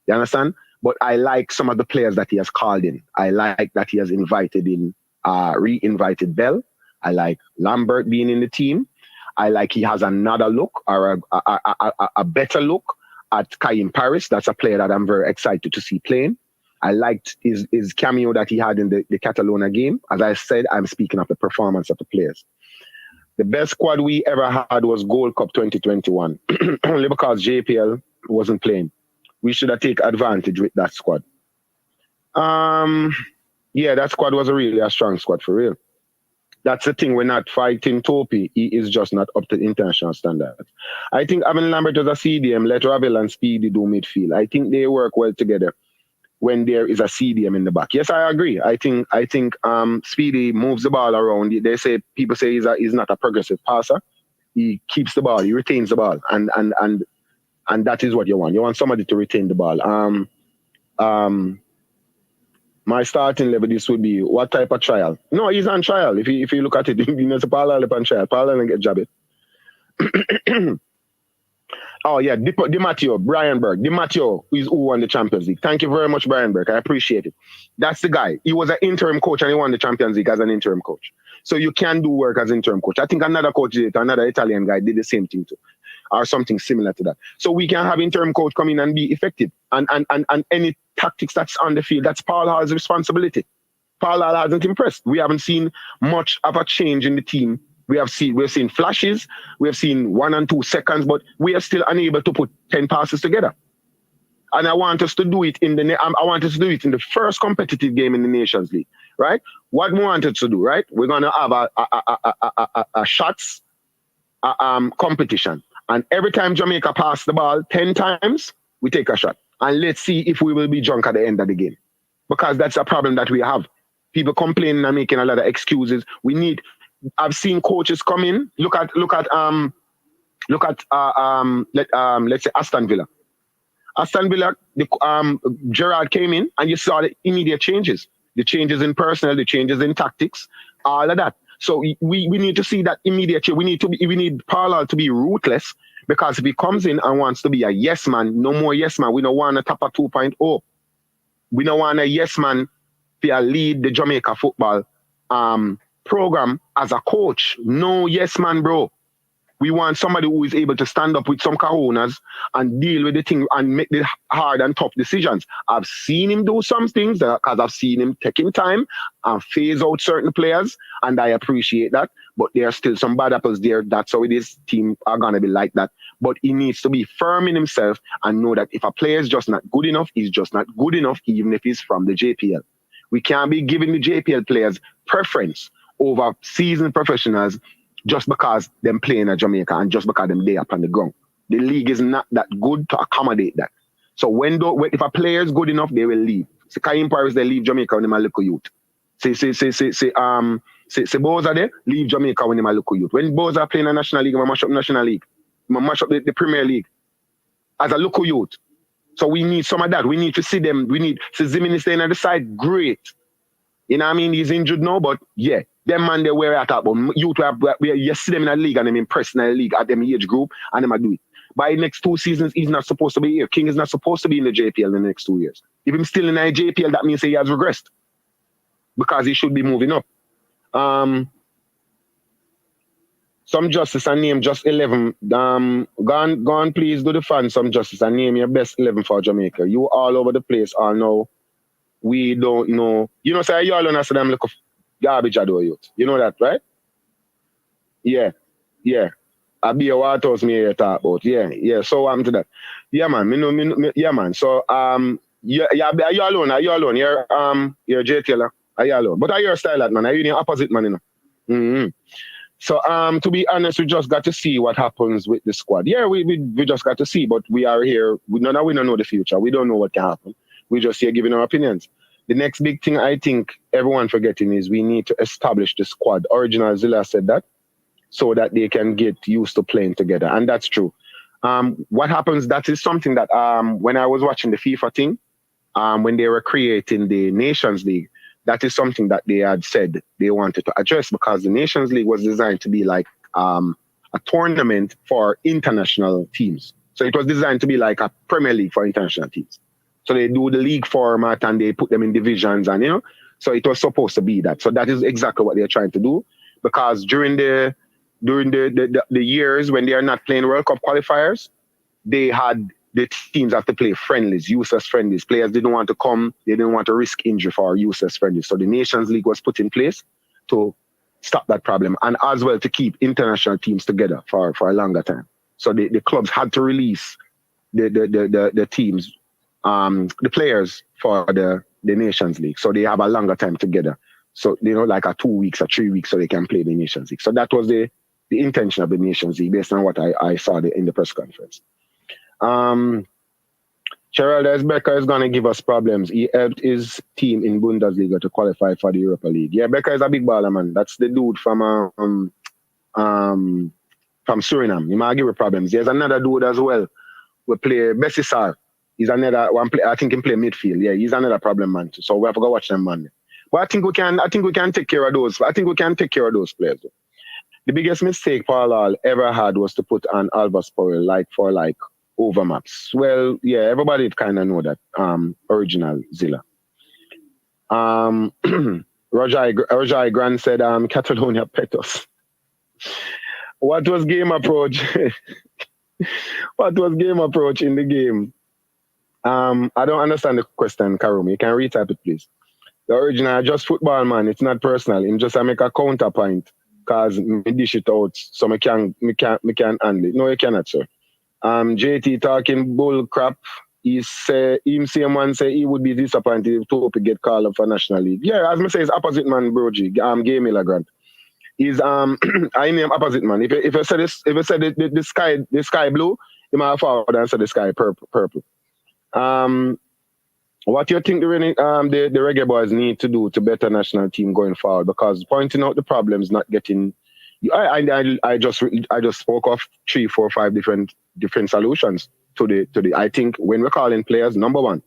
You understand? But I like some of the players that he has called in. I like that he has re-invited Bell. I like Lambert being in the team. I like he has another look, or a better look at Kaim Paris. That's a player that I'm very excited to see playing. I liked his cameo that he had in the Catalonia game. As I said, I'm speaking of the performance of the players. The best squad we ever had was Gold Cup 2021, only because JPL wasn't playing. We should have taken advantage with that squad. Yeah, that squad was really a strong squad for real. That's the thing. We're not fighting Topi. He is just not up to international standards. I think having Lambert as a CDM, let Ravel and Speedy do midfield. I think they work well together when there is a CDM in the back. Yes, I agree. I think Speedy moves the ball around. People say he's not a progressive passer. He keeps the ball. He retains the ball, and that is what you want. You want somebody to retain the ball. My starting level, this would be what type of trial? No, he's on trial. If you look at it, you know, it's a Paul on trial. Paul doesn't get job it. Oh yeah, Di Matteo, Brian Berg. Di Matteo is who won the Champions League. Thank you very much, Brian Berg. I appreciate it. That's the guy. He was an interim coach and he won the Champions League as an interim coach. So you can do work as interim coach. I think another coach did it. Another Italian guy did the same thing too, or something similar to that. So we can have interim coach come in and be effective. And any tactics that's on the field, that's Paul Hall's responsibility. Paul Hall hasn't impressed. We haven't seen much of a change in the team. We've seen flashes, we have seen 1 and 2 seconds, but we are still unable to put 10 passes together. And I want us to do it in the first competitive game in the Nations League, right? What we wanted to do, right? We're gonna have a shots competition, and every time Jamaica pass the ball 10 times, we take a shot, and let's see if we will be drunk at the end of the game, because that's a problem that we have. People complaining and making a lot of excuses. I've seen coaches come in. Look at let's say Aston Villa. Aston Villa, Gerrard came in and you saw the immediate changes. The changes in personnel, the changes in tactics, all of that. So we need to see that immediately. We need Pual to be ruthless, because if he comes in and wants to be a yes man, no more yes man. We don't want a Tapa 2.0. We don't want a yes man to lead the Jamaica football program as a coach. No yes man, bro. We want somebody who is able to stand up with some cojones and deal with the thing and make the hard and tough decisions. I've seen him do some things because I've seen him taking time and phase out certain players, and I appreciate that. But there are still some bad apples there. That's how it is. Team are going to be like that. But he needs to be firm in himself and know that if a player is just not good enough, he's just not good enough, even if he's from the JPL. We can't be giving the JPL players preference over seasoned professionals just because them playing at Jamaica and just because them there up on the ground. The league is not that good to accommodate that. So if a player is good enough, they will leave. See, Kaim Paris, they leave Jamaica when they look youth. Say Boza there, leave Jamaica when they look youth. When Boza playing in the National League, they mash up National League. They mash up the Premier League as a local youth. So we need some of that. We need to see them. We need to see Zimini staying at the side. Great. You know what I mean? He's injured now, but yeah. Them man, they were at but youth, you see them in the league and them impressed in the league at them age group and them do it. By the next 2 seasons, he's not supposed to be here. King is not supposed to be in the JPL in the next 2 years. If he's still in the JPL, that means he has regressed because he should be moving up. Some justice and name just 11. Go on, please do the fans some justice and name your best 11 for Jamaica. You all over the place all know. We don't know. You know, say you all know, so them look garbage at the youth. You know that, right? Yeah. I be a what else me here talk about. Yeah. So I'm to that. Yeah, man. Yeah, man. So are you alone? You're JTL. Are you alone? But are you a style man? Are you the opposite man, you know? Mm-hmm. So to be honest, we just got to see what happens with the squad. Yeah, we just got to see, but we are here. We don't know the future. We don't know what can happen. We just here giving our opinions. The next big thing I think everyone forgetting is we need to establish the squad. Original Zilla said that so that they can get used to playing together. And that's true. What happens, that is something that when I was watching the FIFA thing, when they were creating the Nations League, that is something that they had said they wanted to address because the Nations League was designed to be like a tournament for international teams. So it was designed to be like a Premier League for international teams. So they do the league format and they put them in divisions and, you know, so it was supposed to be that. So that is exactly what they're trying to do because during the years when they are not playing World Cup qualifiers, they had the teams have to play friendlies, useless friendlies. Players didn't want to come. They didn't want to risk injury for useless friendlies. So the Nations League was put in place to stop that problem and as well to keep international teams together for a longer time. So the clubs had to release the teams, the players for the Nations League. So they have a longer time together. So, you know, like a 2 weeks or 3 weeks so they can play the Nations League. So that was the intention of the Nations League based on what I saw in the press conference. Gerald Becker is going to give us problems. He helped his team in Bundesliga to qualify for the Europa League. Yeah, Becker is a big baller, man. That's the dude from Suriname. He might give you problems. There's another dude as well. We play Bessisar. He's another one player. I think he play midfield. Yeah, he's another problem man too. So we have to go watch them, man. But I think we can take care of those. I think we can take care of those players. Though. The biggest mistake Pual ever had was to put on Albus Powell for overmaps. Well, yeah, everybody kind of know that. Original Zilla. Rajai Grant said, Catalonia Petos. What was game approach? What was game approach in the game? I don't understand the question, Karum. You can retype it, please. The original, just football, man. It's not personal. Him just make a counterpoint because me dish it out so me can handle it. No, you cannot, sir. JT talking bull crap. Him same one say he would be disappointed if Topi get called up for National League. Yeah, as me say, it's opposite man, broji. Game Miller Grant. He's I name opposite man. If I say this, if I say the sky blue, you might forward and say the sky purple. What do you think the Reggae Boyz need to do to better national team going forward? Because pointing out the problems, not getting, I just spoke of 3, 4, 5 different solutions to the. I think when we're calling players, number one,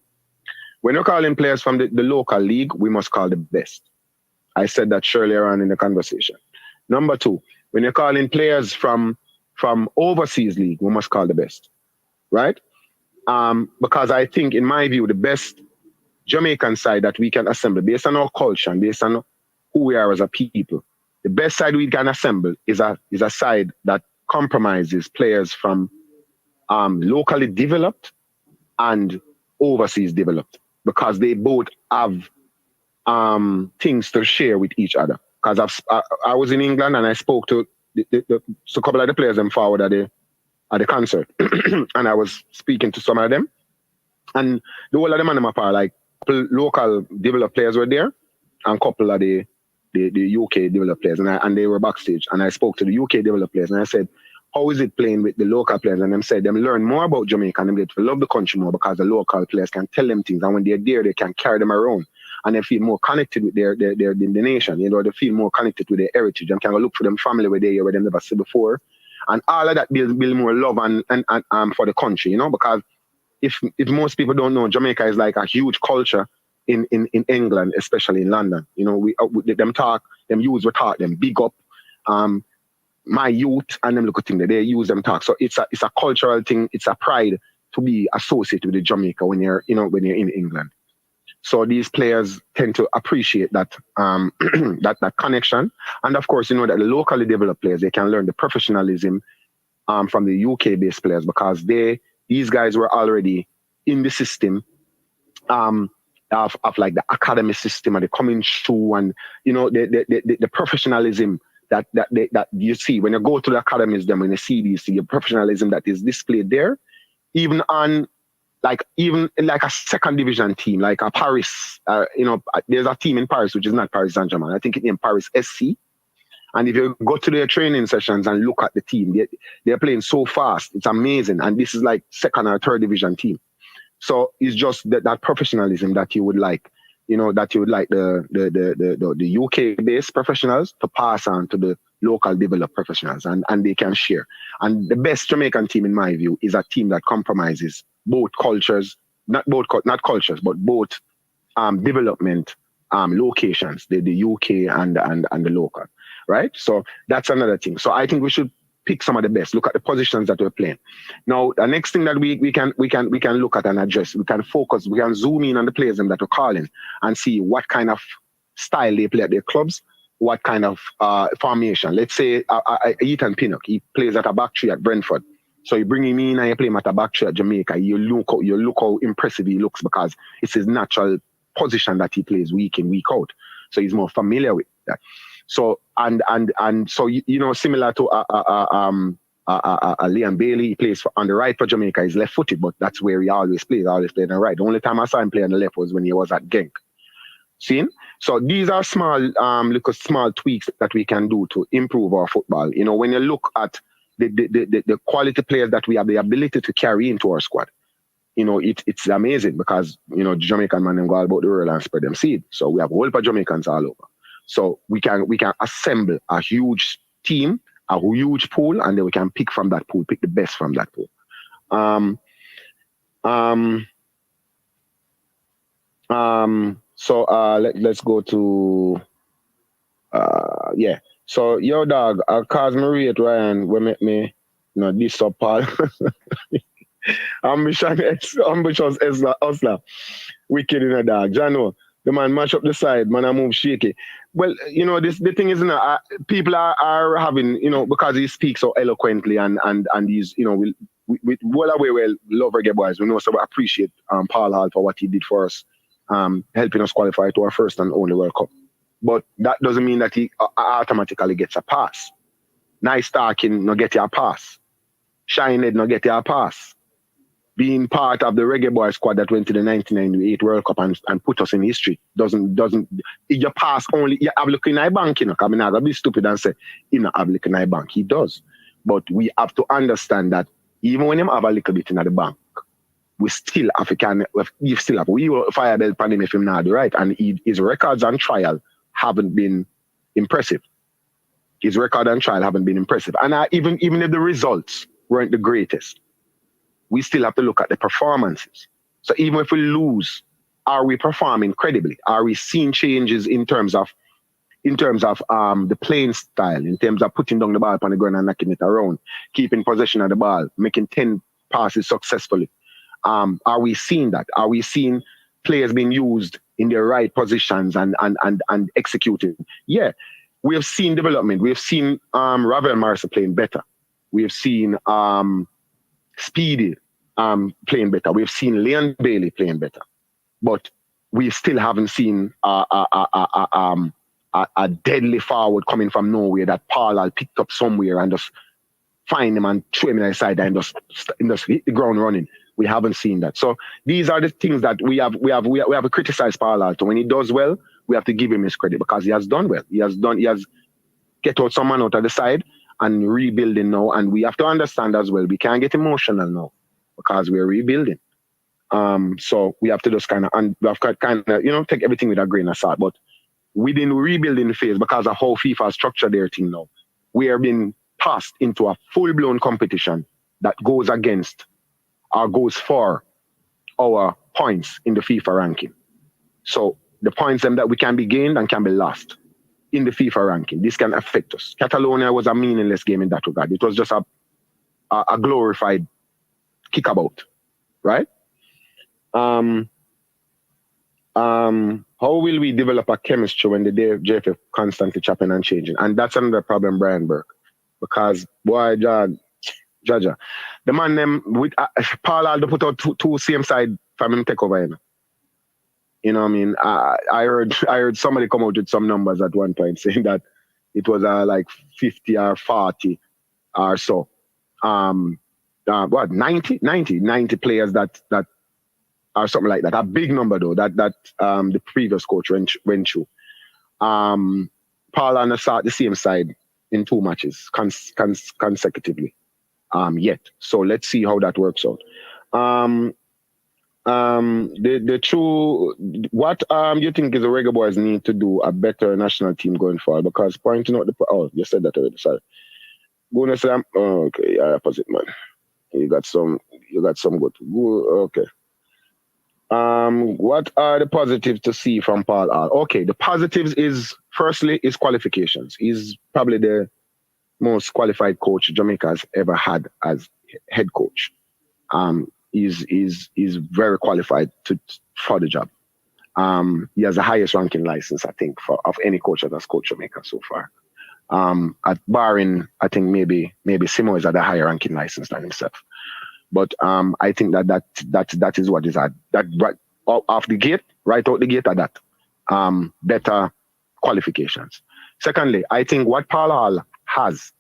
when we're calling players from the local league, we must call the best. I said that earlier on in the conversation. Number two, when you're calling players from overseas league, we must call the best, right? Because I think, in my view, the best Jamaican side that we can assemble based on our culture and based on who we are as a people, the best side we can assemble is a side that compromises players from locally developed and overseas developed, because they both have things to share with each other. Because I was in England and I spoke to a couple of the players and forward at the concert, and I was speaking to some of them, and the whole of them and them are like local developed players were there, and a couple of the UK developed players, and they were backstage, and I spoke to the UK developed players, and I said, how is it playing with the local players? And them said them learn more about Jamaica and them get to love the country more, because the local players can tell them things, and when they're there, they can carry them around, and they feel more connected with their the nation. You know, they feel more connected with their heritage, and can go look for them family where they never see before, and all of that build more love and for the country. You know, because if most people don't know, Jamaica is like a huge culture in England, especially in London. You know, we use them big up. My youth and them look at things, they use them talk. So it's a cultural thing. It's a pride to be associated with the Jamaica when you're in England. So these players tend to appreciate that that connection. And of course, you know that the locally developed players, they can learn the professionalism from the UK based players, because these guys were already in the system of like the academy system, and they coming through, and you know the professionalism that you see when you go to the academies, then when you see the professionalism that is displayed there, even in like a second division team, like a Paris, you know, there's a team in Paris which is not Paris Saint-Germain. I think it's named Paris SC. And if you go to their training sessions and look at the team, they're playing so fast. It's amazing. And this is like second or third division team. So it's just that professionalism that you would like, you know, that you would like the UK-based professionals to pass on to the local developed professionals, and they can share. And the best Jamaican team, in my view, is a team that compromises both cultures, not cultures, but both development locations, the UK and the local, right? So that's another thing. So I think we should pick some of the best. Look at the positions that we're playing. Now, the next thing that we can look at and address, we can focus, we can zoom in on the players that we're calling and see what kind of style they play at their clubs, what kind of formation. Let's say Ethan Pinnock, he plays at a back three at Brentford. So you bring him in and you play him at a back three at Jamaica. You look how impressive he looks, because it's his natural position that he plays week in, week out. So he's more familiar with that. So and so you know, similar to Liam Bailey, he plays on the right for Jamaica. He's left-footed, but that's where he always plays. Always played on the right. The only time I saw him play on the left was when he was at Genk. See? So these are small tweaks that we can do to improve our football. You know, when you look at the quality players that we have the ability to carry into our squad, you know, it's amazing, because you know, Jamaican man them go all about the world and spread them seed. So we have a whole bunch of Jamaicans all over. So we can assemble a huge team, a huge pool, and then we can pick from that pool, pick the best from that pool. So let's go to yeah. So your dog, cause me rate Ryan, we make me this up Paul. Ambitious hustler. Wicked in a dog. Jano, the man mash up the side, man I move shaky. Well, you know, the thing is, people are having, you know, because he speaks so eloquently and he's, you know, we well love Reggae Boyz. We know, so we appreciate Paul Hall for what he did for us, helping us qualify to our first and only World Cup. But that doesn't mean that he automatically gets a pass. Nice talking, no get you a pass. Shine Head, no get you a pass. Being part of the Reggae Boyz squad that went to the 1998 World Cup and put us in history doesn't you pass only, you have look in my bank, you know, because I'm not going to be stupid and say, you know, have look in my bank. He does. But we have to understand that even when you have a little bit in the bank, we still have we will fire belt on him if him not do right. And his records on trial haven't been impressive. His record on trial haven't been impressive. And even if the results weren't the greatest, we still have to look at the performances. So even if we lose, are we performing credibly? Are we seeing changes in terms of in terms of the playing style, in terms of putting down the ball upon the ground and knocking it around, keeping possession of the ball, making 10 passes successfully. Are we seeing that? Are we seeing players being used in their right positions and executing? Yeah, we have seen development. We have seen Ravel Marsa playing better. We have seen Speedy playing better. We have seen Leon Bailey playing better. But we still haven't seen a deadly forward coming from nowhere that Pual picked up somewhere and just find him and throw him in the side and just hit the ground running. We haven't seen that. So these are the things that we have to criticize Pual. When he does well, we have to give him his credit because he has done well. He has get out someone out of the side and rebuilding now. And we have to understand as well, we can't get emotional now because we're rebuilding. So we have to just kind of take everything with a grain of salt. But within the rebuilding phase, because of how FIFA structured their team now, we are being passed into a full-blown competition that goes against or goes for our points in the FIFA ranking. So the points that we can be gained and can be lost in the FIFA ranking, this can affect us. Catalonia was a meaningless game in that regard. It was just a glorified kickabout, right? How will we develop a chemistry when the JFF constantly chopping and changing? And that's another problem, Brian Burke, because boy, Jaja, the man them with Pual had to put out two same side from him take over. You know what I mean? I heard somebody come out with some numbers at one point saying that it was like 50 or 40 or so. 90 players that or something like that. A big number though, that the previous coach went through. Pual and start the same side in 2 matches consecutively. Yet. So let's see how that works out. The true what you think is the Reggae Boyz need to do a better national team going forward? Because pointing out you said that already, sorry. Gonna say okay, yeah, opposite man. You got some good. Okay. What are the positives to see from Pual? Okay, the positives is firstly is qualifications. He's probably the most qualified coach Jamaica has ever had as head coach. He's very qualified for the job. He has the highest ranking license, I think, of any coach that has coached Jamaica so far. At barring, I think maybe Simo is at a higher ranking license than himself. But I think that is what is at that right off the gate, right out the gate at that. Better qualifications. Secondly, I think what Pual has,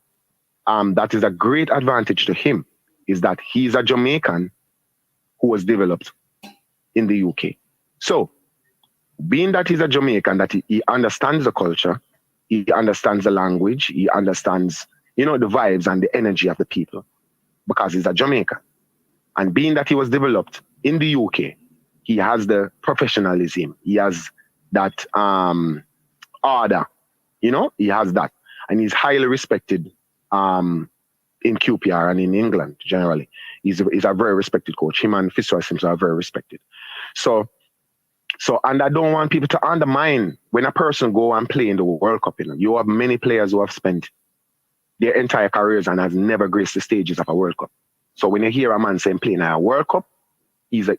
that is a great advantage to him, is that he's a Jamaican who was developed in the UK. So, being that he's a Jamaican, that he understands the culture, he understands the language, he understands, the vibes and the energy of the people, because he's a Jamaican. And being that he was developed in the UK, he has the professionalism, he has that order, he has that. And he's highly respected in QPR and in England generally. He's a very respected coach. Him and Fitzroy Simpson are very respected. So, and I don't want people to undermine when a person go and play in the World Cup. You have many players who have spent their entire careers and has never graced the stages of a World Cup. So when you hear a man saying playing a World Cup, his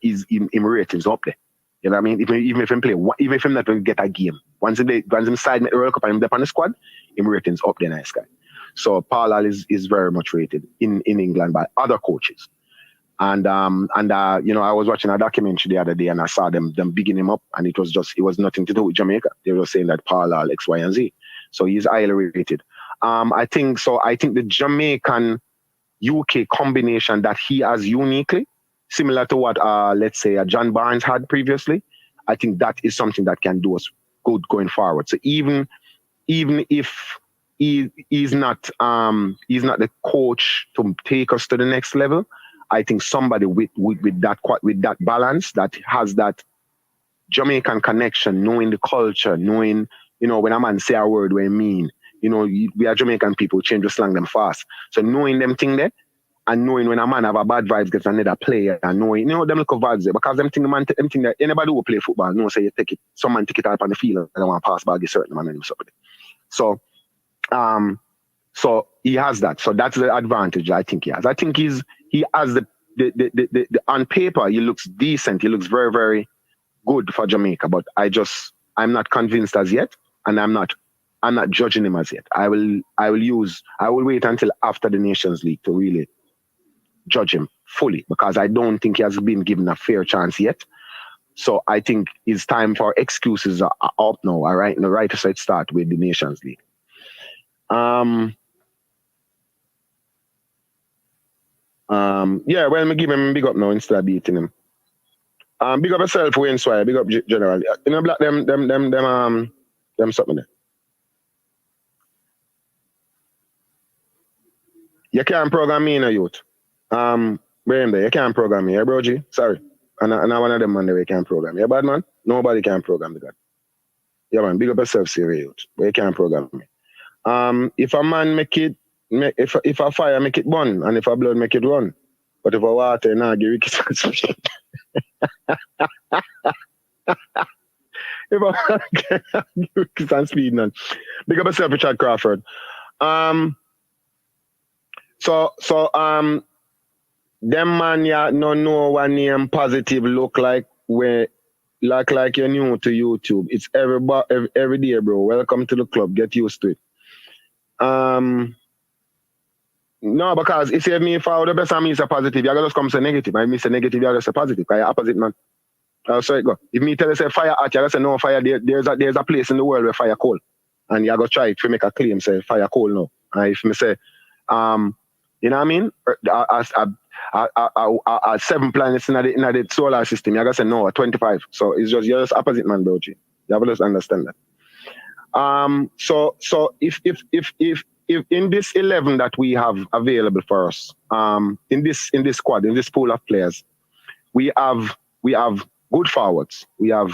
ratings up there. You know what I mean? Even if him play, even if him not get a game, once him side the World Cup and him up on the squad, his ratings up there, nice guy. So Pual is very much rated in England by other coaches. And I was watching a documentary the other day and I saw them bigging him up, and it was nothing to do with Jamaica. They were saying that Pual X, Y, and Z. So he's highly rated. I think the Jamaican UK combination that he has uniquely, similar to what let's say John Barnes had previously, I think that is something that can do us good going forward. So even if he's not the coach to take us to the next level, I think somebody with that balance, that has that Jamaican connection, knowing the culture, knowing, when a man say a word we mean, we are Jamaican people, change the slang them fast. So knowing them thing there, and knowing when a man have a bad vibes against another player, and knowing, them look of vibes there, because them thing that anybody who play football knows, say you take it, someone take it out on the field and want to pass ball, get certain man and somebody. So he has that. So that's the advantage I think he has. I think he has the on paper he looks decent. He looks very, very good for Jamaica, but I'm not convinced as yet, and I'm not judging him as yet. I will wait until after the Nations League to really judge him fully, because I don't think he has been given a fair chance yet. So I think it's time for excuses are up now. All right, right to start with the Nations League. Yeah, well, me give him a big up now instead of beating him. Big up yourself, Wayne Swire. Big up General. You know, black them something there. You can't program me in a youth. Where there? You can't program me, yeah, bro G? Sorry. And one of them man there can't program. Yeah, bad man? Nobody can program the God. Yeah, man, big up yourself, serious youth. But you can't program me. If a man if a fire make it burn, and if a blood make it run. But if a water, nah, give it if I give it speed, none. Big up yourself, Richard Crawford. So them man ya no know what name positive look like where like you're new to YouTube. It's every day, bro. Welcome to the club. Get used to it. No, because if I the best I mean is a positive, you just come say negative. I miss a negative, you just say positive. Because you're opposite man. So it go. If me tell you say fire at you, I say no fire. There's a place in the world where fire cold, and you go try it to make a claim say fire cold now. And if me say, you know what I mean? 7 planets in the solar system, you gotta say no, 25. So it's you're just opposite man, bro. You have to just understand that. So if in this 11 that we have available for us, in this squad, in this pool of players, we have good forwards. We have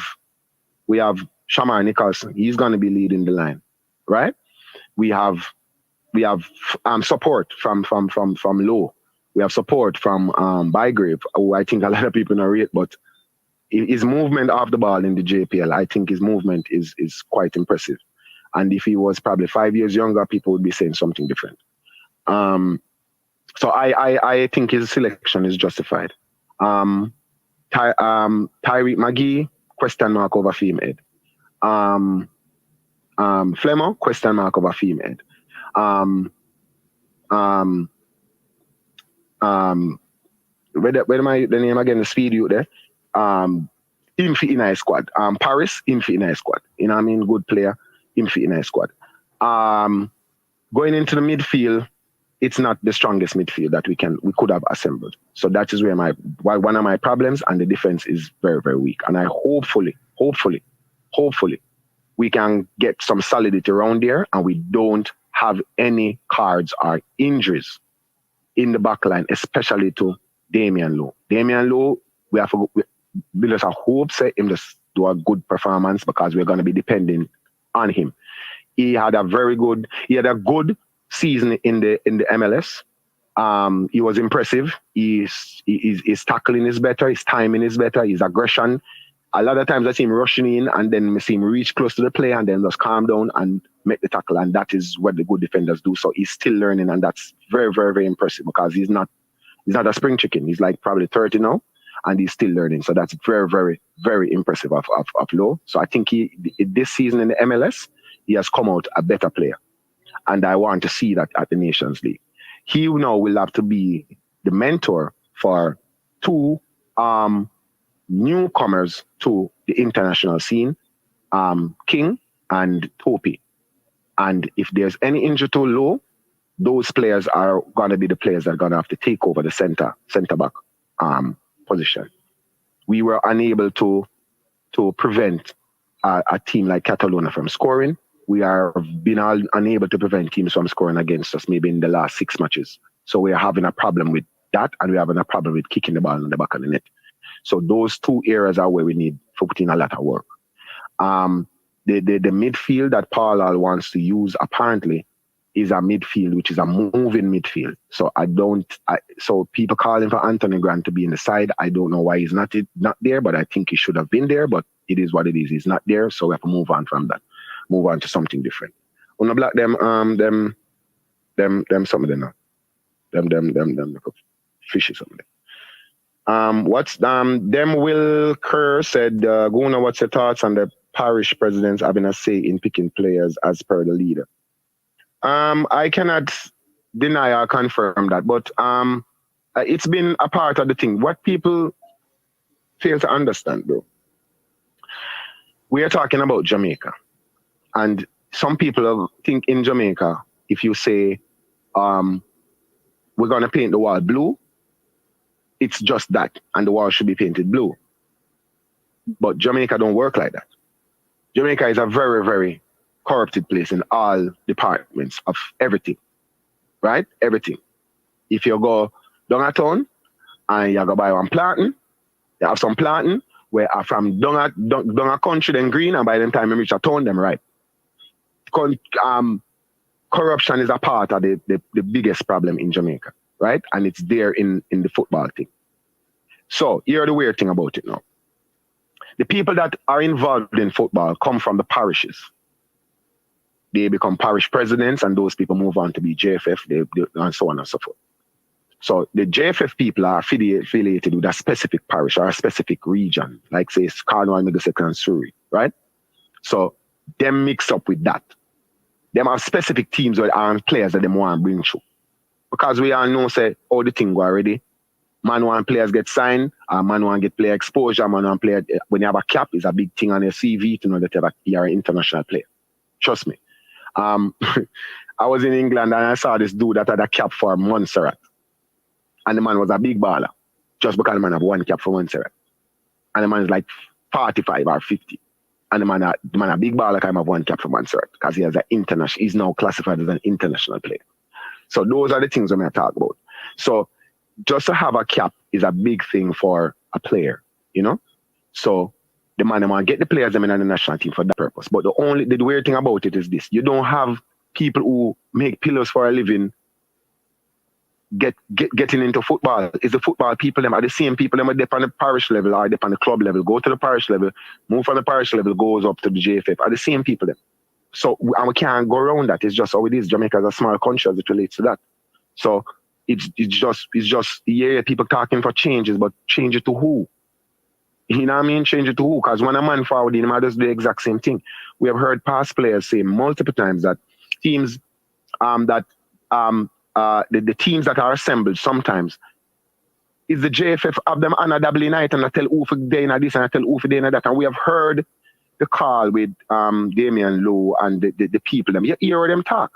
Shamar Nicholson. He's going to be leading the line, right? We have support from Low. We have support from Bygrave, who I think a lot of people don't rate, but his movement off the ball in the JPL, I think his movement is quite impressive. And if he was probably 5 years younger, people would be saying something different. So I think his selection is justified. Tyreek McGee, question mark over female. Flemo, question mark over female. Where am I the name again? The speed you there. Him fit in a squad. Paris, him fit in a squad. You know what I mean? Good player. Him fit in a squad. Going into the midfield, it's not the strongest midfield that we could have assembled. So that is where one of my problems, and the defense is very, very weak. And I hopefully we can get some solidity around there, and we don't have any cards or injuries in the back line, especially to Damian Lowe. Damian Lowe, we just hope say him just do a good performance, because we're going to be depending on him. He had a good season in the MLS. He was impressive. His tackling is better, his timing is better, his aggression. A lot of times I see him rushing in, and then I see him reach close to the play and then just calm down and make the tackle, and that is what the good defenders do. So he's still learning, and that's very, very, very impressive, because he's not a spring chicken. He's like probably 30 now, and he's still learning. So that's very, very, very impressive of Lowe. So I think this season in the MLS, he has come out a better player. And I want to see that at the Nations League. He now will have to be the mentor for two newcomers to the international scene, King and Topi. And if there's any injury to Lowe, those players are going to be the players that are going to have to take over the center back position. We were unable to prevent a team like Catalonia from scoring. We are unable to prevent teams from scoring against us maybe in the last 6 matches. So we are having a problem with that, and we're having a problem with kicking the ball in the back of the net. So those two areas are where we need to put in a lot of work. The midfield that Pual wants to use apparently is a midfield which is a moving midfield. So so people calling for Anthony Grant to be in the side. I don't know why he's not there, but I think he should have been there. But it is what it is. He's not there, so we have to move on from that. Move on to something different. When I black them some of them now. Them fishy some of them. Them Will Kerr said, Guna, what's your thoughts on the parish presidents having a say in picking players as per the leader? I cannot deny or confirm that, but it's been a part of the thing. What people fail to understand, bro, we are talking about Jamaica. And some people think in Jamaica, if you say, we're going to paint the wall blue, it's just that, and the wall should be painted blue. But Jamaica don't work like that. Jamaica is a very, very corrupted place in all departments of everything, right? Everything. If you go down a town and you go buy one planting, you have some planting where are from down a country, then green, and by the time you reach a town, them right. Corruption is a part of the biggest problem in Jamaica, right? And it's there in the football thing. So here's the weird thing about it now. The people that are involved in football come from the parishes. They become parish presidents, and those people move on to be JFF, and so on and so forth. So the JFF people are affiliated with a specific parish or a specific region, like say Cornwall, Middlesex, and Surrey, right? So them mix up with that. Them have specific teams and players that them want to bring through. Because we all know, say, all the thing go already. Man want players get signed, man want get player exposure, man want player, when you have a cap, it's a big thing on your CV to know that you're an international player. Trust me. I was in England and I saw this dude that had a cap for Montserrat. And the man was a big baller. Just because the man have one cap for Montserrat. And the man is like 45 or 50. And the man a big baller kind of one cap for Montserrat because he has an international, he's now classified as an international player. So those are the things I'm going to talk about. So just to have a cap is a big thing for a player, you know? So the man want to get the players them in the national team for that purpose. But the weird thing about it is this. You don't have people who make pillars for a living getting into football. Is the football people them are the same people them are on the parish level or on the club level, go to the parish level, move from the parish level, goes up to the JFF, are the same people them. So and we can't go around that. It's just how it is. Jamaica is a small country as it relates to that. So it's just yeah, people talking for changes, but change it to who? You know what I mean? Change it to who? Because when a man forward in him, does the exact same thing. We have heard past players say multiple times that teams the teams that are assembled sometimes is the JFF of them on a double night and I tell who for day in this and I tell who for day in that. And we have heard the call with Damian Lowe and the people them. You hear them talk.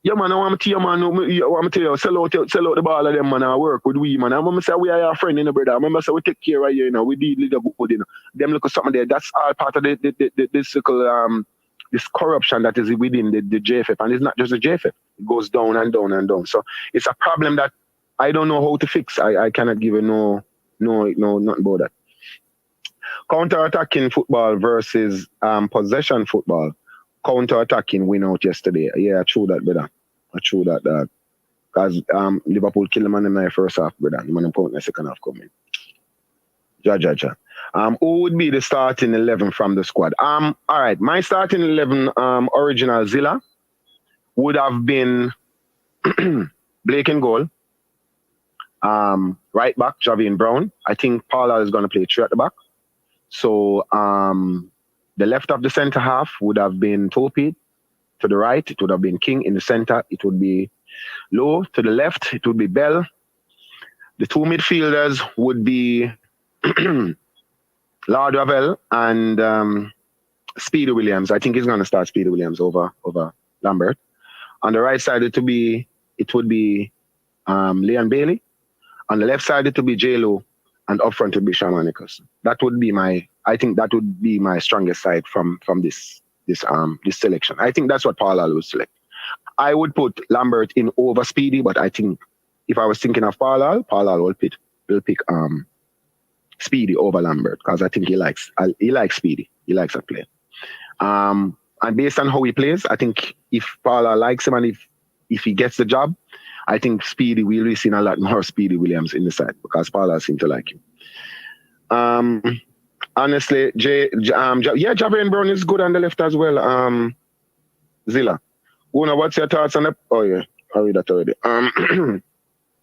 Yeah, man, I want to tell you, man, I want to tell you, sell out the ball of them, man, I work with we, man. I want to say we are your friend, you know, brother. I remember say we take care of you, you know, we deal with the good, you know. Them look at something there. That's all part of this circle, this corruption that is within the JFF. And it's not just the JFF. It goes down and down and down. So it's a problem that I don't know how to fix. I cannot give you no, nothing about that. Counter-attacking football versus possession football. Counter-attacking win out yesterday. Yeah, I true that, brother. I true that, dog. Because Liverpool killed them in the first half, brother. The man in the second half coming. Ja. Who would be the starting 11 from the squad? All right, my starting 11 original Zilla would have been Blake in goal. Right back, Javian Brown. I think Paula is going to play 3 at the back. So the left of the centre half would have been Topi. To the right, it would have been King. In the centre, it would be Lowe. To the left, it would be Bell. The 2 midfielders would be Lord Ravel and Speedy Williams. I think he's going to start Speedy Williams over Lambert. On the right side, it would be Leon Bailey. On the left side, it would be J-Lo. And up front would be Shaman Nicholson. That would be I think that would be my strongest side from this selection. I think that's what Paul would select. I would put Lambert in over Speedy, but I think if I was thinking of Paul will pick Speedy over Lambert because I think he likes Speedy. He likes that player. And based on how he plays, I think if Paul likes him and if he gets the job, I think Speedy will be seeing a lot more Speedy Williams in the side because Paula seems to like him. Honestly, Javian Brown is good on the left as well. Zilla. Una, what's your thoughts on that? Oh yeah, I read that already.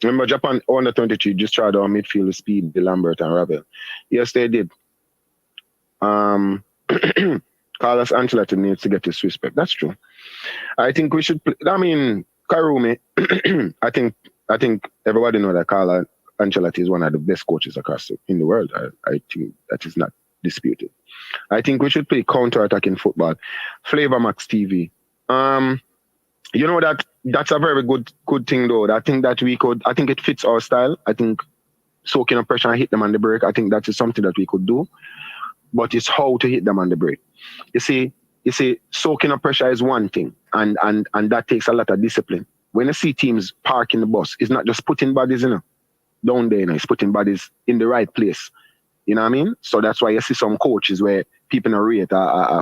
Remember Japan under 23 just tried our midfield with speed, the Lambert and Ravel. Yes, they did. Carlos Ancelotti needs to get his respect. That's true. I think we should play, I mean, Karumi, I think everybody know that Carlo Ancelotti is one of the best coaches across in the world. I think that is not disputed. I think we should play counter-attacking football. Flavor Max TV. You know that's a very good thing though. I think that I think it fits our style. I think soaking up pressure and hit them on the break. I think that is something that we could do. But it's how to hit them on the break. You see, soaking up pressure is one thing, and that takes a lot of discipline. When you see teams parking the bus, it's not just putting bodies down there, it's putting bodies in the right place. You know what I mean? So that's why you see some coaches where people don't rate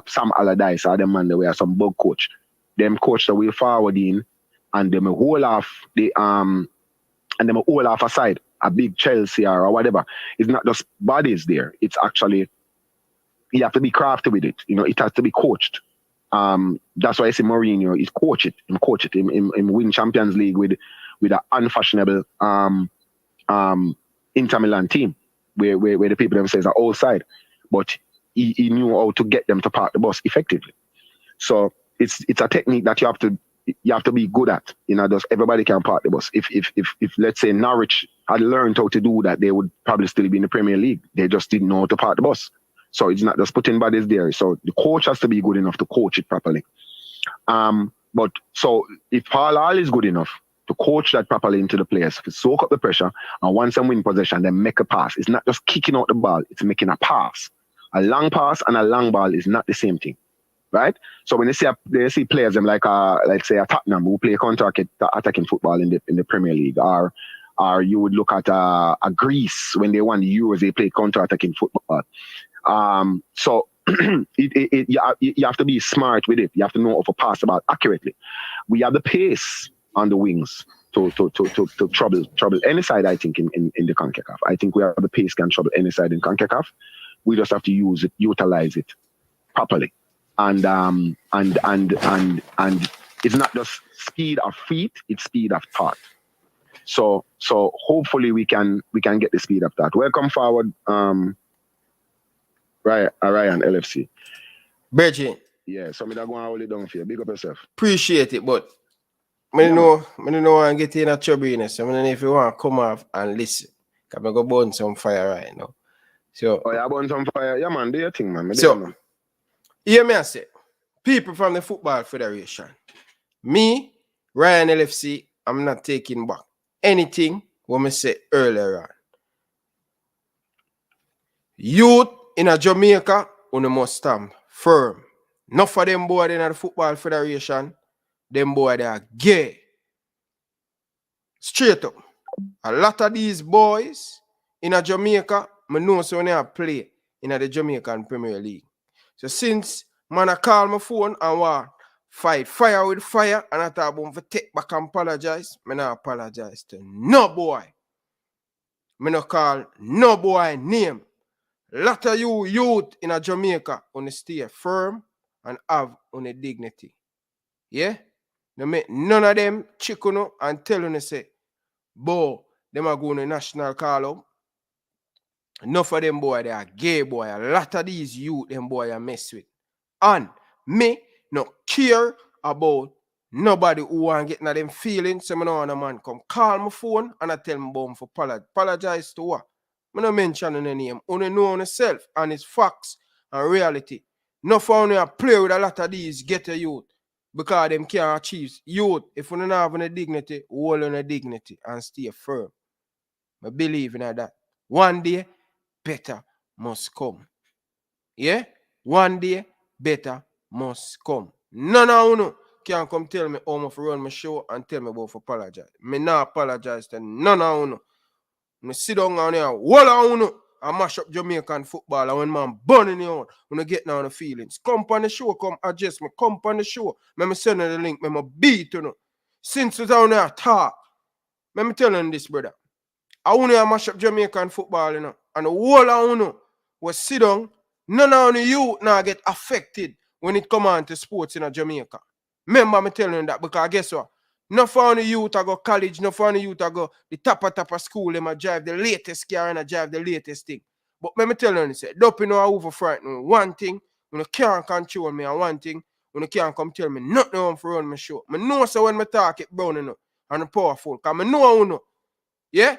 Sam Allardyce or them man the way are some bug coach. Them coach the way forward in, and them hold off aside a big Chelsea or whatever. It's not just bodies there. It's actually, you have to be crafty with it. It has to be coached. That's why I say Mourinho is coach it. Him win Champions League with an unfashionable Inter Milan team where the people themselves are outside, but he knew how to get them to park the bus effectively. So it's a technique that you have to be good at. Just everybody can park the bus. If let's say Norwich had learned how to do that, they would probably still be in the Premier League. They just didn't know how to park the bus. So it's not just putting bodies there. So the coach has to be good enough to coach it properly. But so if Pual is good enough to coach that properly into the players, to soak up the pressure, and once they win possession, then make a pass. It's not just kicking out the ball, it's making a pass. A long pass and a long ball is not the same thing. Right? So when they see players them like say a Tottenham who play counter-attacking football in the Premier League, or you would look at a Greece when they won the Euros, they play counter-attacking football. So you have to be smart with it. You have to know how to pass the ball accurately. We have the pace on the wings to trouble any side. I think in the CONCACAF, I think we have the pace can trouble any side in CONCACAF. We just have to utilize it properly, and it's not just speed of feet; it's speed of thought. So hopefully we can get the speed of that. Welcome forward, Ryan LFC. Bridget. Yeah, so I'm going to hold it down for you. Big up yourself. Appreciate it, but I don't know I get in a troubliness. I don't know if you want to come off and listen. Because I'm going to burn some fire right now. So, oh, you burn some fire? Yeah, man, do your thing, man. So, hear me I say, people from the Football Federation, me, Ryan LFC, I'm not taking back anything what I said earlier on. Youth in a Jamaica, you must stand firm. Not for them boys in the Football Federation, them boys they are gay. Straight up. A lot of these boys in a Jamaica, I know so when they play in the Jamaican Premier League. So since man I call my phone and want fight fire with fire, and I thought about to take back and apologize, I not apologize to no boy. I no call no boy name. Lot of you youth in a Jamaica on stay firm and have on a dignity. Yeah? No make none of them chicken and tell you say, boy, them are going to national call up. Enough of them boy, they are gay boy. A lot of these youth, them boy are mess with. And me no care about nobody who want to get na them feelings. So I know a man come call my phone and I tell me about for apologize to what? I don't mention any name. Only know on yourself and it's facts and reality. No for only play with a lot of these ghetto youth because them can't achieve. Youth, if you don't have any dignity, hold on a dignity and stay firm. I believe in that. One day, better must come. Yeah? One day, better must come. None of you can come tell me how to run my show and tell me about apologize. Me not apologize to none of you. I sit down on here, all of you, and mash up Jamaican football. And when man burning you out, when I get down the feelings. Come on the show, come adjust me. Come on the show. Me send you the link. Me beat you. Since you down there talk. Me tell you this, brother. I want to mash up Jamaican football, and the whole of you will sit down. None of you now get affected when it comes on to sports in Jamaica. Remember me telling you that because guess what? No for the youth I go college, no for the youth I go the top of school, them I drive the latest car and I drive the latest thing. But let me tell you, say, don't you know over frightened. One thing, when you can't control me, and one thing, when you can't come tell me nothing on for run my show. I know so when I talk it brown enough and powerful, because I know how know. Yeah?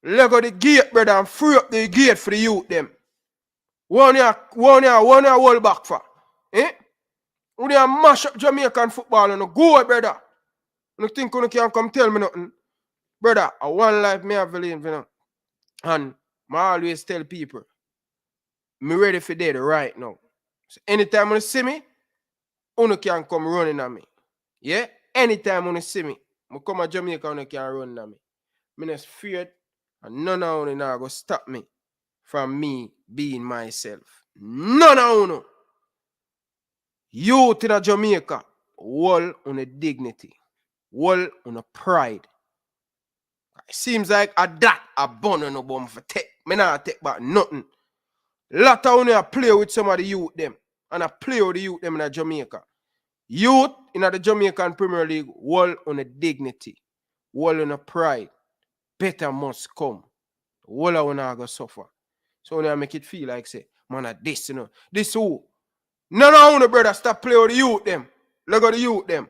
Leg out the gate, brother, and free up the gate for the youth them. One year hold back for. Eh? When you mash up Jamaican football and go, brother. You think you can't come tell me nothing? Brother, a one life me have to live, you know. And I always tell people, me ready for dead right now. So anytime you see me, you can come running at me. Yeah? Anytime you see me, I come to Jamaica, you can run at me. I'm not feared, and none of you now go stop me from me being myself. None of you. Youth in Jamaica, all on a dignity, all on a pride. It seems like a that a bun no bomb for take. Me not take back nothing. Lot of you play with some of the youth them. And I play with the youth them in Jamaica. Youth in the Jamaican Premier League, all on a dignity, all on a pride. Better must come. All of you not go suffer. So when I make it feel like say, man, this, you know. This who? None of you, brother, stop playing with the youth them. Look at the youth them.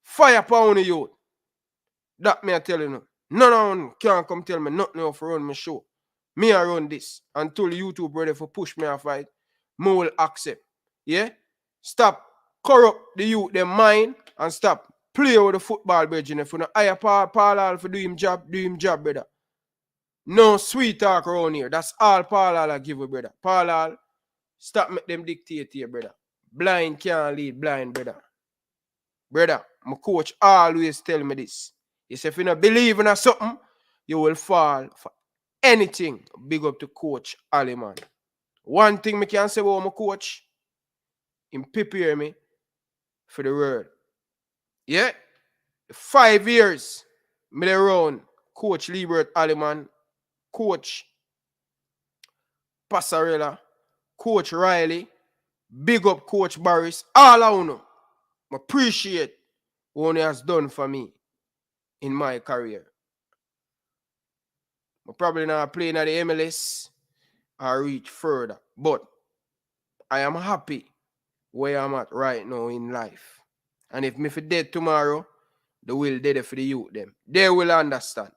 Fire upon the youth. That me I tell you now. None of you can't come tell me nothing else for run my show. Me I run this. Until YouTube ready for push me a fight, me will accept. Yeah? Stop corrupt the youth, their mind, and stop play with the football, bridge. If you know hire Paul for do him job, brother. No sweet talk around here. That's all Paul give you, brother. Paul, stop make them dictate here, brother. Blind can't lead blind, brother. Brother, my coach always tell me this. He said, if you don't believe in something, you will fall for anything. Big up to Coach Ali, man. One thing I can say about my coach, he prepare me for the world. Yeah? 5 years, me around Coach Liebert Aliman, Coach Passarella, Coach Riley, big up Coach Barris, all I know. I appreciate what he has done for me in my career. I probably not playing at the MLS or reach further, but I am happy where I'm at right now in life. And if me for dead tomorrow, they will dead for the youth them. They will understand.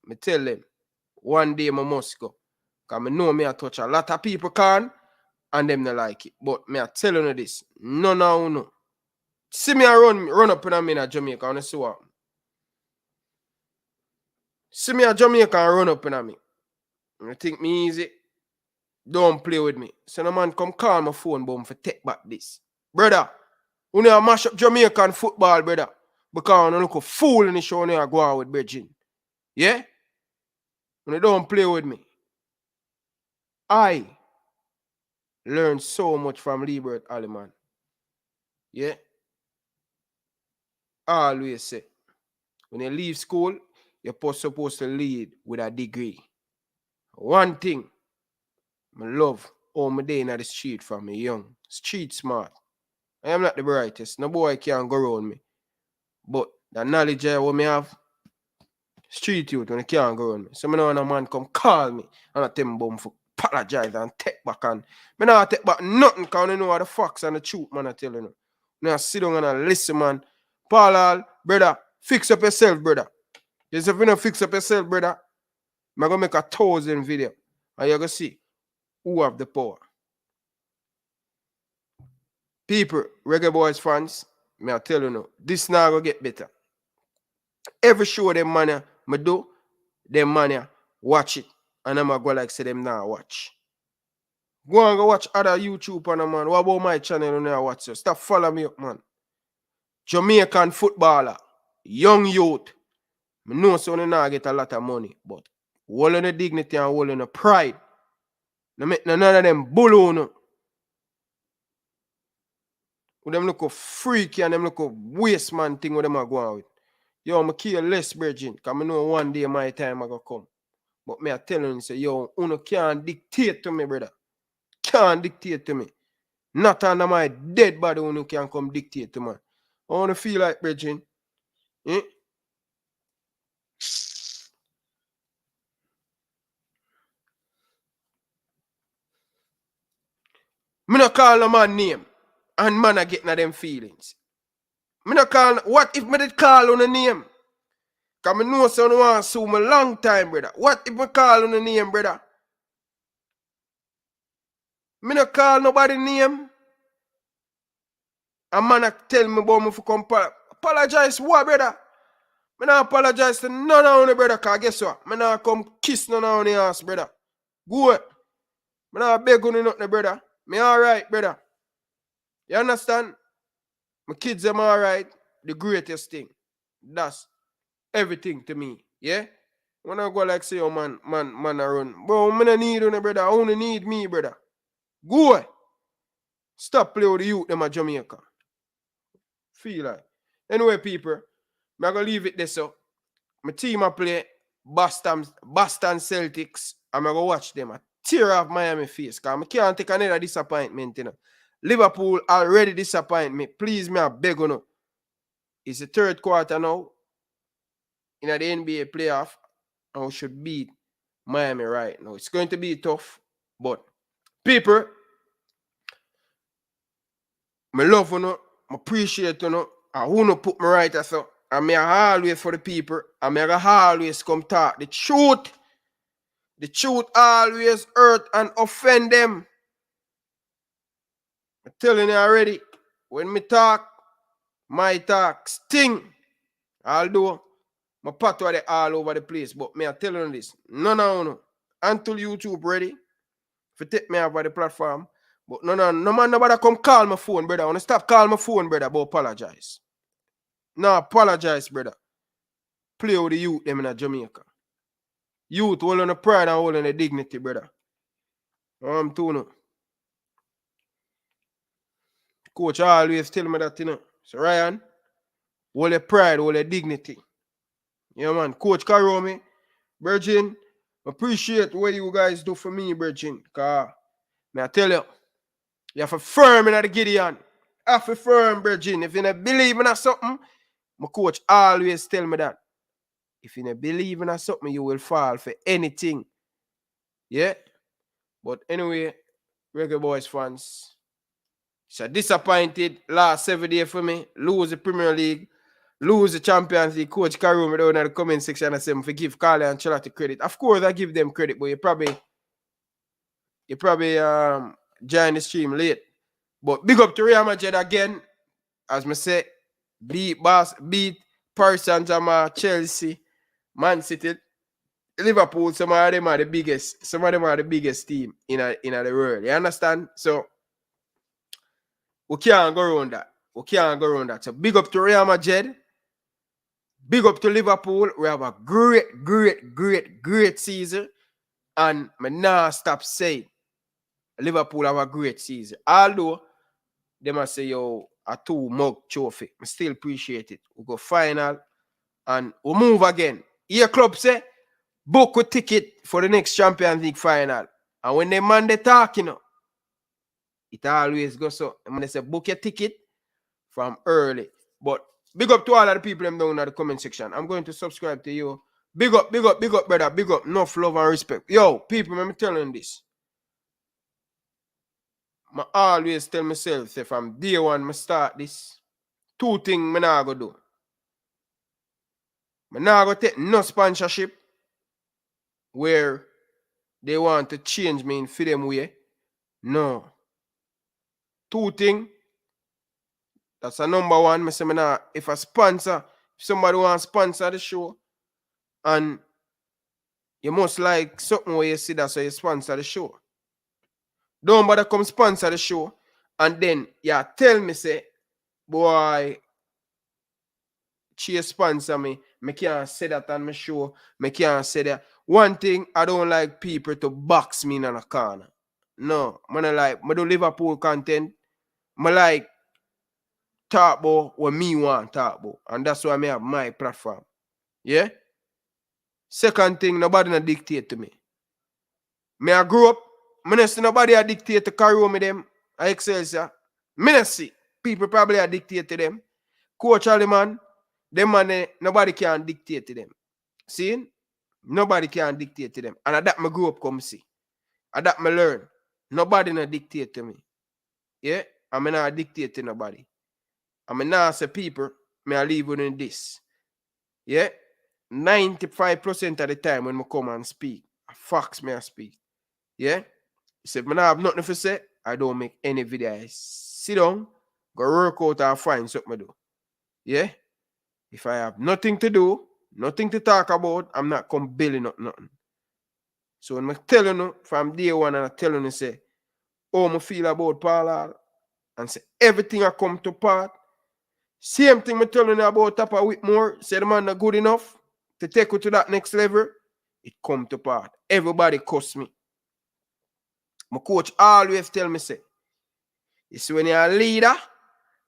Me tell them, one day I must go. Because I know me I touch a lot of people can, and them not like it. But me I tell you this, none of you know. See me I run up in Jamaica, and see what. See me a Jamaica and run up in me. You think me easy? Don't play with me. So no man come call my phone bomb for take back this. Brother, you know mash up Jamaican football, brother. Because you look a fool in the show when you go out with Virgin. Yeah? You don't play with me. I learned so much from Liebert Aliman. Yeah? I always say, when you leave school, you're supposed to lead with a degree. One thing, I love all my day in the street from me young. Street smart. I am not the brightest. No boy can't go around me. But the knowledge I what me have, street youth when I can't go around me. So I know when a man come call me and I tell him bomb for apologize and take back and I not take back nothing because I know what the facts and the truth, man, I tell you. Now sit down and listen, man. Paul, brother, fix up yourself, brother. Because if you don't fix up yourself, brother, I'm going to make 1,000 videos. And you're going to see who have the power. People, Reggae Boyz fans, I tell you now, this now going to get better. Every show them man I do, them man watch it. And I'm going to go like say them now watch. Go and go watch other YouTube and man. What about my channel on there watch? Stop following me up, man. Jamaican footballer, young youth. I know so they not get a lot of money, but all in the dignity and all in the pride. No make none of them balloon. Them look a freaky and them look a waste man thing with them are going with. Yo, I'm care less, Virgin, because I know one day my time I go come. But me I tell you, say, yo, you can't dictate to me, brother. Can't dictate to me. Not under my dead body when you can come dictate to me. I want to feel like bridging. Eh? Me no call no man name. And man I get na them feelings. Me no call, what if me did call on a name? Cause me know someone want to sue me long time, brother. What if me call on a name, brother? Me no call nobody name. A man a tell me about me for come apologize what, brother? Me not apologize to none of you, brother, cause guess what? Me not come kiss none of you ass, brother. Good. Me not beg on nothing, brother. Me alright, brother. You understand? My kids them alright. The greatest thing. That's everything to me. Yeah? When I go like say, oh man I run. Bro, me not need you, brother. I only need me, brother. Good. Stop playing with the youth them at Jamaica. Feel like. Anyway, people, I'm gonna leave it there so. My team I play Boston Celtics. I'm gonna watch them. I tear off Miami face. Cause I can't take another disappointment, you know. Liverpool already disappoint me. Please, me I beg you. It's the third quarter now. In the NBA playoff. And we should beat Miami right now. It's going to be tough. But people, I love you, I appreciate you. I want to put me right as so. And I always for the people. And I always come talk the truth. The truth always hurt and offend them. I'm telling you already. When me talk, my talk sting. Although my patois they all over the place. But me I telling you this. No. Until YouTube ready. If you take me over the platform. But no man nobody come call my phone, brother. I want to stop calling my phone, brother, but apologize. No, apologize, brother. Play with the youth them in Jamaica. Youth holding the pride and holding the dignity, brother. I'm too no. Coach always tell me that, you know. So Ryan, hold the pride, hold the dignity. Yeah, man. Coach Karomi, Virgin, appreciate what you guys do for me, Virgin. Because, I tell you, you have a firm in the Gideon. Have a firm, Virgin. If you don't believe in something, my coach always tell me that. If you don't believe in something, you will fall for anything. Yeah? But anyway, Reggae Boyz fans, it's a disappointed last 7 days for me. Lose the Premier League, lose the Champions League. Coach Karoom down in the comment section and say, I give Carly and Charlotte credit. Of course, I give them credit, but you probably join the stream late. But big up to Real Madrid again. As I say, beat Paris Saint-Germain, Chelsea, Man City, Liverpool. Some of them are the biggest team in the world. You understand? So we can't go around that. So big up to Real Madrid. Big up to Liverpool. We have a great season. And I now stop saying Liverpool have a great season. Although they must say, yo, a 2 mug trophy. I still appreciate it. We go final and we move again. Here club say, book a ticket for the next Champions League final. And when they man they talk, you know, it always goes so. When they say book your ticket from early. But big up to all of the people them down in the comment section. I'm going to subscribe to you. Big up, brother. Big up. Enough love and respect. Yo, people, let me tell you this. I always tell myself, say from day one, I start this. 2 things I not going to do. I not going to take no sponsorship where they want to change me in for them way. No. 2 things. That's a number 1. I say, if a sponsor, if somebody want to sponsor the show, and you must like something where you see that, so you sponsor the show. Don't bother come sponsor the show, and then you tell me, say, boy, she sponsor me. I can't say that on my show. I can't say that. One thing, I don't like people to box me in a corner. No, I do Liverpool content. I like talk about what me want to talk about. And that's why I have my platform. Yeah? Second thing, nobody not dictate to me. I grew up, I don't see nobody a dictate to carry me them. I excel, sir. I don't see. People probably a dictate to them. Coach Ali man, them man, nobody can dictate to them. See? Nobody can dictate to them. And that me grew up come see. And that me learn. Nobody no dictate to me. Yeah? I mean not dictate to nobody. I mean now say people, me I leave within this. Yeah? 95% of the time when I come and speak, facts me I speak. Yeah? If I have nothing to say, I don't make any video. I sit down, go work out and find something to do. Yeah? If I have nothing to do, nothing to talk about, I'm not come building up nothing. So when I telling you from day one and I telling you say, how I feel about Pual and say everything I come to part. Same thing I telling you about Tapa Whitmore, say the man not good enough to take you to that next level, it come to part. Everybody cuss me. My coach always tell me say, you see when you're a leader,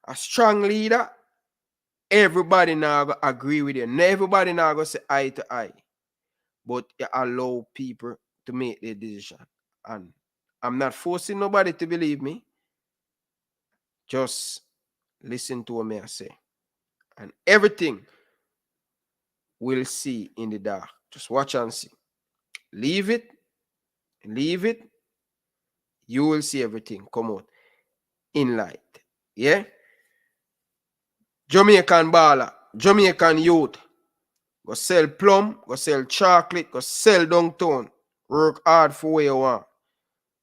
a strong leader, everybody now go agree with you. Not everybody now go say eye to eye. But you allow people to make their decision. And I'm not forcing nobody to believe me. Just listen to what me I say. And everything we'll see in the dark. Just watch and see. Leave it. You will see everything come out in light. Yeah? Jamaican baller, Jamaican youth. Go sell plum, go sell chocolate, go sell downtown. Work hard for where you want.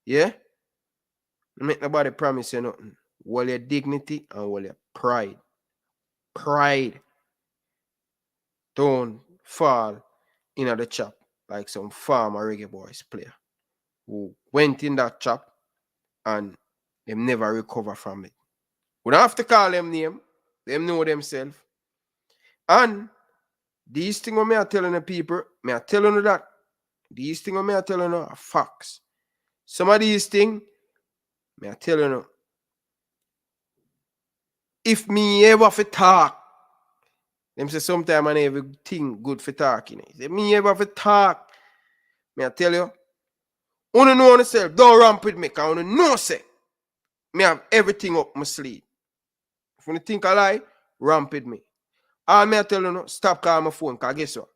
Yeah? Make nobody promise you nothing. All your dignity and all your pride. Pride. Don't fall in the chop like some farmer Reggae Boyz player who went in that chop and them never recover from it. We don't have to call them name. Them know themselves. And these things I am telling the people, I am telling you that. These things I am telling you are facts. Some of these things, I am telling you, if me ever for talk, them say sometimes I never think good for talking. If me ever for talk, I tell you, you don't know yourself, don't ramp with me, because you know say, I have everything up my sleeve. If you think I lie, ramp with me. All I tell you, stop calling my phone, because guess what?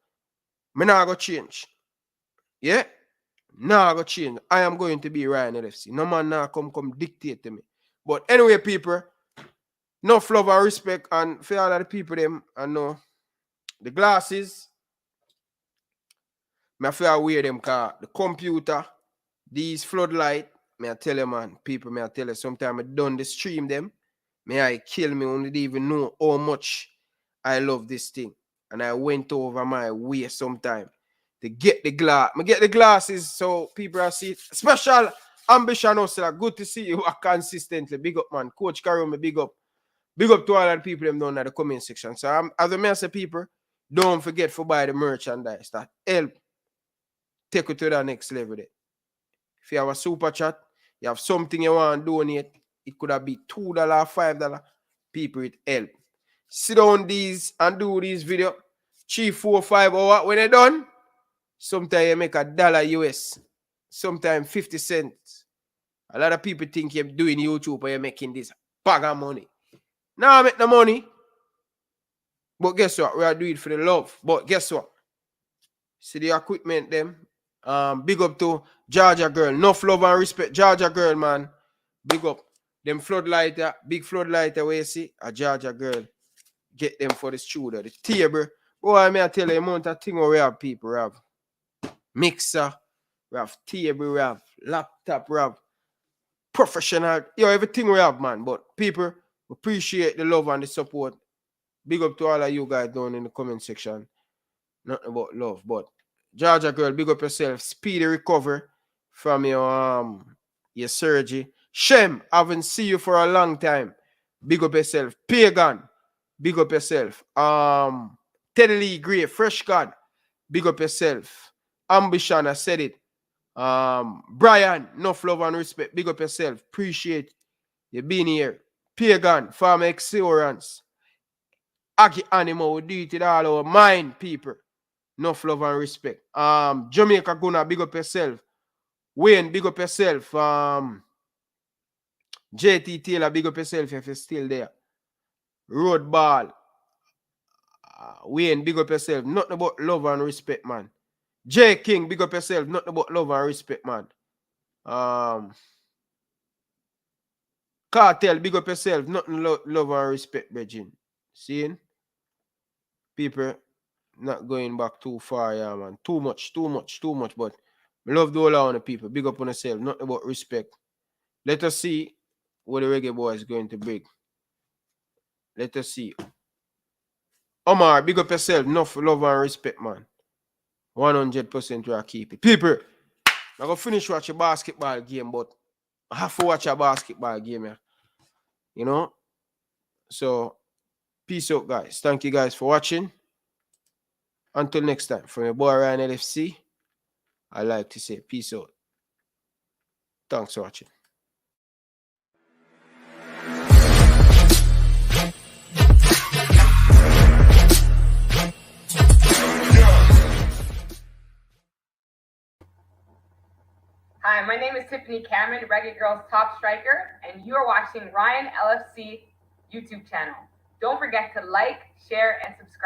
I not going to change. Yeah? Not going to change. I am going to be Ryan LFC. No man now come dictate to me. But anyway, people, enough love and respect, and for all of the people, them, I know the glasses, I feel wear them, because the computer, these floodlight, I tell you, man, people, I tell you, sometimes I done the stream them, I kill me, only even know how much I love this thing. And I went over my way sometime to get the glass. I get the glasses so people are see. Special ambition also. Good to see you consistently. Big up, man. Coach Karim, big up. Big up to all of the people them down in the comment section. So as I say, people, don't forget to buy the merchandise. That help take you to the next level there. If you have a super chat, you have something you want to donate, it could have been $2, $5. People, it help. Sit down these and do this video 3, 4, 5 hours. When they're done, sometimes you make $1 US, sometimes 50 cents. A lot of people think you're doing YouTube but you're making this bag of money. Now I make the money. But guess what? We are doing it for the love. But guess what? See the equipment them. Big up to Georgia girl. Enough love and respect. Georgia girl, man. Big up. Them floodlighter, big floodlighter where you see a Georgia girl. Get them for the studio. The table. Boy, I may tell you the amount of things we have, people. We have mixer, we have table, we have laptop, we have professional. Everything we have, man. But people appreciate the love and the support. Big up to all of you guys down in the comment section. Nothing about love. But Georgia girl, big up yourself. Speedy recovery from your surgery. Shem, I haven't seen you for a long time. Big up yourself. Pagan, big up yourself. Teddy Lee Gray, Fresh God, big up yourself. Ambition, I said it. Brian, enough love and respect. Big up yourself. Appreciate you being here. Pagan, Farmer Excellence. Aki Animal, we do it in all our mind, people. Enough love and respect. Jamaica Guna, big up yourself. Wayne, big up yourself. JT Taylor, big up yourself if you're still there. Road Ball, Wayne, big up yourself. Nothing about love and respect, man. J King, big up yourself. Nothing about love and respect, man. Cartel, big up yourself. Nothing love and respect, Virgin. Seeing? People not going back too far, yeah, man. Too much. But I love the whole lot of the people. Big up on yourself. Nothing about respect. Let us see what the Reggae Boyz is going to bring. Let us see. Omar, big up yourself. Enough love and respect, man. 100% we are keep it. People, I'm going to finish watch a basketball game, but I have to watch a basketball game, yeah. You know? So, peace out, guys. Thank you guys for watching. Until next time, from your boy Ryan LFC, I like to say peace out. Thanks for watching. Hi, my name is Tiffany Cameron, Reggae Girls top striker, and you are watching Ryan LFC YouTube channel. Don't forget to like, share, and subscribe.